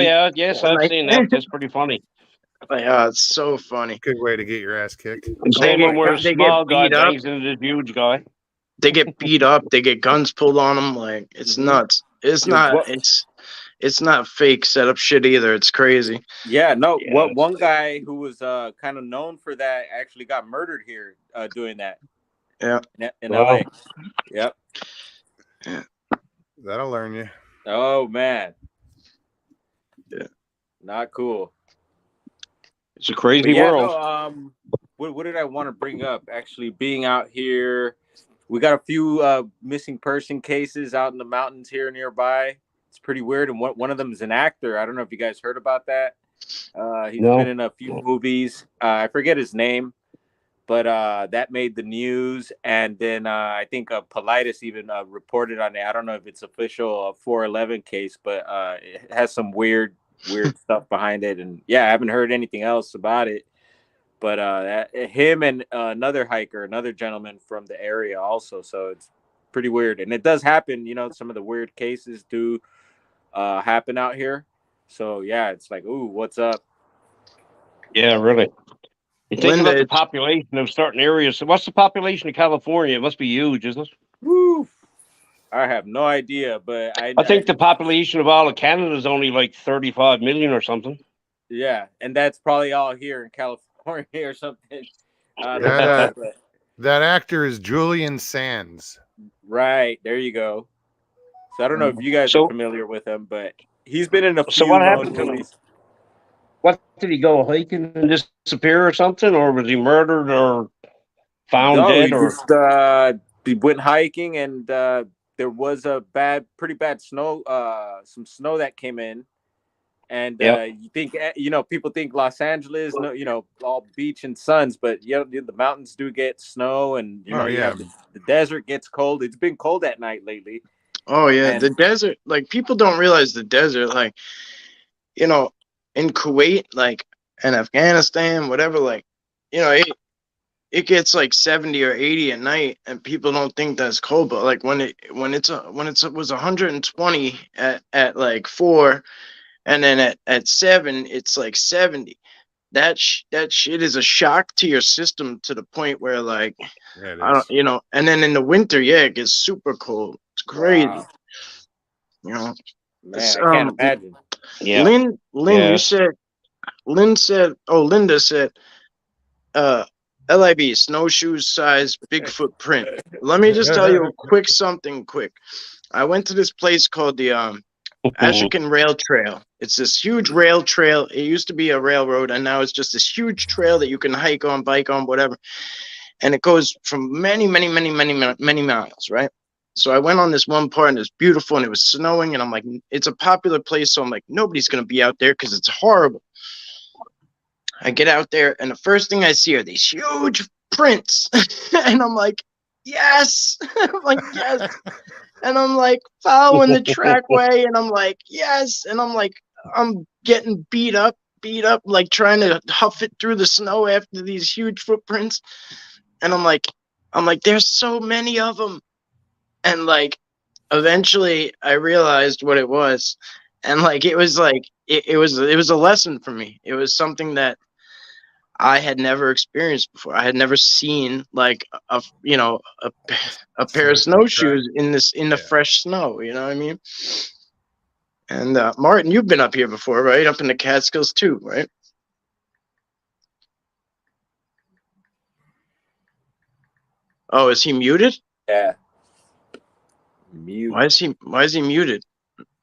yeah, yes, And, I've like, seen that. That's pretty funny. like, oh, it's so funny. Good way to get your ass kicked. Same when where a They get small guy beat up. bangs into this huge guy. They get beat up. They get guns pulled on them. Like it's nuts. It's Dude, not. what- It's not fake setup shit either. It's crazy. Yeah, no. Yeah. What one guy who was kind of known for that actually got murdered here doing that. Yeah. In Wow. LA. Yep. That'll learn you. Oh man. Yeah. Not cool. It's a crazy But yeah, world. no, what did I want to bring up? Actually, being out here, we got a few missing person cases out in the mountains here nearby. It's pretty weird, and one of them is an actor. I don't know if you guys heard about that. He's No. been in a few movies. I forget his name, but that made the news. And then I think Politis even reported on it. I don't know if it's official 411 case, but it has some weird stuff behind it. And yeah, I haven't heard anything else about it. But him and another hiker, another gentleman from the area also. So it's pretty weird. And it does happen, some of the weird cases do happen out here. So yeah, it's like, ooh, what's up? Yeah, really. You think Linda, about the it's- population of certain areas. So what's the population of California? It must be huge, isn't it? Woo! I have no idea, but I think the population of all of Canada is only like 35 million or something. yeah, and that's probably all here in California or something. That actor is Julian Sands. Right, there you go. So I don't know if you guys are familiar with him, but he's been in a few So what known happened to him? movies. What, did he go hiking and disappear or something, or was he murdered or found No, dead? he Or just he went hiking, and there was a pretty bad snow, some snow that came in, and you think people think Los Angeles, all beach and suns, but the mountains do get snow, and you have the desert gets cold. It's been cold at night lately. Oh yeah, the desert. Like people don't realize the desert. Like in Kuwait, like and Afghanistan, whatever. Like it gets like 70 or 80 at night, and people don't think that's cold. But like when it was 120 at like 4, and then at 7 it's like 70. That shit is a shock to your system to the point where like I don't, and then in the winter, yeah, it gets super cold. It's crazy. Wow. Man, I can't imagine. Yeah. Lynn, Linda said, LIB, snowshoes size Bigfoot print. Let me just tell you something quick. I went to this place called the Ashokan Rail Trail. It's this huge rail trail. It used to be a railroad, and now it's just this huge trail that you can hike on, bike on, whatever. And it goes from many, many, many, many, many miles, right? So I went on this one part, and it's beautiful, and it was snowing, and I'm like, it's a popular place, so I'm like, nobody's going to be out there because it's horrible. I get out there, and the first thing I see are these huge prints, and I'm like, yes! I'm like, yes! And I'm like following the trackway, and I'm like, yes! And I'm like, I'm getting beat up, like trying to huff it through the snow after these huge footprints. And I'm like, there's so many of them. And like, eventually I realized what it was. And like, it was like, it was a lesson for me. It was something that I had never experienced before. I had never seen like a pair of snowshoes in the fresh snow. You know what I mean? And Martin, you've been up here before, right? Up in the Catskills too, right? Oh, is he muted? Yeah. Mute. Why is he muted?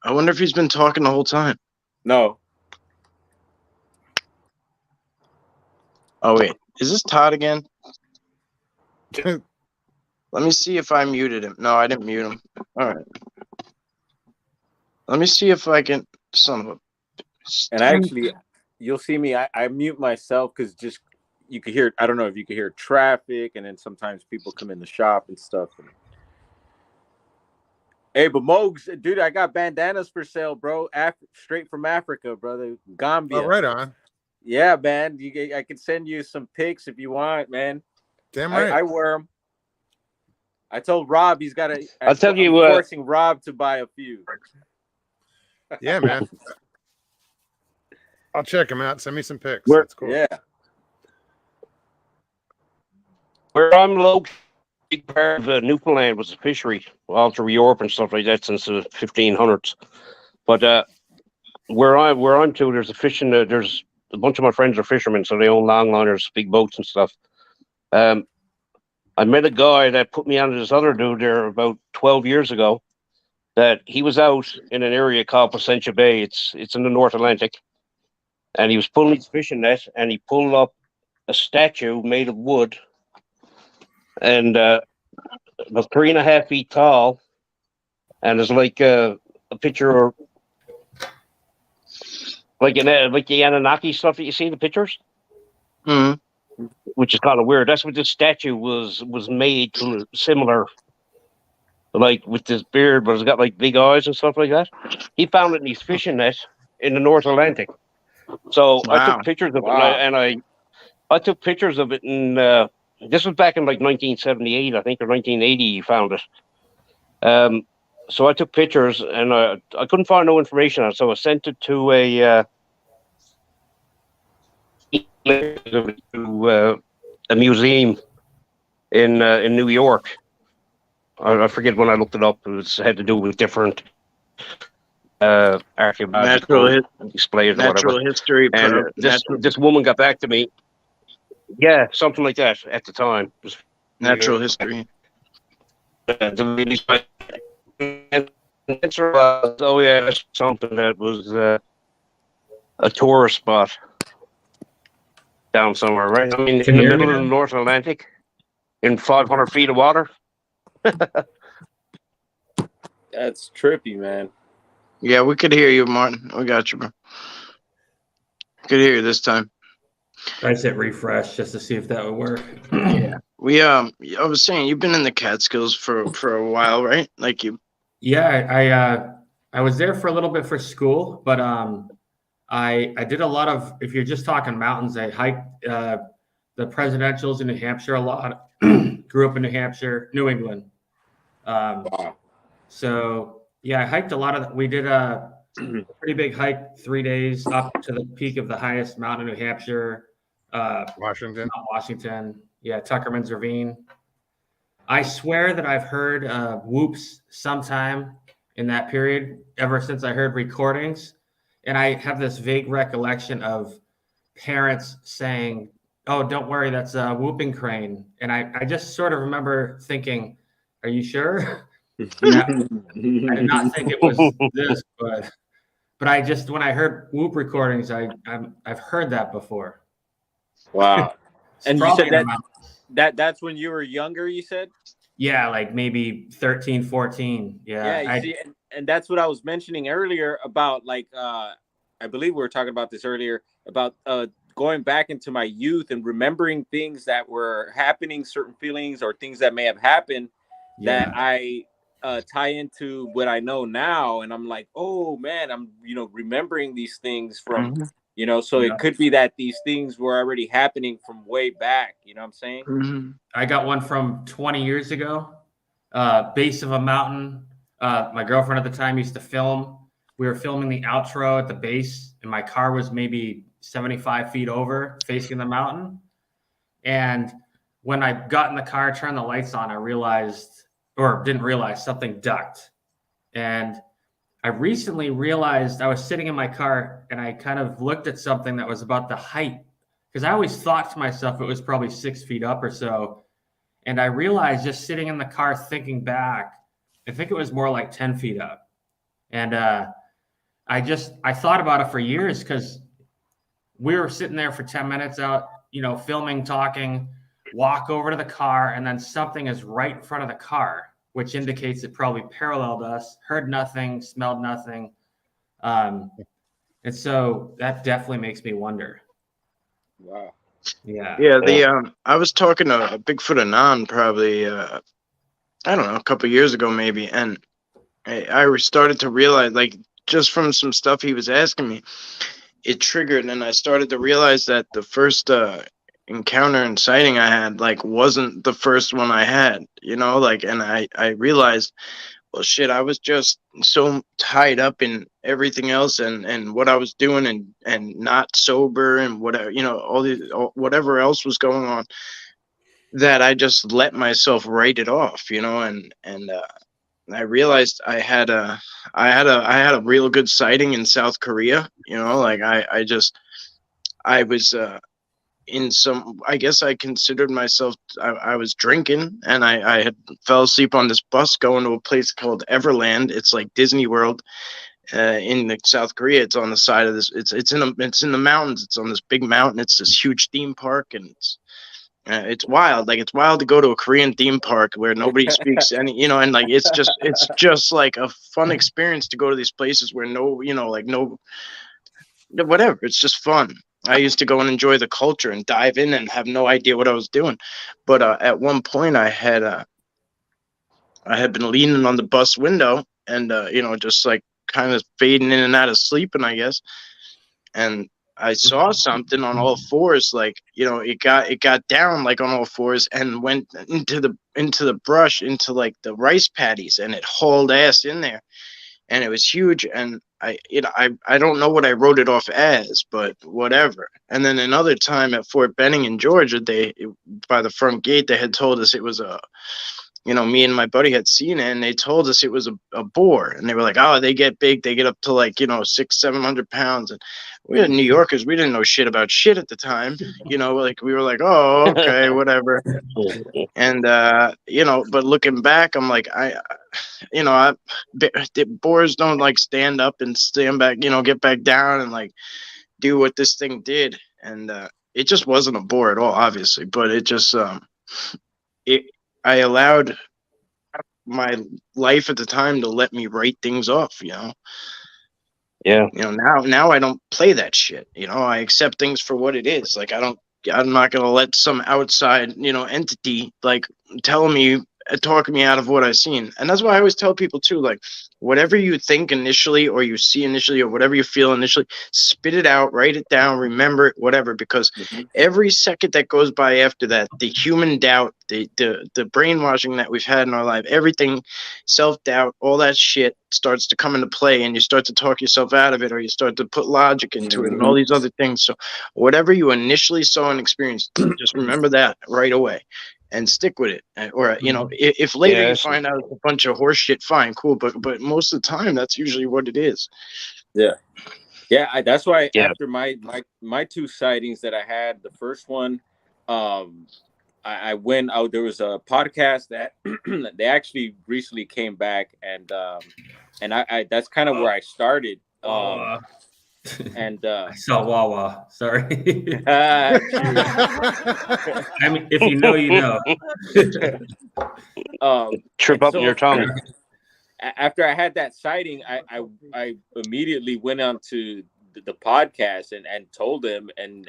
I wonder if he's been talking the whole time. No. Oh wait, is this Todd again? Let me see if I muted him. No, I didn't mute him. All right. Let me see if I can. Son of a. And actually, you'll see me. I mute myself because just you could hear. I don't know if you could hear traffic, and then sometimes people come in the shop and stuff. Hey, but Mogs, dude, I got bandanas for sale, bro. Straight from Africa, brother. Gambia. Oh, right on. Yeah, man. I can send you some pics if you want, man. Damn right. I wear them. I told Rob he's got to. I'll tell you, I'm forcing Rob to buy a few. Yeah, man. I'll check them out. Send me some pics. Where- That's cool. Yeah. Where I'm located, big part of Newfoundland was a fishery all through Europe and stuff like that since the 1500s. But where I'm to, there's a fishing. There's a bunch of my friends are fishermen, so they own longliners, big boats and stuff. I met a guy that put me on this other dude there about 12 years ago. That he was out in an area called Placentia Bay. It's in the North Atlantic, and he was pulling his fishing net, and he pulled up a statue made of wood, and about 3.5 feet tall, and it's like a picture of like the Anunnaki stuff that you see in the pictures. Mm-hmm. Which is kind of weird. That's what this statue was made to similar, like with this beard, but it's got like big eyes and stuff like that. He found it in his fishing net in the North Atlantic. So I Wow. took pictures of it, and I took pictures of it, and this was back in like 1978, I think, or 1980. He found it. So I took pictures, and I couldn't find no information on it, so I sent it to a museum in New York. I forget when I looked it up. It had to do with different archaeological displays or whatever. Natural history. And this woman got back to me. Yeah, something like that at the time. Natural history. The lady's like, oh yeah, that's something that was a tourist spot down somewhere, right? I mean, in the middle of the North Atlantic, in 500 feet of water. That's trippy, man. Yeah, we could hear you, Martin. We got you, bro. Could hear you this time. I hit refresh just to see if that would work. Yeah. I was saying you've been in the Catskills for a while, right? Like you. Yeah, I was there for a little bit for school, but I did a lot of. If you're just talking mountains, I hiked the presidentials in New Hampshire a lot. Grew up in New Hampshire, New England. Wow. So yeah, I hiked a lot of. We did a pretty big hike, 3 days up to the peak of the highest mountain in New Hampshire. Washington. Mount Washington. Yeah, Tuckerman's Ravine. I swear that I've heard whoops sometime in that period, ever since I heard recordings. And I have this vague recollection of parents saying, "Oh, don't worry, that's a whooping crane." And I just sort of remember thinking, "Are you sure?" I did not think it was this, but I just, when I heard whoop recordings, I've heard that before. Wow. And you said Probably that's when you were younger, you said? Yeah, like maybe 13, 14. Yeah, you see, and that's what I was mentioning earlier about, like, I believe we were talking about this earlier about going back into my youth and remembering things that were happening, certain feelings or things that may have happened that I tie into what I know now. And I'm like, oh man, I'm, remembering these things from, so it could be that these things were already happening from way back. You know what I'm saying? Mm-hmm. I got one from 20 years ago, base of a mountain. My girlfriend at the time used to film. We were filming the outro at the base, and my car was maybe 75 feet over, facing the mountain. And when I got in the car, turned the lights on, I realized, or didn't realize, something ducked. And I recently realized I was sitting in my car and I kind of looked at something that was about the height, because I always thought to myself it was probably 6 feet up or so. And I realized, just sitting in the car thinking back, I think it was more like 10 feet up. And I thought about it for years, because we were sitting there for 10 minutes out, filming, talking, walk over to the car, and then something is right in front of the car, which indicates it probably paralleled us, heard nothing, smelled nothing. And so that definitely makes me wonder. Wow. Yeah. Yeah, I was talking to Bigfoot Anon probably I don't know, a couple years ago maybe, and I started to realize, like, just from some stuff he was asking me, it triggered, and I started to realize that the first encounter and sighting I had, like, wasn't the first one I had, like, and I realized, well, shit, I was just so tied up in everything else and what I was doing and not sober and whatever, whatever else was going on, that I just let myself write it off, and I realized I had a real good sighting in South Korea, like I was in some, I guess I considered myself, I was drinking, and I had fell asleep on this bus going to a place called Everland. It's like Disney World in South Korea. It's on the side of this, it's in the mountains. It's on this big mountain. It's this huge theme park, and it's wild. Like, it's wild to go to a Korean theme park where nobody speaks any, and like it's just like a fun experience to go to these places where no, like no, whatever. It's just fun. I used to go and enjoy the culture and dive in and have no idea what I was doing. But at one point, I had been leaning on the bus window and just like kind of fading in and out of sleeping, I guess. And I saw something on all fours, like, it got down like on all fours and went into the brush, into like the rice paddies, and it hauled ass in there, and it was huge. And I don't know what I wrote it off as, but whatever. And then another time at Fort Benning in Georgia, by the front gate, they had told us it was me and my buddy had seen it, and they told us it was a boar, and they were like, oh, they get big, they get up to like 600-700 pounds. And we were New Yorkers, we didn't know shit about shit at the time, like we were like, oh, okay, whatever. And but looking back, I'm like, boars don't like stand up and stand back, get back down and like do what this thing did. And it just wasn't a boar at all, obviously, but it just I allowed my life at the time to let me write things off, Yeah. Now I don't play that shit. I accept things for what it is. Like, I'm not going to let some outside, entity like tell me, talk me out of what I've seen. And that's why I always tell people too, like, whatever you think initially, or you see initially, or whatever you feel initially, spit it out, write it down, remember it, whatever, because every second that goes by after that, the human doubt, the brainwashing that we've had in our life, everything, self-doubt, all that shit starts to come into play, and you start to talk yourself out of it, or you start to put logic into it and all these other things. So whatever you initially saw and experienced, just remember that right away and stick with it. Or if later you find out it's a bunch of horse shit, fine, cool, but most of the time that's usually what it is. That's why after my two sightings that I had, the first one, I went out. There was a podcast that they actually recently came back, and I that's kind of where I started. And I saw Wawa. Sorry. I mean, if you know, you know. Trip up in your tongue. After I had that sighting, I immediately went on to the podcast and told them, and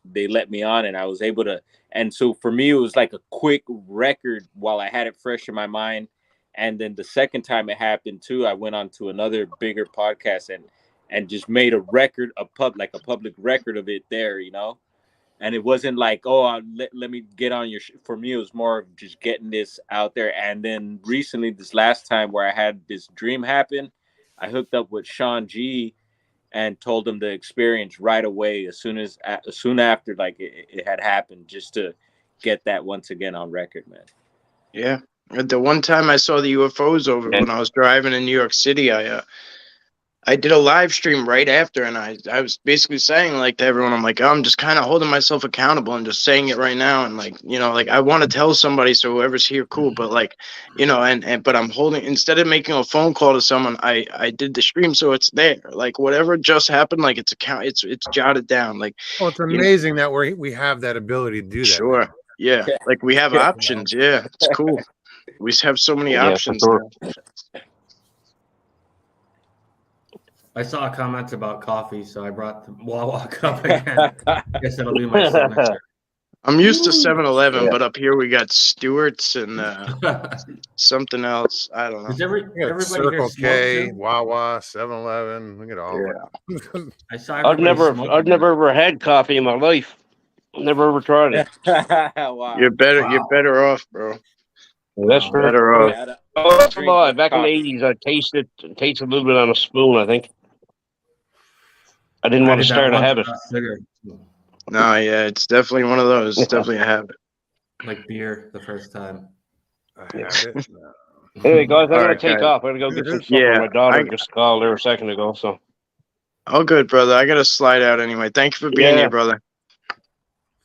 they let me on, and I was able to. And so for me, it was like a quick record while I had it fresh in my mind. And then the second time it happened too, I went on to another bigger podcast and just made a record, a public record of it there, and it wasn't like, oh, let me get on your for me, it was more of just getting this out there. And then recently, this last time where I had this dream happen, I hooked up with Sean G, and told them the experience right away as soon after like it had happened, just to get that once again on record, man. Yeah. The one time I saw the UFOs over when I was driving in New York City, I did a live stream right after, and I was basically saying like to everyone, I'm like, I'm just kind of holding myself accountable and just saying it right now, and like, you know, like I want to tell somebody, so whoever's here, cool, but like, you know, but I'm holding, instead of making a phone call to someone, I did the stream, so it's there, like whatever just happened, like it's jotted down, like. Well, it's amazing that we have that ability to do that. Sure. Now. Yeah, like we have options. Yeah, it's cool. We have so many options for sure. now. I saw comments about coffee, so I brought the Wawa cup again. Guess that'll be my signature. I'm used to 7-Eleven, Yeah. but up here we got Stewart's and something else. I don't know. Does We got everybody Circle here smoke K, too? Wawa, 7-Eleven. Look at all. Yeah. I saw I've everybody never ever had coffee in my life. Never ever tried it. Wow. You're better. Wow. You're better off, bro. That's Wow. Better off. Yeah, Oh, drink boy, with back in the coffee. 80s, I tasted a little bit on a spoon, I think. I didn't want to start a habit. No, yeah, it's definitely one of those. It's definitely a habit. Like beer the first time. I have it. No. Anyway, guys, I'm All going right, to take guys. off. I'm going to go get some supper. Yeah, My daughter just called there a second ago, so. Oh, good, brother. I gotta slide out anyway. Thank you for being here, brother.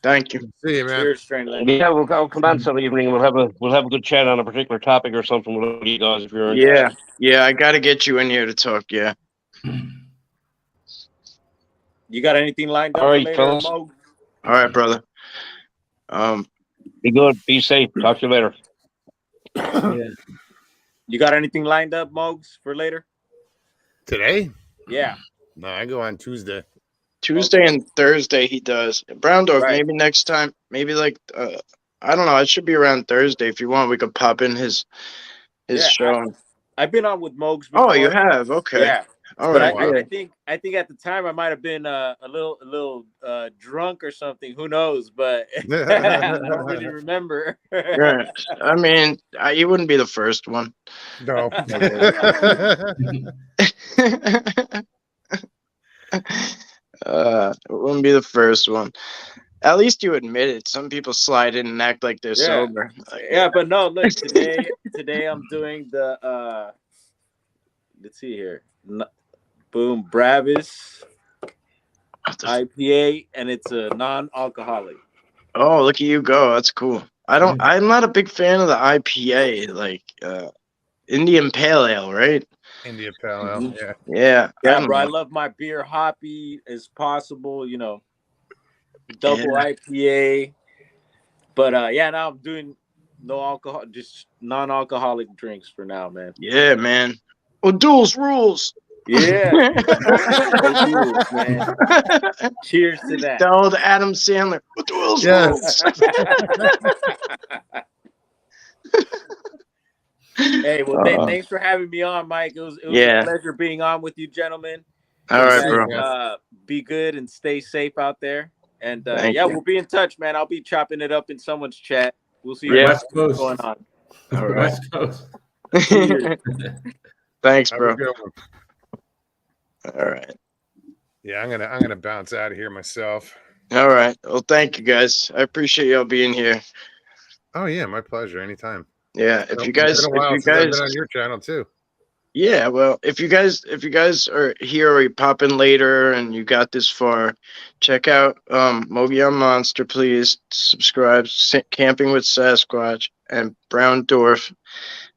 Thank you. See you, man. Cheers, Strain Leg. Yeah, I'll come on some evening. We'll have a good chat on a particular topic or something with you guys if you're interested. Yeah. I gotta get you in here to talk. Yeah. You got anything lined up All right, for later, fellas. Mo? All right, brother. Be good. Be safe. Talk to you later. Yeah. You got anything lined up, Mogs, for later? Today? Yeah. No, I go on Tuesday. Tuesday and Thursday he does. Brown Dog, Right. maybe next time, maybe like I don't know, it should be around Thursday. If you want, we could pop in his Yeah, show. I've been on with Mogs before. Oh, you have? Okay. Yeah. All But right. I think at the time I might have been a little drunk or something. Who knows? But I don't really remember. Right. I mean, you wouldn't be the first one. No. It wouldn't be the first one. At least you admit it. Some people slide in and act like they're sober. Yeah, but no, look, today I'm doing the let's see here. Boom, Bravis IPA, and it's a non-alcoholic. Oh, look at you go. That's cool. I'm not a big fan of the IPA, like Indian Pale Ale, right? India Pale Ale, yeah. Yeah. Yeah, bro. I love my beer hoppy as possible, double IPA. But yeah, now I'm doing no alcohol, just non-alcoholic drinks for now, man. Yeah, man. O'Doul's rules. Yeah. O'Doul's, man. Cheers to that. The old Adam Sandler. O'Doul's rules. Hey, well, thanks for having me on, Mike. It was a pleasure being on with you, gentlemen. All right, bro. Be good and stay safe out there. And we'll be in touch, man. I'll be chopping it up in someone's chat. We'll see what's going on. All right. West Coast. Thanks, bro. All right. Yeah, I'm gonna bounce out of here myself. All right. Well, thank you guys. I appreciate y'all being here. Oh yeah, my pleasure. Anytime. Yeah, if you guys I've been on your channel too. Yeah, well, if you guys are here or you pop in later and you got this far, check out Mogi on Monster, please. Subscribe, Camping with Sasquatch and Brown Dwarf.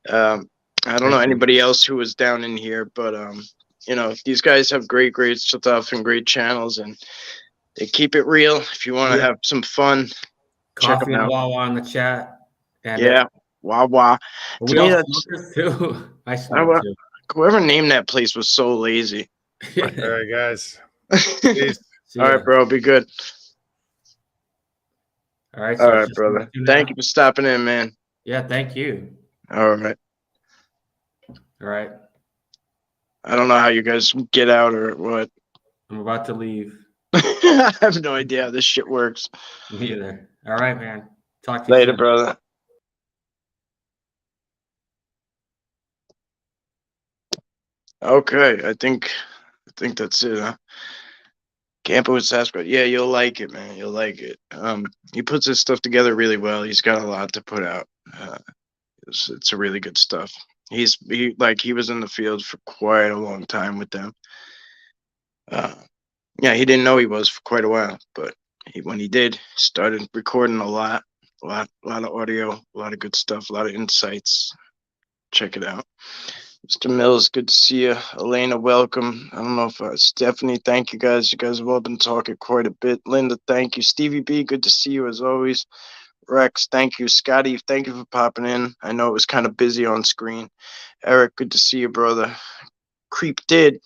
I don't know anybody else who was down in here, but these guys have great stuff and great channels, and they keep it real. If you want to have some fun, check them out. Wawa in the chat. And, Wawa. We all smokers too. I smoke too. Whoever named that place was so lazy. All right, guys. All right, bro. Be good. All right, brother. Thank you for stopping in, man. Yeah, thank you. All right. All right. I don't know how you guys get out or what. I'm about to leave. I have no idea how this shit works. Me either. All right, man. Talk to you later, soon. brother. Okay, I think think that's it, huh? Camping with Sasquatch. Yeah, you'll like it, man. You'll like it. He puts his stuff together really well. He's got a lot to put out. It's a really good stuff. He was in the field for quite a long time with them. Yeah, he didn't know he was for quite a while, but when he did, started recording a lot of audio, a lot of good stuff, a lot of insights. Check it out. Mr. Mills, good to see you. Elena, welcome. I don't know if Stephanie, thank you guys. You guys have all been talking quite a bit. Linda, thank you. Stevie B, good to see you as always. Rex, thank you. Scotty, thank you for popping in. I know it was kind of busy on screen. Eric, good to see you, brother. Creep did.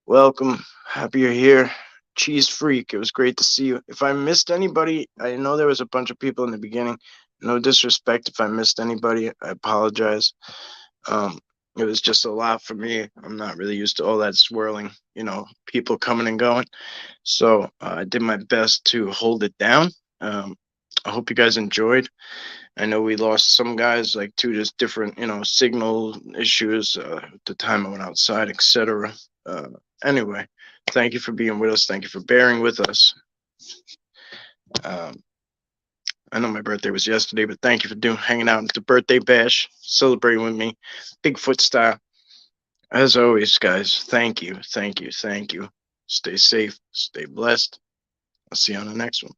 Welcome. Happy you're here. Cheese Freak, it was great to see you. If I missed anybody, I know there was a bunch of people in the beginning. No disrespect if I missed anybody. I apologize. It was just a lot for me. I'm not really used to all that swirling, people coming and going. So I did my best to hold it down. I hope you guys enjoyed. I know we lost some guys like to just different, signal issues at the time I went outside, etc. Anyway, thank you for being with us. Thank you for bearing with us. I know my birthday was yesterday, but thank you for hanging out at the birthday bash, celebrating with me, Bigfoot style. As always, guys, thank you, thank you, thank you. Stay safe, stay blessed. I'll see you on the next one.